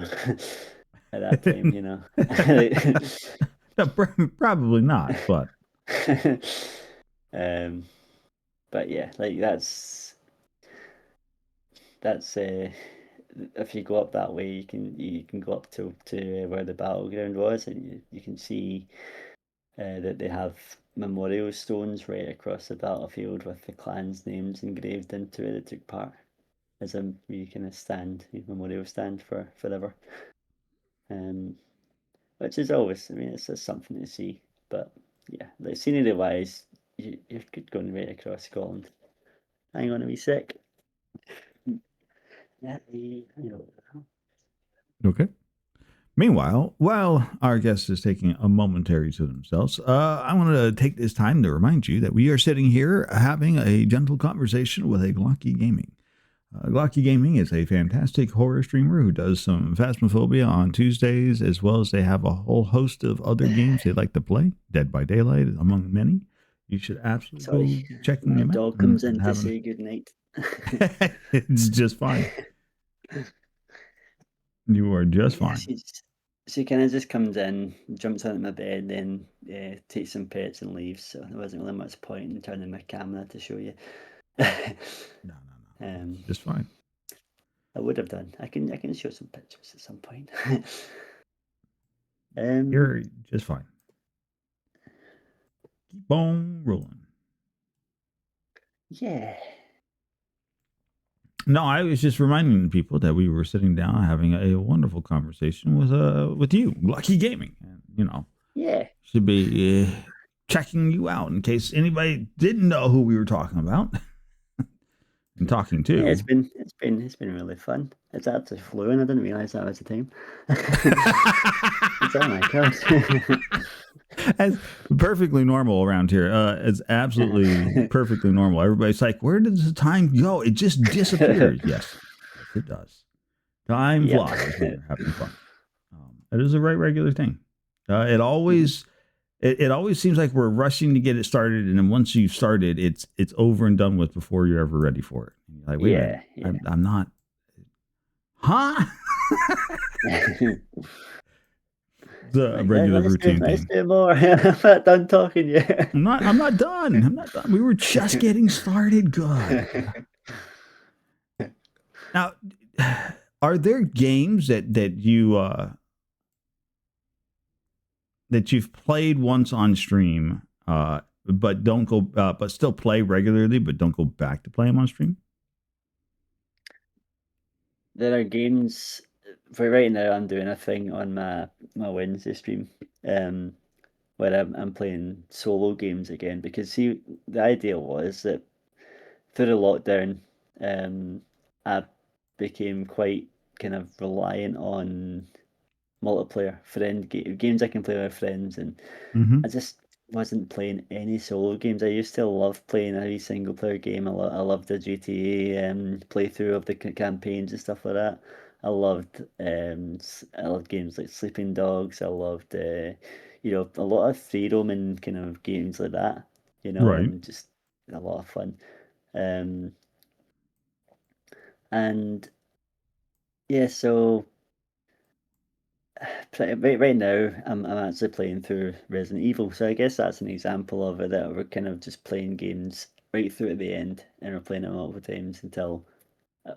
at that time, you know. No, probably not, but um, but yeah, like that's if you go up that way, you can go up to where the battleground was, and you can see that they have memorial stones right across the battlefield with the clans' names engraved into it that took part. As a you kind of stand, memorial stand for forever. Um, which is always, I mean, it's just something to see. But yeah, like scenery wise, you're good going right across Scotland. Hang on a wee sec. Yeah, okay. Meanwhile, while our guest is taking a momentary to themselves, I want to take this time to remind you that we are sitting here having a gentle conversation with a Glocky Gaming. Glocky Gaming is a fantastic horror streamer who does some Phasmophobia on Tuesdays, as well as they have a whole host of other games they like to play, Dead by Daylight among many. You should absolutely Sorry, go checking my them out dog and comes in to having. say good night. It's just fine. You are just Yeah, fine. she kind of just comes in, jumps onto my bed, then takes some pets and leaves. So there wasn't really much point in turning my camera to show you. No, no, no. um, It's just fine. I would have done. I can show some pictures at some point. You're just fine. Keep on rolling. Yeah. No, I was just reminding people that we were sitting down having a wonderful conversation with you, Lucky Gaming, and Yeah. should be checking you out in case anybody didn't know who we were talking about and talking Yeah, to. it's been really fun. It's actually flew and I didn't realise that was the time. It's oh my god. That's perfectly normal around here. It's absolutely perfectly normal. Everybody's like, "Where does the time go? It just disappears." Yes, yes, it does. Time Yep. flies when you're having fun. It is a right regular thing. It always it always seems like we're rushing to get it started, and then once you've started, it's over and done with before you're ever ready for it. And you're like, wait a minute, Yeah, I'm not, huh? yeah. The Like regular routine let's thing. do more. I'm not done talking yet. I'm not done. I'm not done. We were just getting started. Good. Now, are there games that you that you've played once on stream, but don't go, but still play regularly, but don't go back to play them on stream? There are games for right now. I'm doing a thing on my Wednesday stream, um, where I'm playing solo games again because see the idea was that through the lockdown, I became quite kind of reliant on multiplayer games I can play with friends, and Mm-hmm. I just wasn't playing any solo games. I used to love playing a single player game. I loved the GTA playthrough of the campaigns and stuff like that. I loved games like Sleeping Dogs. I loved a lot of free roaming kind of games like that. Right. And just a lot of fun. Um, and yeah, so right now, I'm actually playing through Resident Evil, so I guess that's an example of it that we're kind of just playing games right through to the end, and we're playing it multiple times until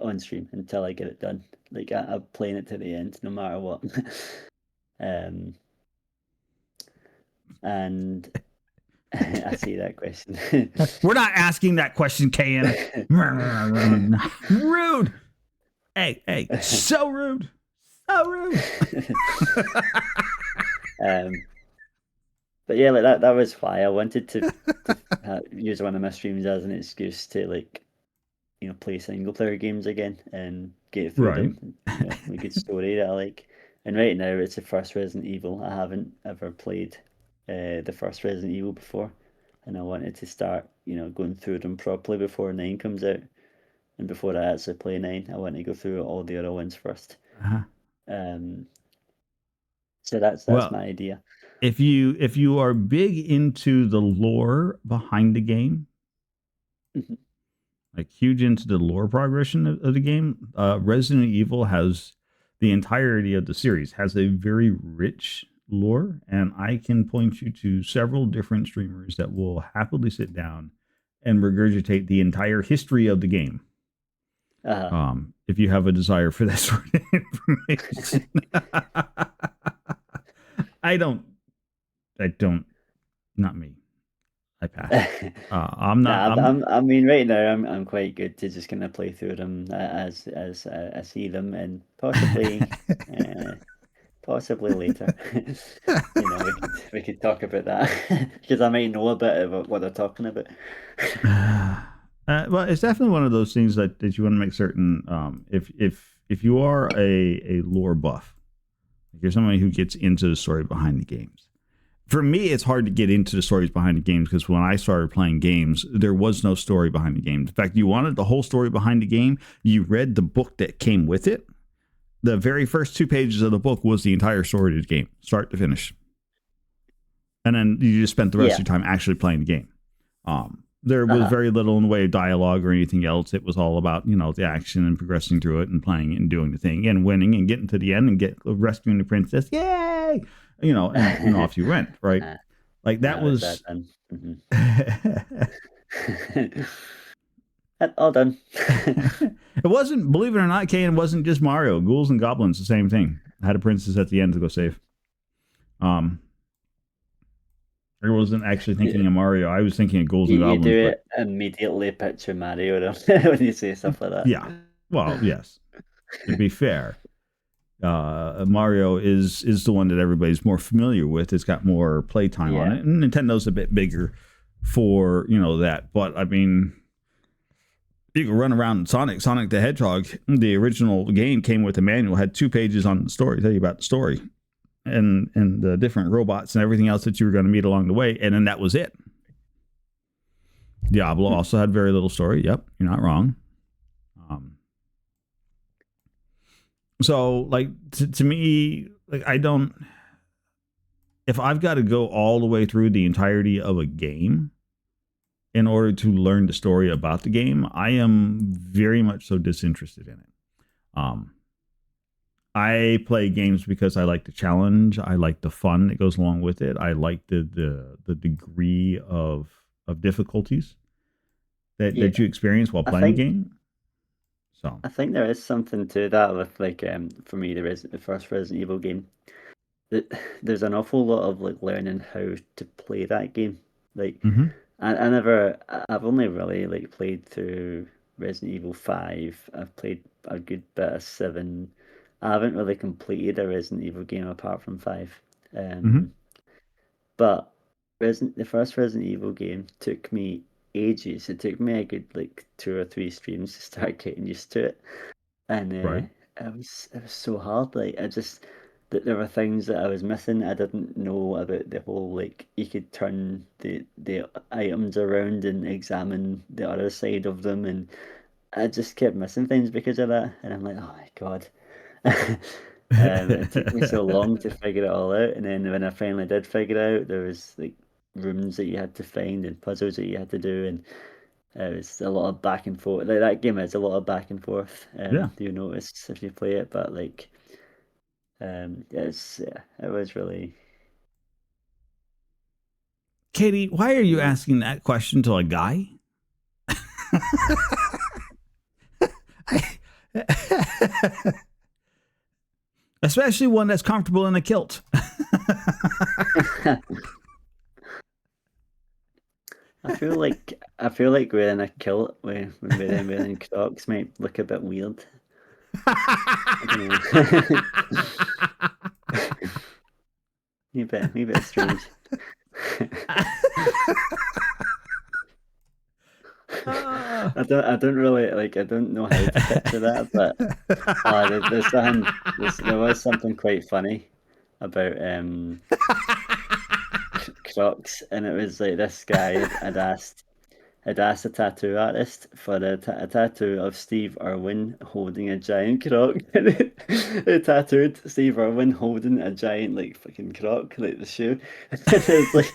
on stream until I get it done. Like I'm playing it to the end, no matter what. um, and I see that question. We're not asking that question, Kayan. Rude. Hey, so rude. So rude. But yeah, like that was why I wanted to use one of my streams as an excuse to play single player games again and get through Right. them. A good story that I like. And right now, it's the first Resident Evil. I haven't ever played the first Resident Evil before, and I wanted to start, going through them properly before 9 comes out. And before I actually play 9, I want to go through all the other ones first. Uh-huh. Um, so that's Well, my idea. if you are big into the lore behind the game, Mhm. like huge into the lore progression of the game, Resident Evil has the entirety of the series has a very rich lore, and I can point you to several different streamers that will happily sit down and regurgitate the entire history of the game. If you have a desire for that sort of information. I don't, not me. I pass. I'm not. Nah, I mean, right now I'm quite good to just kind of play through them as I see them, and possibly later, we could talk about that because I might know a bit about what they're talking about. Well, it's definitely one of those things that you want to make certain. If you are a lore buff, if you're somebody who gets into the story behind the games. For me, it's hard to get into the stories behind the games because when I started playing games, there was no story behind the game. In fact, you wanted the whole story behind the game. You read the book that came with it. The very first 2 pages of the book was the entire story of the game, start to finish. And then you just spent the rest of your time actually playing the game. There was very little in the way of dialogue or anything else. It was all about, the action and progressing through it and playing it and doing the thing and winning and getting to the end and rescuing the princess. Yay! And off you went, right? Like that was all done. It wasn't, believe it or not, Kane, it wasn't just Mario. Ghouls and Goblins, the same thing. I had a princess at the end to go save. I wasn't actually thinking of Mario. I was thinking of Ghouls and Goblins. You do it immediately picture Mario when you say stuff like that. Yeah. Well, yes. To be fair, Mario is the one that everybody's more familiar with. It's got more playtime on it, and Nintendo's a bit bigger for that. But I mean, you can run around Sonic the Hedgehog. The original game came with a manual, had 2 pages on the story, tell you about the story and the different robots and everything else that you were going to meet along the way, and then that was it. Diablo also had very little story. Yep, you're not wrong. So, like, to me, like, I don't. If I've got to go all the way through the entirety of a game in order to learn the story about the game, I am very much so disinterested in it. I play games because I like the challenge. I like the fun that goes along with it. I like the degree of difficulties that you experience while playing the game. So I think there is something to that with for me the first Resident Evil game. th- there's an awful lot of like learning how to play that game. Like Hmm. I've only really like played through Resident Evil 5. I've played a good bit of 7. I haven't really completed a Resident Evil game apart from 5. Hmm. Um, but the first Resident Evil game took me ages. It took me a good like 2 or 3 streams to start getting used to it. And Right. it was so hard. Like I just that there were things that I was missing. I didn't know about the whole like you could turn the items around and examine the other side of them, and I just kept missing things because of that. And I'm like, oh my God. It took me so long to figure it all out, and then when I finally did figure it out, there was like rooms that you had to find and puzzles that you had to do, and it was a lot of back and forth. Like that game has a lot of back and forth. Yeah. Do you notice if you play it? But like, it was really, Katie, why are you really. asking that question to a guy? Especially one that's comfortable in a kilt. I feel like wearing a kilt when wearing Crocs might look a bit weird. I don't know. Maybe strange. I don't really like. I don't know how to picture that, but there was something quite funny about Crocs, and it was like this guy had asked a tattoo artist for a tattoo of Steve Irwin holding a giant croc. And they tattooed Steve Irwin holding a giant like fucking croc, like the shoe. And it's like,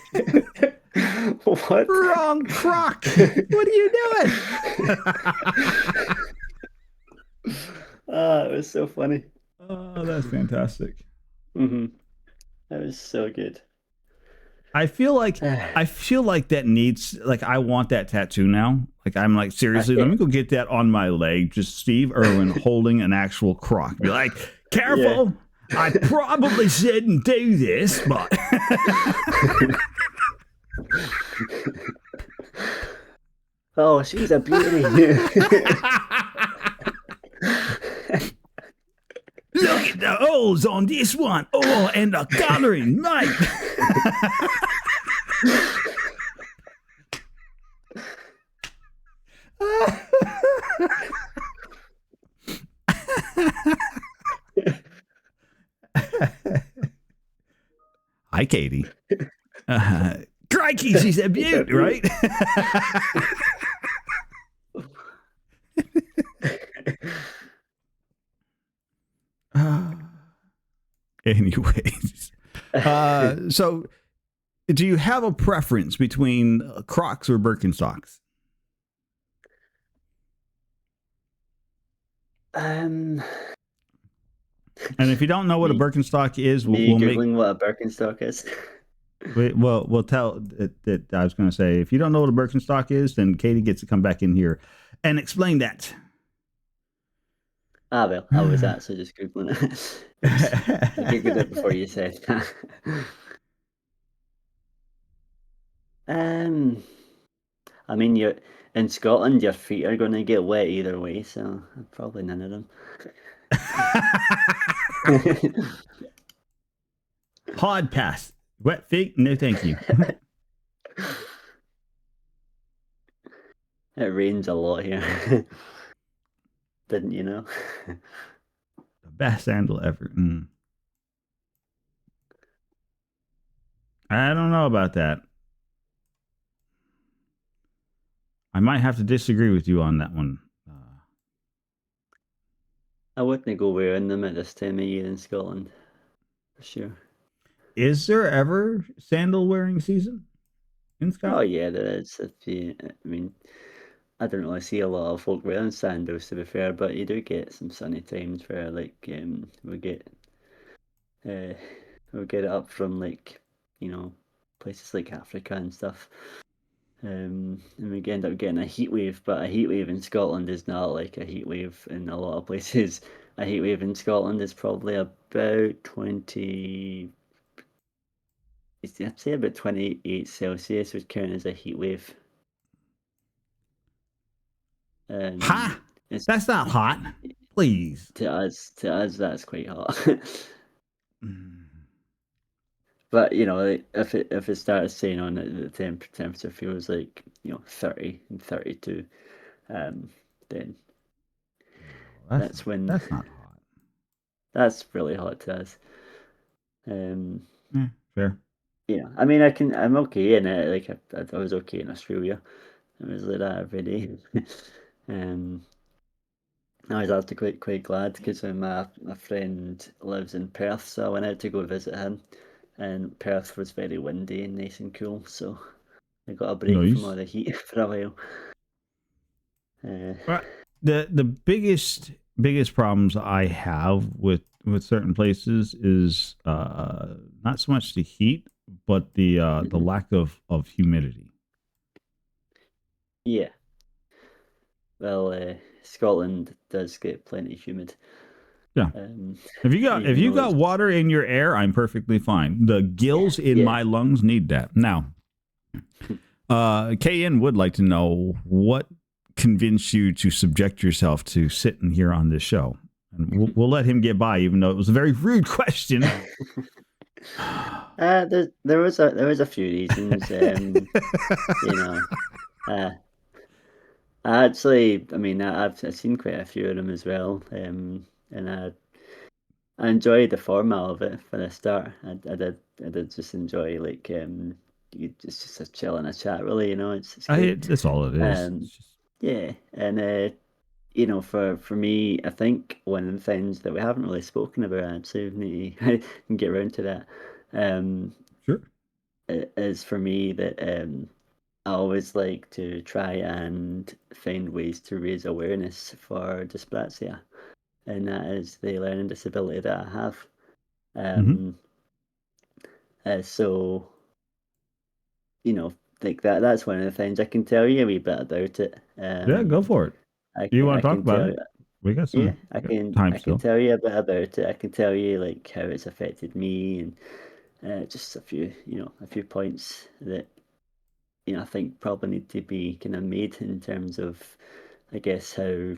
what? Wrong croc. What are you doing? Ah, it was so funny. Oh, that's fantastic. Hmm. That was so good. I feel like that needs like I want that tattoo now. Like I'm like seriously, let Okay. me go get that on my leg. Just Steve Irwin holding an actual croc. Be like, Yeah. careful. I probably shouldn't do this, but Oh, she's a beauty. look at the holes on this one. Oh, and the coloring, mate. Hi, Katie. Uh, Crikey, she's a She's a beaut, beauty. right? Anyways, so do you have a preference between Crocs or Birkenstocks? Um, And if you don't know what a me, Birkenstock is, me we'll make Googling what a Birkenstock is. we'll tell that I was going to say if you don't know what a Birkenstock is, then Katie gets to come back in here and explain that. Ah, well, I was actually just Googling it. Oops. I Googled it before you said that. Um, I mean, in Scotland, your feet are going to get wet either way, so probably none of them. Hard pass. Wet feet? No, thank you. It rains a lot here. Didn't you know? The best sandal ever. I don't know about that. I might have to disagree with you on that one. I wouldn't go wearing them at this time of year in Scotland, for sure. Is there ever sandal wearing season in Oh Scotland? yeah, there is. I mean, I don't really see a lot of folk wearing sandals to be fair, but you do get some sunny times where like uh we get it up from like you know places like Africa and stuff. And we end up getting a heat wave, but a heat wave in Scotland is not like a heat wave in a lot of places. A heat wave in Scotland is probably about I'd say about 28 Celsius would count as a heat wave. Ha! It's That's not hot. Please. to us that's quite hot. Mm. But like, if it starts saying on it that the temperature feels like 30 and 32, then Yeah, well, that's when that's not hot. that's really hot to us. Um, Fair. I mean, I'm okay in it. Like I was okay in Australia. I was like that every day. um, I was actually quite glad because my friend lives in Perth, so I went out to go visit him, and Perth was very windy and nice and cool, so I got a break from all Nice. the heat for a while. Uh, Right. The biggest problems I have with certain places is not so much the heat, but the mhm. lack of humidity. Yeah, well, Scotland does get plenty humid. Yeah. Um, If even you though got it's water in your air, I'm perfectly fine. The yeah, gills in yeah. my lungs need that. Now, KN would like to know what convinced you to subject yourself to sitting here on this show. And we'll let him get by, even though it was a very rude question. There was a few reasons. You know, uh, I mean, I've seen quite a few of them as well. And I enjoyed the format of it for the start. I did just enjoy like just a chill and a chat. Really, it's great. That's all it is. Um, It's just, yeah, and for me, I think one of the things that we haven't really spoken about actually, we need to get around to that. Um, sure. is for me that I always like to try and find ways to raise awareness for dyspraxia, and that is the learning disability that I have. Mm-hmm. Um, so you know, like that's one of the things I can tell you a wee bit about it. Yeah, go for it. You I want to talk can about tell it? you, yeah, We got time I can still. tell you a bit about it. I can tell you like how it's affected me and just a few points that I think probably need to be kind of made in terms of, I guess, how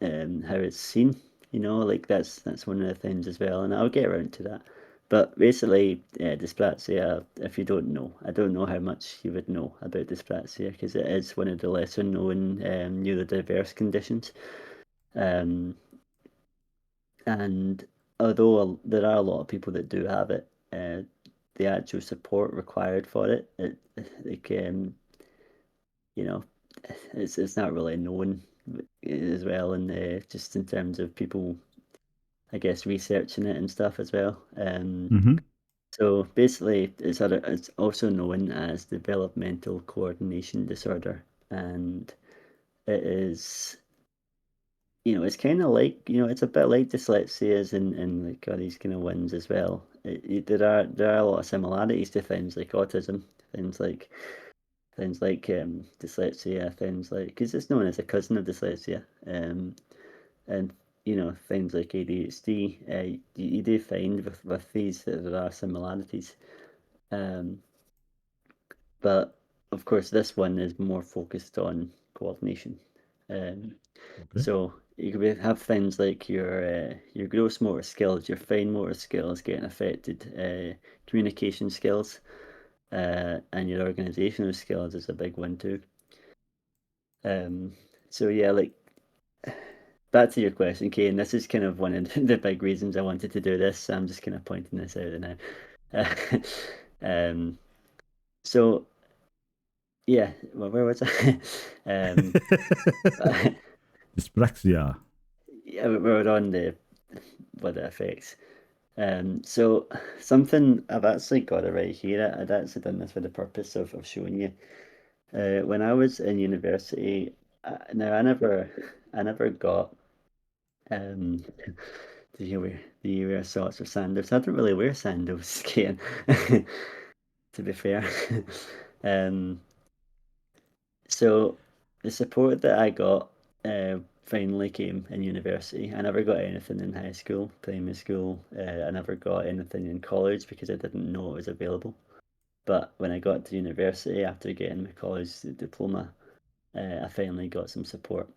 it's seen. Like that's one of the things as well, and I'll get around to that. But basically, dyspraxia, if you don't know, I don't know how much you would know about dyspraxia because it is one of the lesser known neurodiverse conditions. Um, and although there are a lot of people that do have it, the actual support required for it like you know, it's not really known as well, and just in terms of people, I guess, researching it and stuff as well. Mm-hmm. So basically, it's also known as developmental coordination disorder, and it is, it's kind of like, it's a bit like dyslexia and like all these kind of ones as well. There are a lot of similarities to things like autism, things like dyslexia, things like because it's known as a cousin of dyslexia, and things like ADHD. You do find with these that there are similarities, um, but of course this one is more focused on coordination. Um, Okay. so you could have things like your gross motor skills, your fine motor skills getting affected, communication skills, and your organizational skills is a big one too. Um, so yeah, like back to your question, Kane. This is kind of one of the big reasons I wanted to do this. So I'm just kind of pointing this out now. Uh, um, so yeah, well, where was I? um, Dyspraxia. yeah, we were on the what it affects. So something I've actually got it right here. I'd actually done this for the purpose of showing you. When I was in university, now I never got um do you wear socks or sandals? I don't really wear sandals skiing, to be fair. Um, so the support that I got finally came in university. I never got anything in high school, primary school. I never got anything in college because I didn't know it was available. But when I got to university after getting my college diploma, I finally got some support.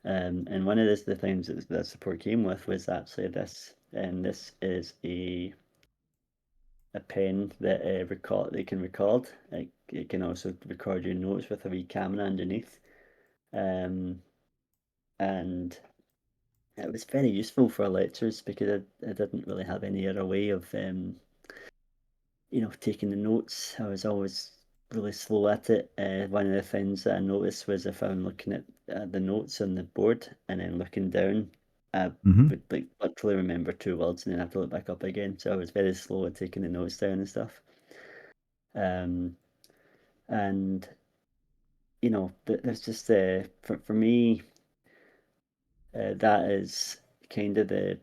And one of the things that support came with was actually this, and this is a pen that they can record. It can also record your notes with a wee camera underneath. Um, and it was very useful for lectures because I didn't really have any other way of taking the notes. I was always really slow at it. One of the things that I noticed was if I'm looking at the notes on the board and then looking down, I Hmm. would like literally remember two words and then have to look back up again. So I was very slow at taking the notes down and stuff. Um, and there's just for me, that is kind of the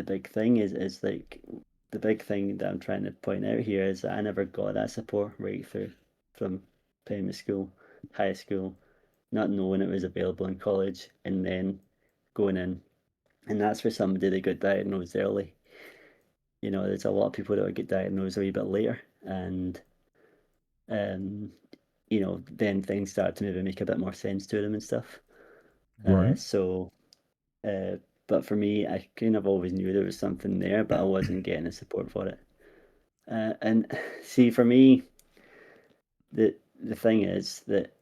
big thing is like the big thing that I'm trying to point out here is that I never got that support right through from primary school, high school, not knowing it was available in college, and then going in. And that's for somebody that got diagnosed early. There's a lot of people that would get diagnosed a wee bit later, and um, then things start to maybe make a bit more sense to them and stuff. Right. So Uh, but for me, I kind of always knew there was something there, but I wasn't getting the support for it. And see, for me, the thing is that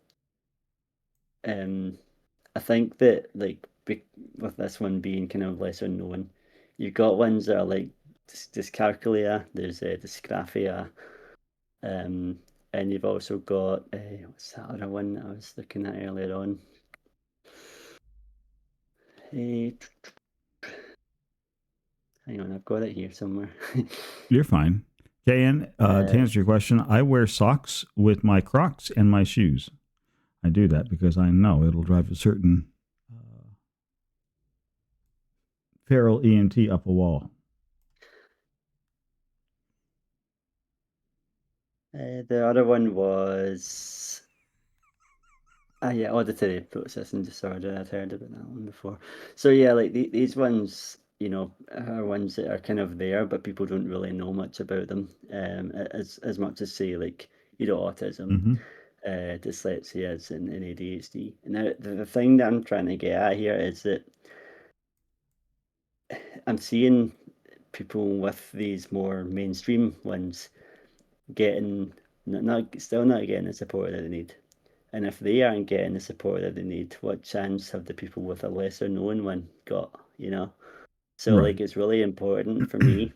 um, I think that like with this one being kind of lesser known, you've got ones that are like dyscalculia, there's dysgraphia, um, and you've also got what's that other one I was looking at earlier on? Eh, hang on, I've got it here somewhere. You're fine. KN, to uh, answer your question, I wear socks with my Crocs and my shoes. I do that because I know it'll drive a certain feral EMT up a wall. the other one was yeah, auditory processing disorder. I'd heard about that one before. So yeah, like these ones, are ones that are kind of there, but people don't really know much about them. As much as say like autism, Hmm. dyslexia, and ADHD. And now the thing that I'm trying to get at here is that I'm seeing people with these more mainstream ones getting still not getting the support that they need. And if they aren't getting the support that they need, what chance have the people with a lesser known one got? So Right. like it's really important for me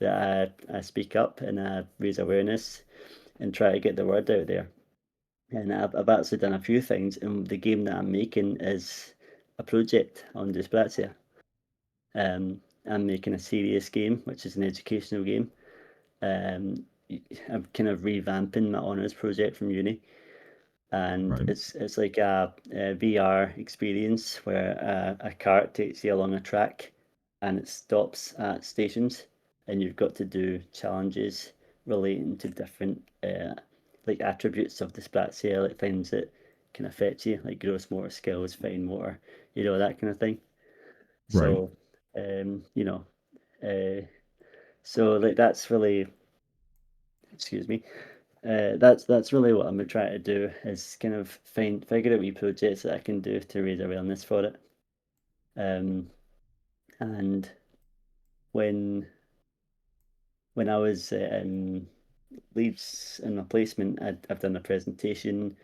that I speak up and I raise awareness and try to get the word out there. And I've actually done a few things, and the game that I'm making is a project on dyspraxia. I'm making a serious game, which is an educational game. Um, I'm kind of revamping my honours project from uni, and Right. it's like a VR experience where a cart takes you along a track, and it stops at stations, and you've got to do challenges relating to different like attributes of dyspraxia, like things that can affect you, like gross motor skills, fine motor, that kind of thing. Right. So, um, you know, uh, so like that's really, excuse me, that's really what I'm trying to do is kind of figure out wee projects that I can do to raise awareness for it. Um, and when when I was in Leeds in my placement, I've done a presentation.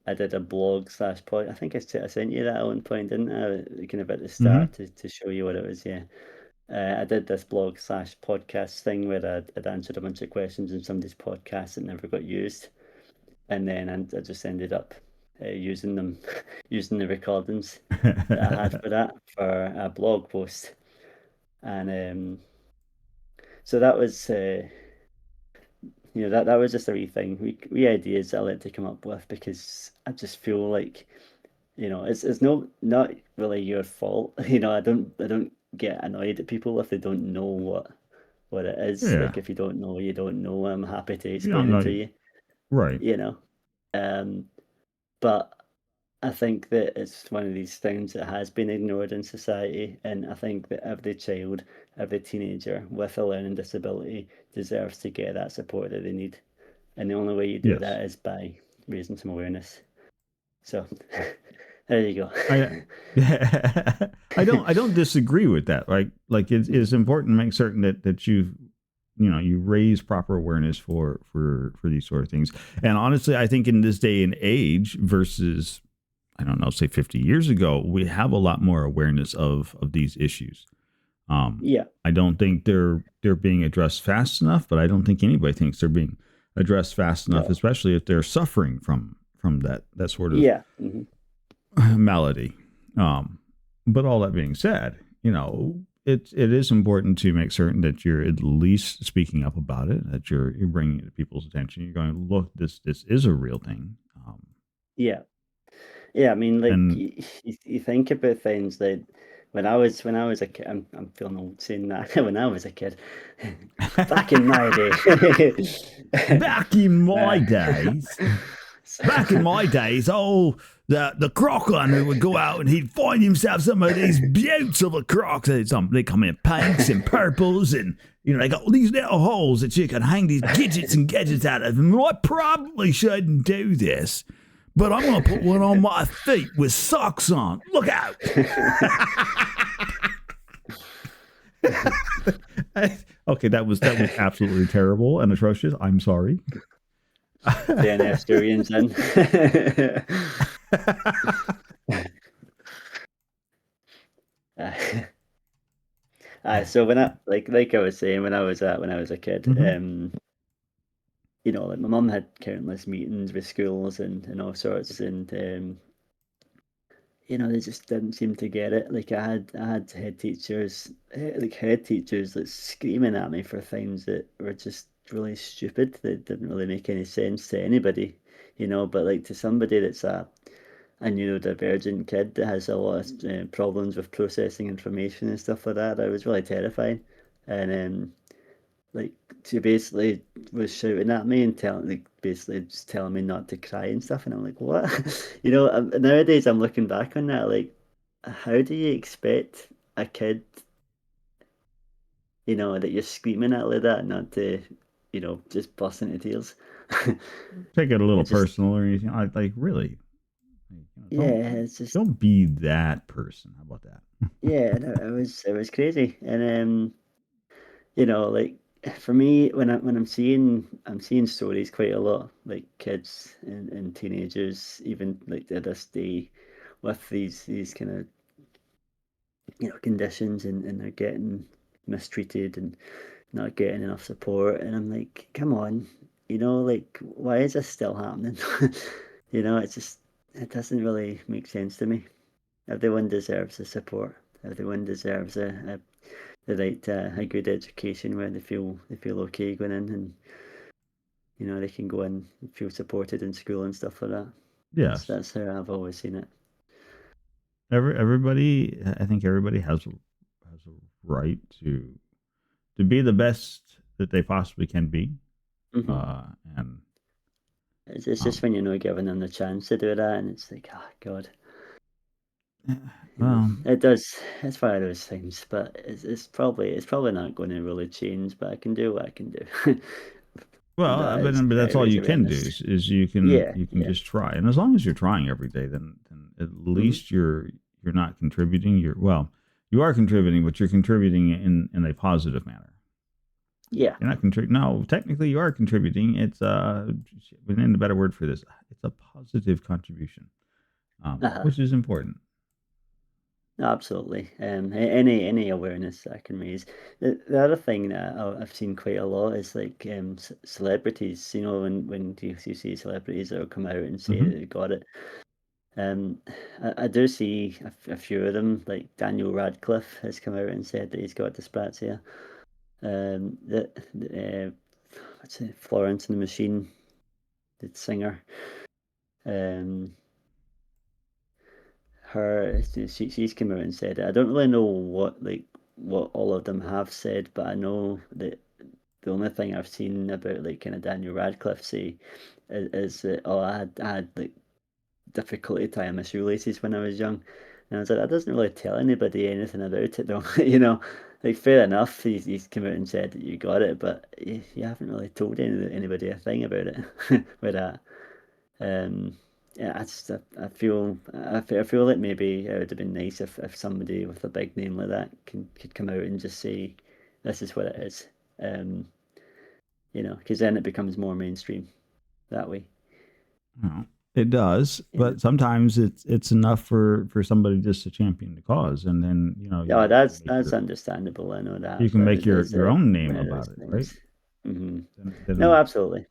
I did a blog slash pod. I think I sent you that at one point, didn't I? Kind of at the Hmm. start to show you what it was. Yeah. I did this blog slash podcast thing where I'd answered a bunch of questions in somebody's podcast that never got used. And then I just ended up using them, using the recordings that I had for that for a blog post, and so that was that was just a wee thing, wee ideas that I like to come up with because I just feel like it's not really your fault. I don't get annoyed at people if they don't know what it is. Yeah. Like if you don't know, you don't know. I'm happy to You don't explain it to know. you. Right. You know, um, but I think that it's one of these things that has been ignored in society, and I think that every child, every teenager with a learning disability deserves to get that support that they need. And the only way you do Yes. that is by raising some awareness. So there you I I don't disagree with that. Like it's important to make certain that you raise proper awareness for these sort of things. And honestly, I think in this day and age versus, I don't know, say 50 years ago, we have a lot more awareness of these issues. Um, yeah, I don't think they're being addressed fast enough, but I don't think anybody thinks they're being addressed fast enough, no, especially if they're suffering from that sort of yeah, malady. Um, but all that being said, it is important to make certain that you're at least speaking up about it, that you're bringing it to people's attention. You're going, look, this is a real thing. yeah. Yeah, I mean, like And you think about things like when I was a kid. I'm feeling old saying that. When I was a kid, back in my day. back in my uh, days, so- back in my days, oh, the croc hunter would go out and he'd find himself some of these beautiful crocs. They come in pinks and purples, and they got all these little holes that you can hang these gadgets and gadgets out of. And I probably shouldn't do this, but I'm gonna put one on my feet with socks on. Look out! Okay, that was absolutely terrible and atrocious. I'm sorry. the Asturians in. Uh, so when I like I was saying when I was a kid, Mhm. like my mum had countless meetings with schools and all sorts, and they just didn't seem to get it. Like I had head teachers like screaming at me for things that were just really stupid, that didn't really make any sense to anybody, but like to somebody that's a neurodivergent kid that has a lot of problems with processing information and stuff like that, I was really terrified. And like she basically was shouting at me and basically just telling me not to cry and stuff, and I'm like, what? Nowadays I'm looking back on that, like, how do you expect a kid, that you're screaming at like that, not to, just bust into tears? Take it a little It just, personal or anything. Like really, don't yeah, it's just, don't be that person. How about that? yeah, no, it was crazy. And like for me, when I'm seeing stories quite a lot, like kids and teenagers, even like to this day, with these kind of conditions, and they're getting mistreated and not getting enough support, and I'm like, come on, like why is this still happening? It doesn't really make sense to me. Everyone deserves the support. Everyone deserves the right to a good education where they feel okay going in, and they can go in and feel supported in school and stuff like that. That's Yes. that's how I've always seen it. Everybody, I think everybody has a right to be the best that they possibly can be. hmm Uh, and it's just um, when you're not giving them the chance to do that, and it's like, oh God, well, it does. It's one of those things, but it's probably not going to really change. But I can do what I can do, and well, that but, is but try that's to all raise you can do awareness. is you can Yeah, you can yeah, just try, and as long as you're trying every day, then at hmm least you're not contributing. You are contributing, but you're contributing in a positive manner. yeah. You're not contributing. No, technically you are contributing. It's we need a better word for this. It's a positive contribution, Uh-huh. which is important. Absolutely. Any awareness I can raise. The other thing that I've seen quite a lot is like celebrities. When you see celebrities that will come out and say that Hmm. they got it. Um, I do see a few of them. Like Daniel Radcliffe has come out and said that he's got dyspraxia. What's it? Florence and the Machine, the singer. Um, she's come out and said it. I don't really know what all of them have said, but I know that the only thing I've seen about like kind of Daniel Radcliffe say is that, oh, I had like difficulty tying my shoelaces when I was young. And I was like, that doesn't really tell anybody anything about it, though. You know, like fair enough, he's come out and said that you got it, but you haven't really told anybody a thing about it with that. Um, yeah, I feel like maybe it would have been nice if somebody with a big name like that could come out and just say, this is what it is. Um, you know, because then it becomes more mainstream that way. Well, it does, You know. but sometimes it's enough for somebody just to champion the cause, and then Oh, you can make that's your understandable. I know you that, can but make your it's your own name one of those about it, right? things. Hmm. No, Then absolutely.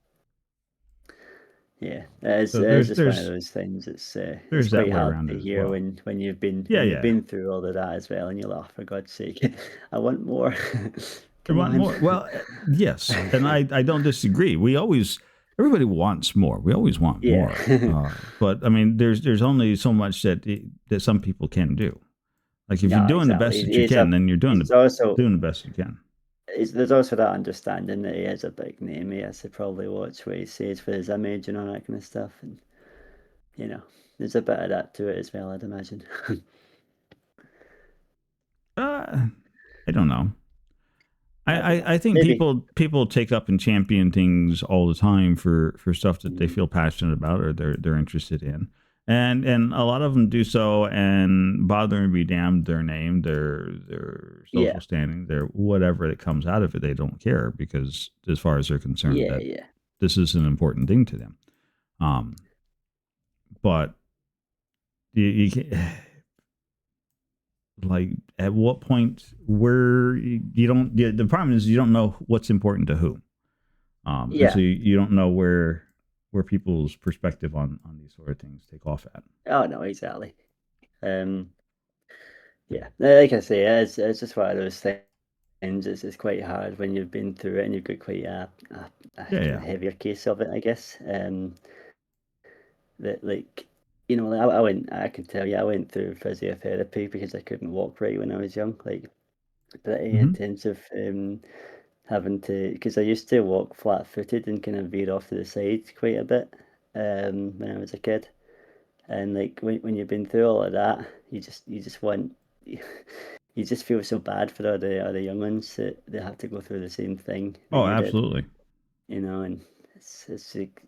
Yeah, so it's just one of those things. It's there's that quite way hard around to it as hear well. when you've Yeah. been through all of that as well, and you're like, oh, for God's sake, I want more. You Come want on. more? Well, yes, and I don't disagree. Everybody wants more. We always want Yeah. more. But I mean, there's only so much that some people can do. Like if you're No, doing the exactly. best that you can, then you're It's also doing the best you can. there's also that understanding that he is a big name. He has to probably watch what he says for his image and all that kind of stuff, and you know, there's a bit of that to it as well, I'd imagine. Uh, I don't know. I don't know. I think Maybe. people take up and champion things all the time for stuff that they Mhm. feel passionate about or they're interested in, and a lot of them do so and bother and be damned their name, their social Yeah. standing, their whatever that comes out of it, they don't care because as far as they're concerned, Yeah. that Yeah. this is an important thing to them. Um, but you like at what point where you don't the problem is you don't know what's important to who. And so Yeah. you don't know where people's perspective on these sort of things take off at. Oh no, exactly. Um, yeah. Like I say, it's just one of those things. It's quite hard when you've been through it and you've got quite a Yeah, kind of yeah. heavier case of it, I guess. That like you know, like, I went. I can tell you, I went through physiotherapy because I couldn't walk right when I was young. Like pretty Mm-hmm. intensive. Having to because I used to walk flat-footed and kind of veer off to the side quite a bit when I was a kid. And like when you've been through all of that, you just want you just feel so bad for all the young ones that they have to go through the same thing that Oh, you did, absolutely. you know. And it's like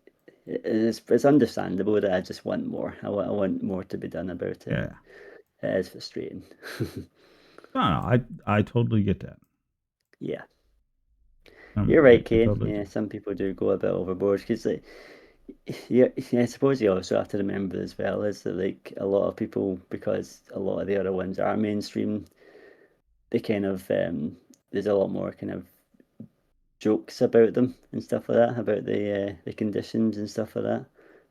it's understandable that I just want more. I want more to be done about it. Yeah. It is frustrating. No, no, I totally get that. Yeah, you're I, right, I Kane. totally Yeah, do. some people do go a bit overboard because like, yeah, yeah, I suppose you also have to remember as well is that like a lot of people, because a lot of the other ones are mainstream, they kind of there's a lot more kind of jokes about them and stuff like that, about the conditions and stuff like that,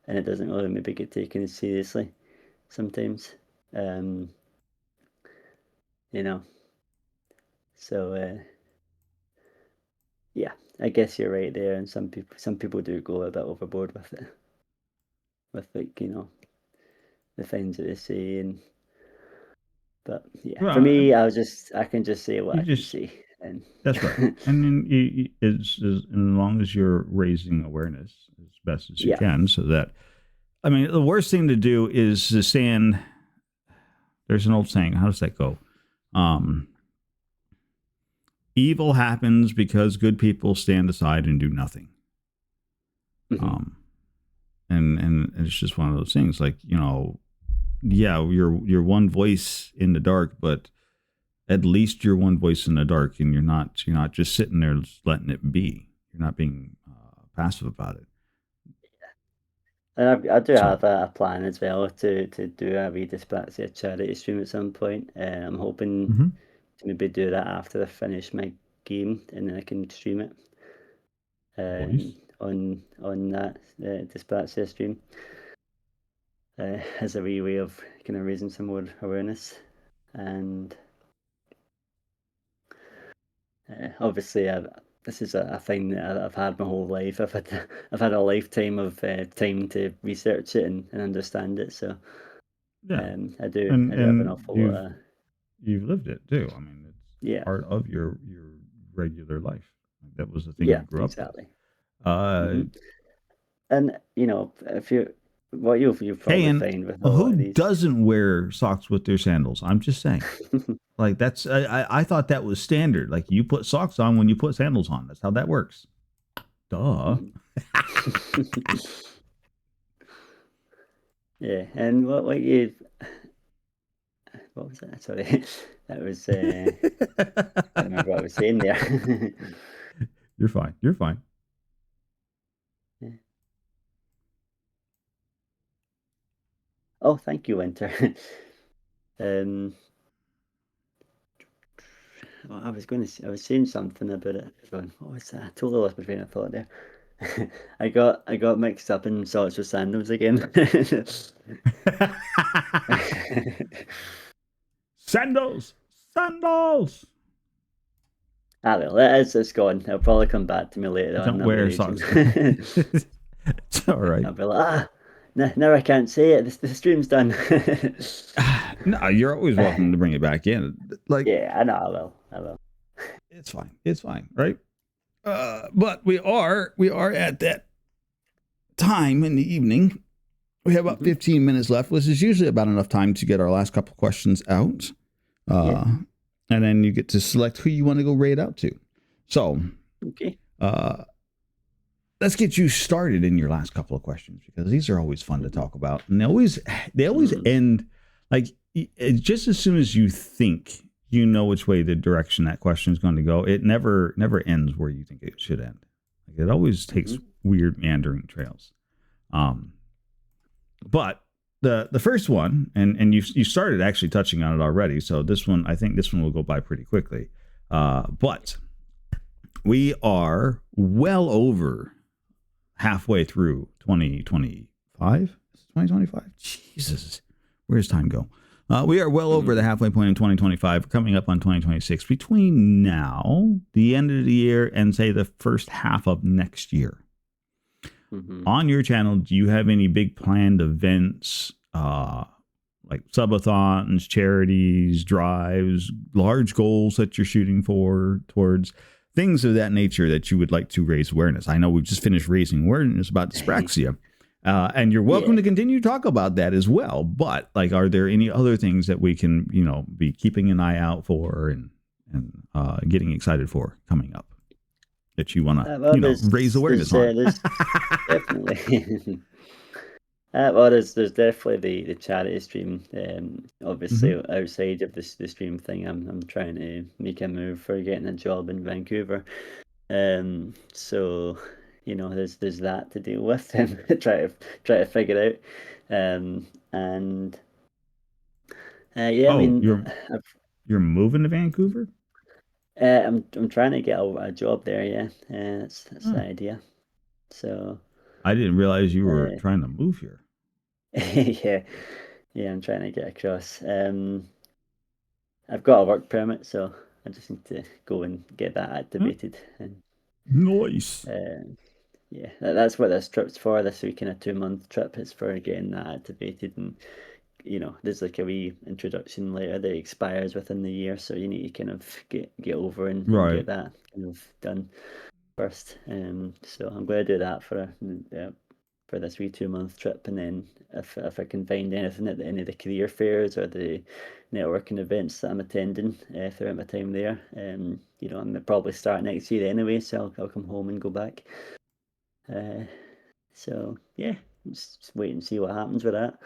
and it doesn't really maybe get taken as seriously sometimes, um, you know. So yeah, I guess you're right there, and some people do go a bit overboard with it, with like the things that they say and. But yeah, for Well, me, I can just say what you I can just say, and that's right. And then as long as you're raising awareness as best as you yeah, can, so that I mean, the worst thing to do is to stand. There's an old saying. How does that go? Um, Evil happens because good people stand aside and do nothing. hmm Um, and it's just one of those things. Like yeah, you're one voice in the dark, but at least you're one voice in the dark, and you're not just sitting there just letting it be. You're not being passive about it. and I do So, have a plan as well to do a wee Dyspraxia charity stream at some point. I'm hoping mm-hmm. to maybe do that after I finish my game, and then I can stream it Voice. on that Dyspraxia stream as a wee way of kind of raising some more awareness. And obviously, this is a thing that I've had my whole life. I've had a lifetime of time to research it and understand it. So Yeah, I do have an and awful lot of you've lived it too. I mean, it's yeah, part of your regular life. That was the thing yeah, you grew up with. exactly. Uh, Hmm. And if you Well, you'll Hey, probably and find with a lot who of these. doesn't wear socks with their sandals? I'm just saying. Like that's I thought that was standard. Like you put socks on when you put sandals on. That's how that works. Duh. Mhm. Yeah, and what was that? Sorry, that was can't remember what I was saying there. You're fine. You're fine. Yeah. Oh, thank you, Winter. um, well, I was saying something about it. Going, what was that? I totally lost my train of thought there. I got mixed up in socks with sandals again. Sandals. Sandals. Ah, well, it's gone. It'll probably come back to me later on. Don't I'll be wear raging. socks. It's all right. I'll be like, now I can't say it. The stream's done. No, you're always welcome to bring it back in. Like Yeah, I know. I will. I will. it's fine. It's fine, right? But we are at that time in the evening. We have about Mhm. 15 minutes left, which is usually about enough time to get our last couple questions out. Yeah. And then you get to select who you want to go raid out to. So Okay. uh, let's get you started in your last couple of questions because these are always fun to Mhm. talk about, and they always Mm. end like just as soon as you think you know which way the direction that question is going to go, it never ends where you think it should end. Like it always takes Mhm. weird meandering trails. Um, but the first one, and you started actually touching on it already, so this one I think this one will go by pretty quickly. But we are well over halfway through 2025. 2025? Jesus, where's time go? We are well over the Mhm. halfway point in 2025, coming up on 2026. Between now, the end of the year, and say the first half of next year, Mhm. on your channel, do you have any big planned events, like subathons, charities, drives, large goals that you're shooting for towards things of that nature that you would like to raise awareness? I know we've just finished raising awareness about dyspraxia. And you're welcome Yeah. to continue to talk about that as well. But like, are there any other things that we can, be keeping an eye out for and getting excited for coming up that you want to, Well, raise awareness on? there's definitely. Well, there's definitely the charity stream. Mm-hmm. Obviously, outside of the stream thing, I'm trying to make a move for getting a job in Vancouver. So, there's that to deal with and try to figure out. And yeah, I Oh, mean, you're moving to Vancouver? I'm trying to get a job there. Yeah, that's the Oh, idea. So, I didn't realize you were uh, trying to move here. yeah, yeah, I'm trying to get across. I've got a work permit, so I just need to go and get that Huh? activated. And Nice. yeah, that's what this trip's for. This week in a 2 month trip is for getting that activated. And there's like a wee introduction later that expires within the year, so you need to kind of get over and Right. get that kind of done first. So I'm going to do that for this wee 2 month trip, and then if I can find anything at any of the career fairs or the networking events that I'm attending throughout my time there, I'm probably start next year anyway, so I'll come home and go back. Uh, so yeah, just wait and see what happens with that.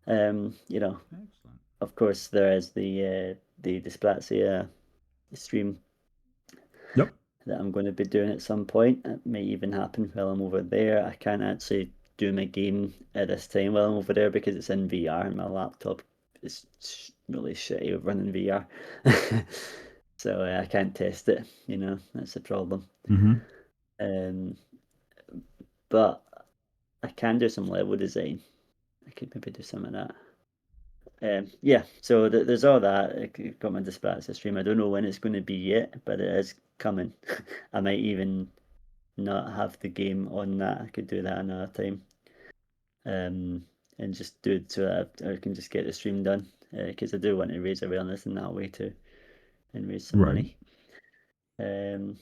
Um, you know, Excellent. of course there is the Dyspraxia stream Yep. that I'm going to be doing at some point. It may even happen while I'm over there. I can't actually do my game at this time while I'm over there because it's in VR and my laptop is really shitty with running VR. So I can't test it, that's the problem. Mm-hmm. Um, but I can do some level design. I could maybe do some of that. Yeah, so there's all that. I got my Dyspraxia stream. I don't know when it's going to be yet, but it is coming. I might even not have the game on that. I could do that another time. And just do it so that I can just get the stream done. Because I do want to raise awareness in that way too, and raise some Right. money. Um,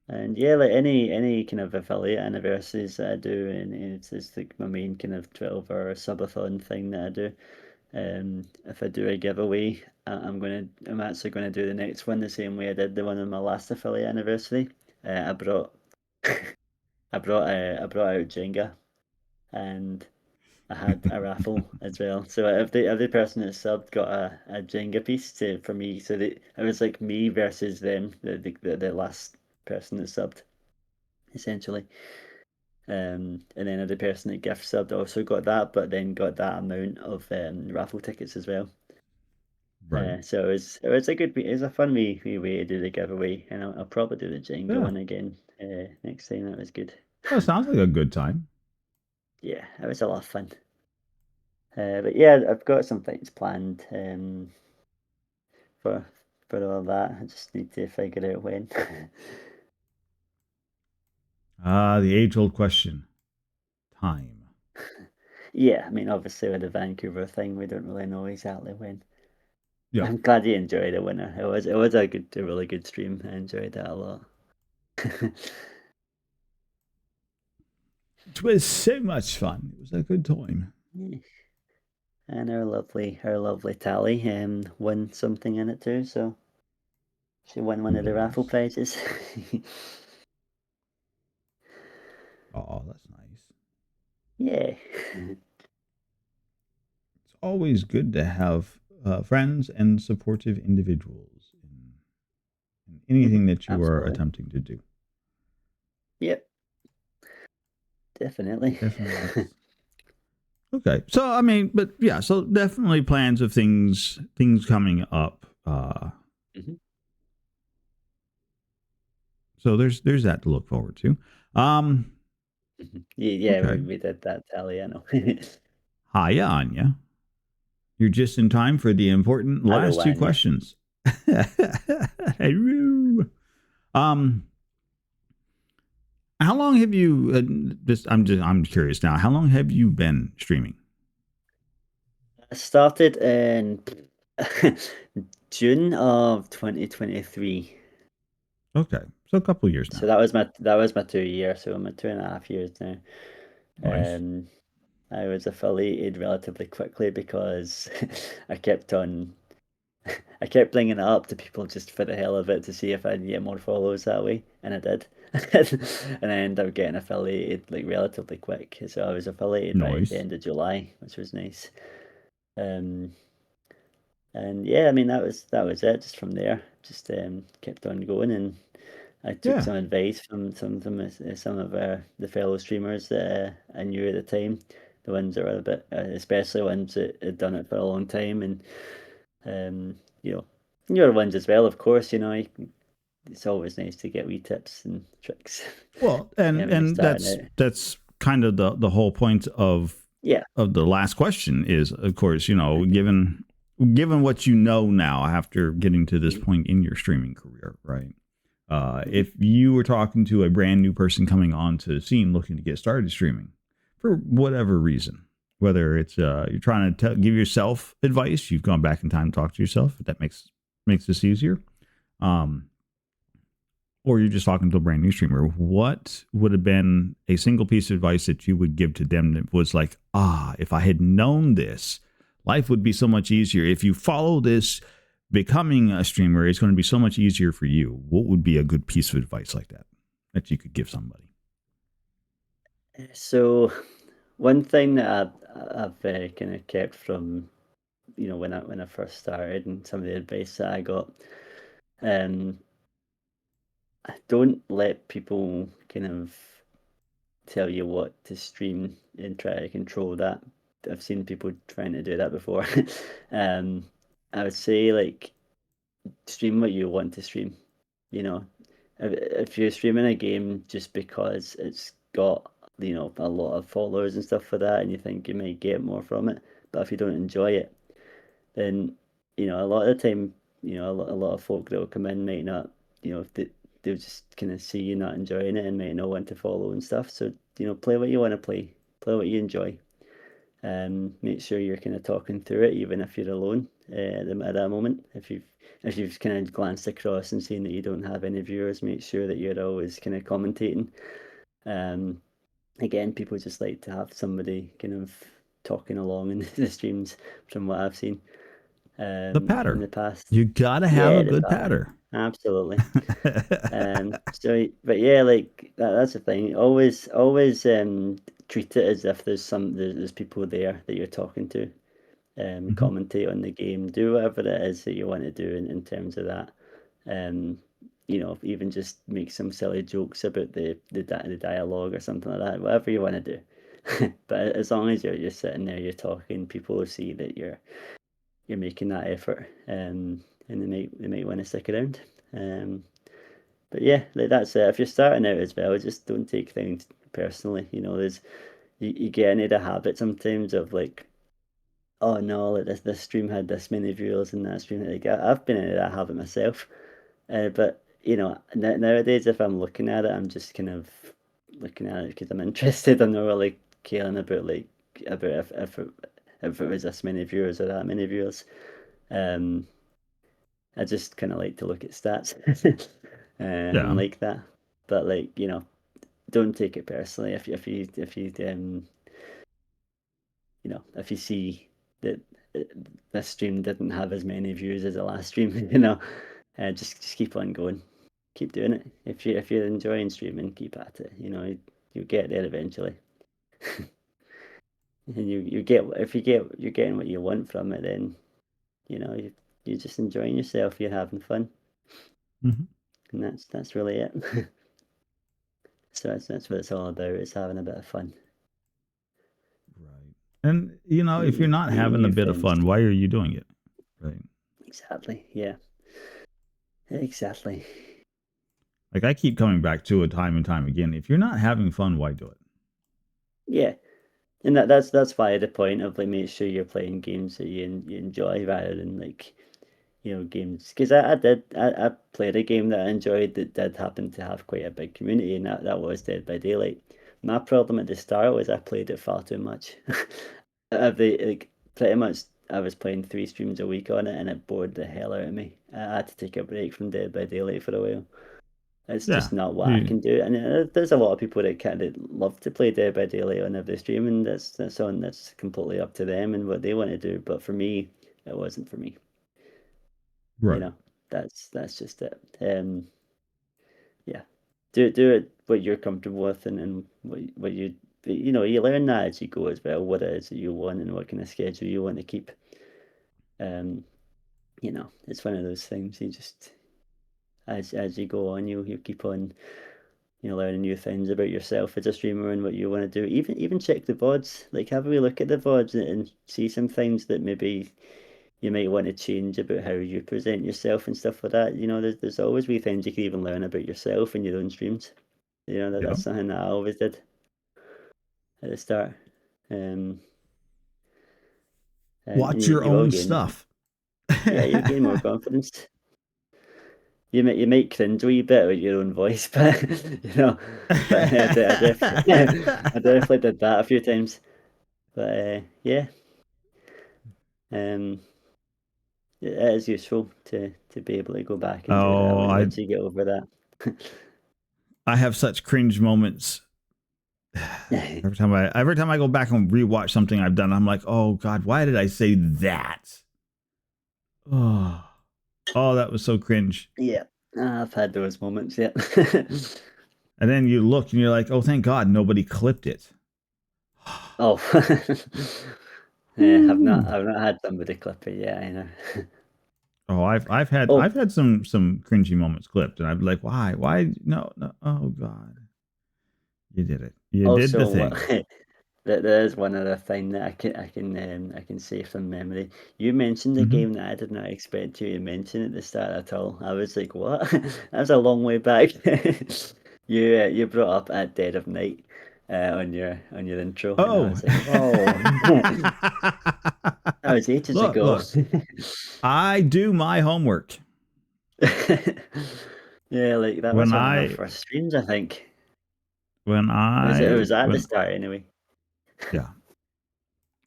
And yeah, like any kind of affiliate anniversaries that I do, and it's like my main kind of 12-hour subathon thing that I do. If I do a giveaway, I'm actually gonna do the next one the same way I did the one on my last affiliate anniversary. I brought I brought out Jenga, and I had a raffle as well. So every person that subbed got a Jenga piece for me. So it was like me versus them, the last person that subbed, essentially. And then every person that gift subbed also got that, but then got that amount of raffle tickets as well. Right. So it was it was a fun wee way to do the giveaway, and I'll probably do the Jenga Yeah. one again next time. That was good. Well, it sounds like a good time. Yeah, it was a lot of fun. But yeah, I've got some things planned for for all that. I just need to figure out when. Ah, the age-old question: time. Yeah, I mean, obviously with the Vancouver thing, we don't really know exactly when. Yeah. I'm glad you enjoyed it, winner. It was a really good stream. I enjoyed that a lot. It was so much fun. It was a good time. Yeah. And our lovely Tally won something in it too, so she won one of the raffle Nice. prizes. Oh, that's nice. Yeah. It's always good to have friends and supportive individuals in anything that you are Absolutely. attempting to do. Yep, definitely. Definitely is. Okay. So I mean, but yeah, so definitely plans of things coming up. Mhm. So there's that to look forward to. Um, Mhm. Yeah, okay. we did that, Tally, I know. Hiya, Anya. You're just in time for the important Hello, last two Anya. questions. Hello. Um, how long have you? I'm curious now. How long have you been streaming? I started in June of 2023. Okay, so a couple years So now. that was my 2 year, so I'm at 2.5 years now. Nice. Um, I was affiliated relatively quickly because I kept on I kept bringing it up to people just for the hell of it to see if I'd get more followers that way, and I did. And I ended up getting affiliated like relatively quick. So I was affiliated by the Nice. end of July, which was nice. Um, and yeah, I mean that was it. Just from there, just kept on going, and I took Yeah. some advice from some of the fellow streamers that I knew at the time, the ones that were a bit, especially ones that had done it for a long time, and um, you know, newer ones as well. Of course, it's always nice to get wee tips and tricks. Well, Yeah, and when you're and starting that's out. that's kind of the whole point Yeah. of the last question is, of course, given what you know now after getting to this Mhm, point in your streaming career, right? mhm, If you were talking to a brand new person coming onto the scene looking to get started streaming for whatever reason, whether it's you're trying to give yourself advice, you've gone back in time to talk to yourself, if that makes this easier. Um, or you're just talking to a brand new streamer, what would have been a single piece of advice that you would give to them that was like, if I had known this, life would be so much easier. If you follow this, becoming a streamer is going to be so much easier for you. What would be a good piece of advice like that you could give somebody? So one thing that I've kind of kept from when I first started and some of the advice that I got, um, don't let people kind of tell you what to stream and try to control that. I've seen people trying to do that before. um, I would say like stream what you want to stream. You know, if you're streaming a game just because it's got a lot of followers and stuff for that, and you think you might get more from it, but if you don't enjoy it, then a lot of the time, a lot of folk that will come in might not, if they'll just kind of see you not enjoying it and might not want to follow and stuff. So play what you want to play what you enjoy. Make sure you're kind of talking through it, even if you're alone. at that moment. If you've kind of glanced across and seen that you don't have any viewers, make sure that you're always kind of commentating. Um, Again, people just like to have somebody kind of talking along in the streams, from what I've seen The in patter. the past. You gotta have a Yeah, the good pattern. patter. Absolutely. But yeah, like that's the thing. Always treat it as if there's people there that you're talking to. Mhm. Commentate on the game. Do whatever it is that you want to do in terms of that. Um, even just make some silly jokes about the dialogue or something like that. Whatever you want to do. But as long as you're sitting there, you're talking, people will see that you're making that effort, and they might want to stick around. Um, but yeah, like that's it. If you're starting out as well, just don't take things personally. You get into the habit sometimes of like, oh no, like this stream had this many viewers and that stream. Like I've been into that habit myself. But nowadays, if I'm looking at it, I'm just kind of looking at it because I'm interested. I'm not really caring about if it was this many viewers or that many viewers. Um, I just kind of like to look at stats and Yeah. like that. But like don't take it personally if you see that this stream didn't have as many views as the last stream. Just keep on going, keep doing it. If you're enjoying streaming, keep at it. You'll get there eventually. And you get if you're getting what you want from it, then you're just enjoying yourself. You're having fun, Mhm. and that's really it. So that's what it's all about. It's having a bit of fun, Right. And if you're not meeting having a new bit of friends. fun, why are you doing it? Right. Exactly. Yeah. Exactly. Like I keep coming back to it time and time again. If you're not having fun, why do it? Yeah. And that's why the point of like make sure you're playing games that you enjoy rather than like games. Because I played a game that I enjoyed that did happen to have quite a big community, and that was Dead by Daylight. My problem at the start was I played it far too much. Like pretty much I was playing 3 streams a week on it, and it bored the hell out of me. I had to take a break from Dead by Daylight for a while. It's Yeah. just not what I can do, and there's a lot of people that kind of love to play Dead by Daylight on every stream, and that's completely up to them and what they want to do. But for me, it wasn't for me. You Right. know, that's just it. Yeah, do it what you're comfortable with, and what you learn that as you go as well. What it is that you want and what kind of schedule you want to keep. Um, it's one of those things. You just as you go on, you keep on learning new things about yourself as a streamer and what you want to do. Even check the VODs. Like have a wee look at the VODs and see some things that maybe you might want to change about how you present yourself and stuff like that. There's always wee things you can even learn about yourself in your own streams. Yeah. That's something that I always did at the start. Um, and Watch you, your you will own gain, stuff. yeah, you gain more confidence. You might cringe a wee bit with your own voice, but I definitely did that a few times. But yeah, um, it is useful to be able to go back and do that Oh, once you get over that. I have such cringe moments. Every time I go back and rewatch something I've done, I'm like, oh God, why did I say that? Oh, that was so cringe. Yeah, I've had those moments. Yeah. And then you look and you're like, oh, thank God nobody clipped it. Oh, yeah. I've not Ooh. I've not had somebody clip it yet. I know. Oh, I've had Oh, I've had some cringy moments clipped, and I'm like, why no, oh God, you did it, you did the also, what thing. there is one other thing that I can say from memory. You mentioned a Hmm. game that I did not expect you to mention at the start at all. I was like, what? That's a long way back. You brought up At Dead of Night on your intro, and I Oh, was like, whoa, that was ages ago. look, I do my homework Yeah, like that when was one of my I first streams, I think. when It was I at the when start anyway. yeah.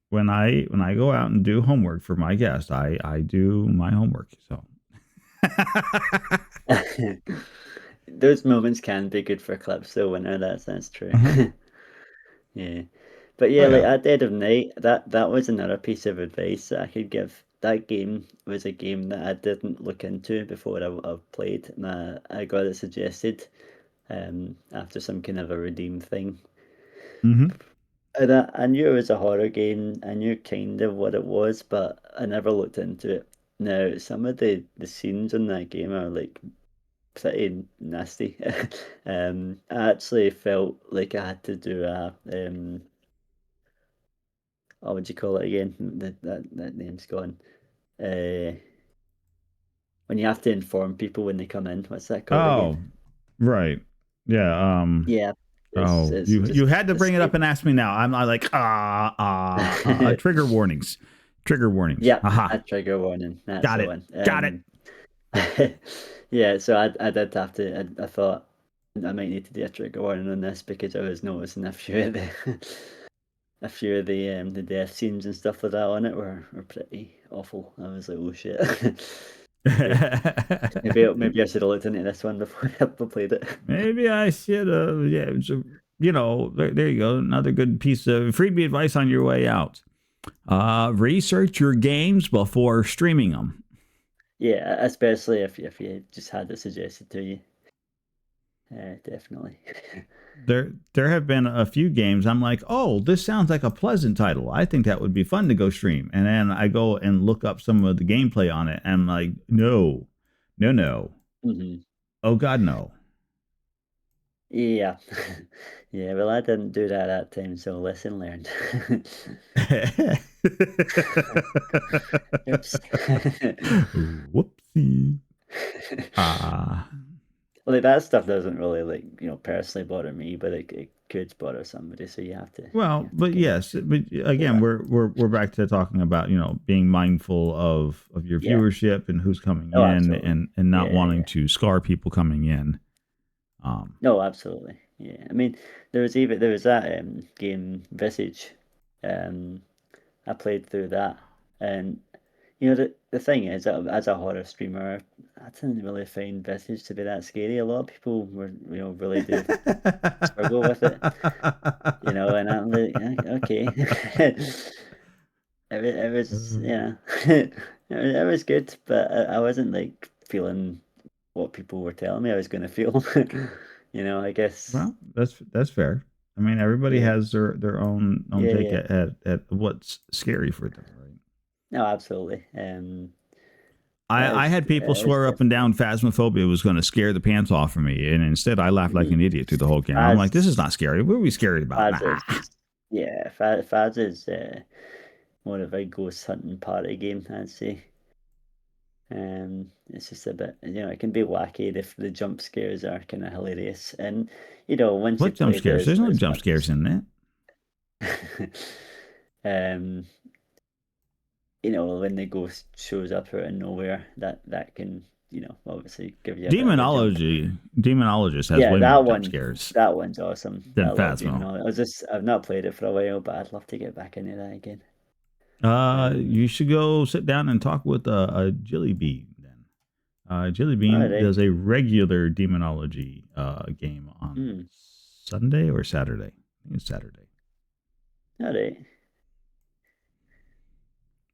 when I go out and do homework for my guest, I do my homework. So Those moments can be good for clips, though. When that's true. Mhm. Yeah. But Oh yeah, like yeah. at Dead of Night, that was another piece of advice that I could give. That game was a game that I didn't look into before I played, and I got it suggested after some kind of a redeem thing. Hmm. And I knew it was a horror game. I knew kind of what it was, but I never looked into it. Now, some of the scenes in that game are like pretty nasty. I actually felt like I had to do a what would you call it again? That name's gone. Uh, when you have to inform people when they come in, what's that called again? Oh, right. Yeah. Yeah, Oh, it's you just had to bring it up escape. and ask me now. I'm like trigger warnings, trigger warnings. Yeah, Haha. a trigger warning. That's Got the it. one. Got it. Yeah, so I did have to. I thought I might need to do a trigger warning on this because I was noticing a few of the the death scenes and stuff like that on it were pretty awful. I was like, oh shit. maybe maybe I should have looked into this one before I played it. Maybe I should have. Yeah. There you go. Another good piece of freebie advice on your way out. Research your games before streaming them. Yeah, especially if you just had it suggested to you. Definitely. There have been a few games I'm like, oh, this sounds like a pleasant title. I think that would be fun to go stream. And then I go and look up some of the gameplay on it, and I'm like, no, no, no. Hmm. Oh God, no. Yeah. Yeah, well, I didn't do that time, so lesson learned. Oops. Whoopsie. Ah. Well, like, that stuff doesn't really, like, personally bother me, but it could bother somebody, so you Well, have to but kind of yes, but weigh again, that. we're back to talking about being mindful of your Yeah. viewership and who's coming Oh, in, absolutely. and not Yeah, wanting yeah. to scar people coming in. No, absolutely. Yeah. I mean, there was that game Visage. Um, I played through that, and the thing is that as a horror streamer, I didn't really find Visage to be that scary. A lot of people were, really do struggle with it, and I'm like, okay. It was, it was good, but I wasn't like feeling what people were telling me I was going to feel. I guess, Well, that's fair. I mean, everybody yeah, has their own yeah, take yeah. at what's scary for them, right? No, absolutely. I had people It was swear up and difficult. down Phasmophobia was going to scare the pants off of me, and instead I laughed like Mm-hmm. an idiot through the whole game. I'm like, this is Faz, not scary. What are we scared about? Faz Nah. is, yeah, Faz is more of a ghost hunting party game, I'd say. It's just a bit, it can be wacky if the jump scares are kind of hilarious, and once What you've jump played it scares? There's no as jump much scares in that. um, when the ghost shows up out of nowhere, that can, obviously give you a bit of a jump. Demonologist has Yeah, way more jump scares that one's awesome. than I love Phasmo. Demonology. I've not played it for a while, but I'd love to get back into that again. You should go sit down and talk with a Jilly Bean then. Jilly All Bean right. does a regular demonology game on Hmm. Sunday or Saturday. I think it's Saturday. All right.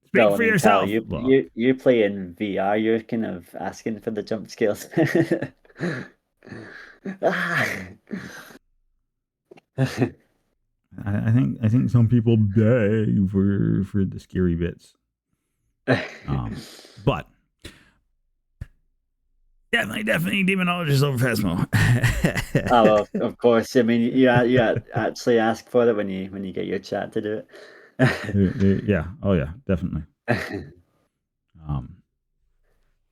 Speak Well, I for mean, pal, yourself. you Well, you you play in VR. You're kind of asking for the jump scares. Ah. I think some people beg for the scary bits. But definitely demonologist over Oh, Phasmo. well, of course. I mean, actually ask for it when you get your chat to do Yeah. Oh yeah, definitely. it.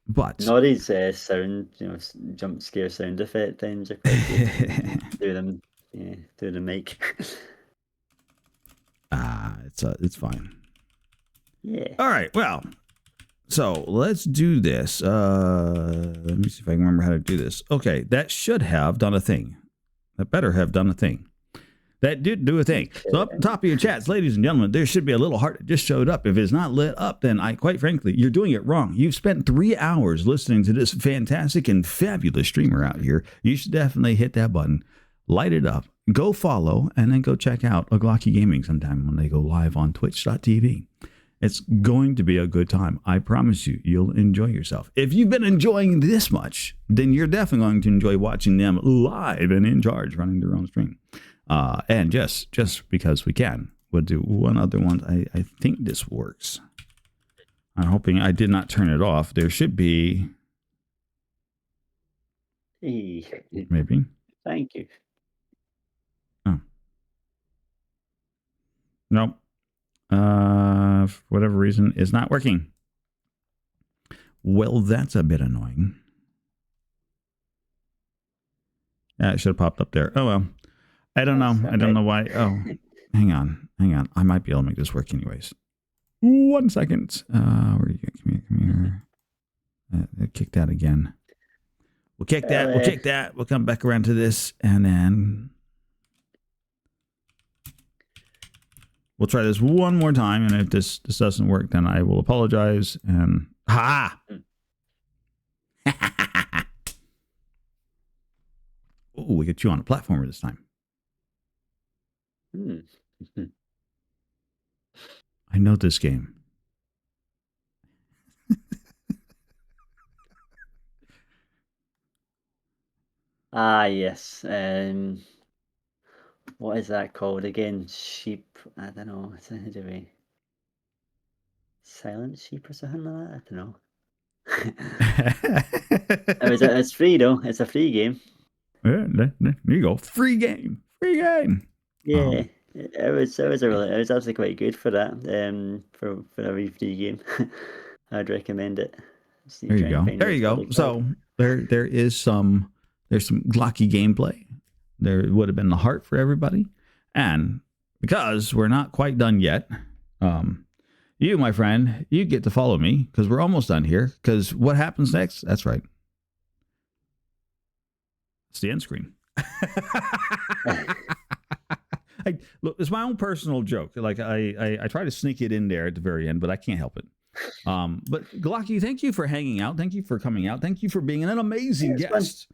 But Noddy's sound, jump scare sound effect things are quite good. Do them, yeah, do the mic. it's fine. Yeah. All right. Well, so let's do this. Let me see if I can remember how to do this. Okay, that should have done a thing. That better have done a thing. That did do a thing. So up top of your chats, ladies and gentlemen, there should be a little heart that just showed up. If it's not lit up, then quite frankly, you're doing it wrong. You've spent 3 hours listening to this fantastic and fabulous streamer out here. You should definitely hit that button, light it up, go follow, and then go check out Aglocky Gaming sometime when they go live on twitch.tv. It's going to be a good time. I promise you, you'll enjoy yourself. If you've been enjoying this much, then you're definitely going to enjoy watching them live and in charge running their own stream. And just because we can, we'll do one other one. I think this works. I'm hoping I did not turn it off. There should be. Maybe. Thank you. Oh. Nope. For whatever reason, it's not working. Well, that's a bit annoying. Yeah, it should have popped up there. Oh, well. I don't know. I don't know why. Oh, hang on. I might be able to make this work anyways. 1 second. Where are you? Come here. Kick that again. We'll kick that. We'll come back around to this, and then we'll try this one more time. And if this doesn't work, then I will apologize. And oh, we get you on a platformer this time. I know this game. Yes. What is that called again? Sheep. I don't know. It's something to do with Silent Sheep or something like that. I don't know. It's free though. It's a free game. Yeah, there you go. Free game. Yeah, it was actually quite good for that. For a wee free game, I'd recommend it. There you go. So there's some Glocky gameplay. There would have been the heart for everybody, and because we're not quite done yet, you, my friend, you get to follow me because we're almost done here. Because what happens next? That's right. It's the end screen. Look, it's my own personal joke. Like I try to sneak it in there at the very end, but I can't help it. But Glocky, thank you for hanging out. Thank you for coming out. Thank you for being an amazing guest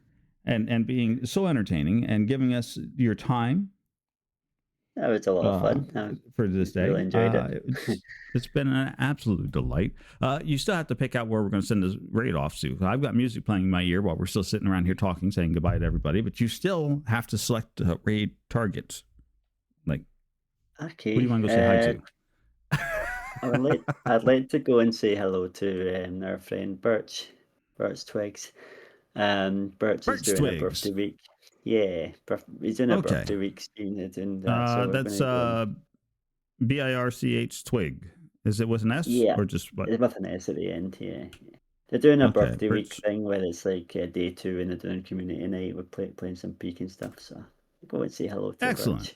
and being so entertaining and giving us your time. That was a lot of fun. For this day. Really enjoyed it. It's been an absolute delight. You still have to pick out where we're going to send this raid off to. I've got music playing in my ear while we're still sitting around here talking, saying goodbye to everybody. But you still have to select raid targets. Like, okay. Who do you want to go say hi to? I'd like to go and say hello to our friend Birch Twigs. Birch is doing a birthday week. Yeah, he's in a birthday week stream. That's BIRCH Twig. Is it with an S? Yeah, or just what? It's with an S at the end. Yeah, they're doing a birthday week thing where it's like day 2 and they're doing community night with playing some Peak and stuff. So go and say hello to Excellent. Birch.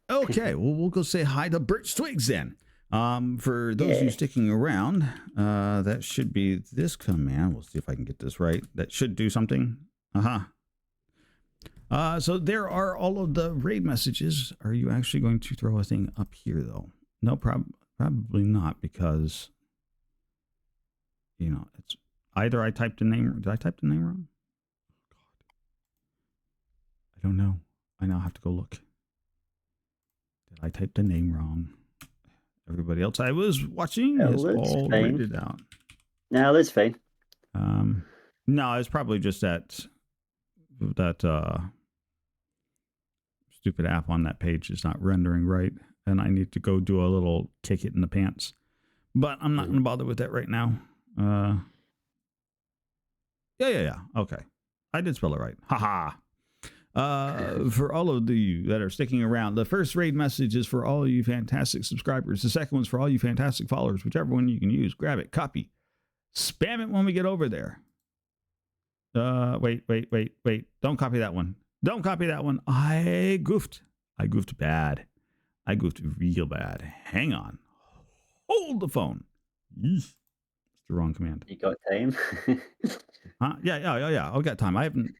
Okay, well we'll go say hi to Birch Twigs then. For those of you sticking around, that should be this command. We'll see if I can get this right. That should do something. So there are all of the raid messages. Are you actually going to throw a thing up here though? No, probably not, because it's either I typed the name. Did I type the name wrong? Oh, God. I don't know. I now have to go look. Did I type the name wrong? Everybody else I was watching is all rated out. No, that's fine. No, it's probably just that stupid app on that page is not rendering right, and I need to go do a little kick it in the pants. But I'm not going to bother with that right now. Yeah. Okay, I did spell it right. Haha. For all of you that are sticking around, the first raid message is for all of you fantastic subscribers. The second one's for all you fantastic followers. Whichever one you can use, grab it, copy, spam it when we get over there. Wait. Don't copy that one. Don't copy that one. I goofed bad. I goofed real bad. Hang on. Hold the phone. It's the wrong command. You got time? Huh? Yeah. I've got time. I haven't.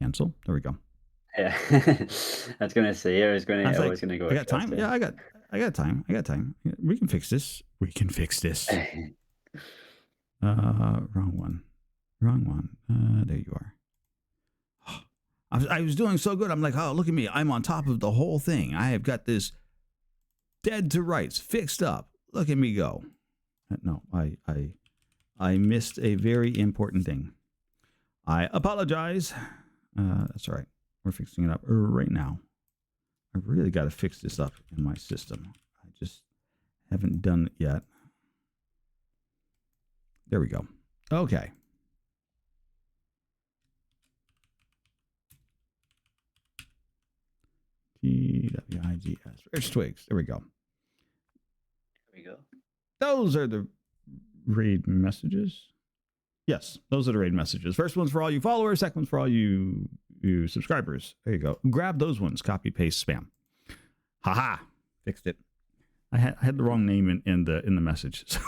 Can't Cancel. There we go. Yeah. I was gonna say I was I like, was gonna go I with got time. Yeah, I got time. I got time. Yeah, we can fix this. We can fix this. Thursday. Wrong one. Wrong one. There you are. I was doing so good. I'm like, oh, look at me. I'm on top of the whole thing. I have got this dead to rights fixed up. Look at me go. No, I missed a very important thing. I apologize. That's all right. We're fixing it up right now. I really got to fix this up in my system. I just haven't done it yet. There we go. Okay. GWIGS. Rich Twigs. There we go. There we go. Those are the raid messages. Yes, those are the raid messages. First one's for all you followers. Second one's for all you subscribers. There you go. Grab those ones. Copy, paste, spam. Haha. Fixed it. I had the wrong name in the message, so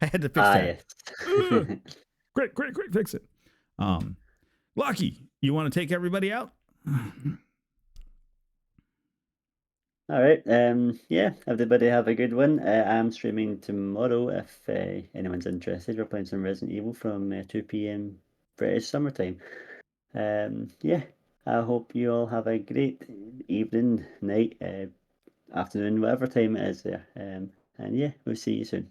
I had to fix that. Yes. Quick, fix it. Lucky, you want to take everybody out? All right. Yeah, everybody have a good one. I'm streaming tomorrow if anyone's interested. We're playing some Resident Evil from 2 p.m. British summertime. Yeah, I hope you all have a great evening, night, afternoon, whatever time it is there. And yeah, we'll see you soon.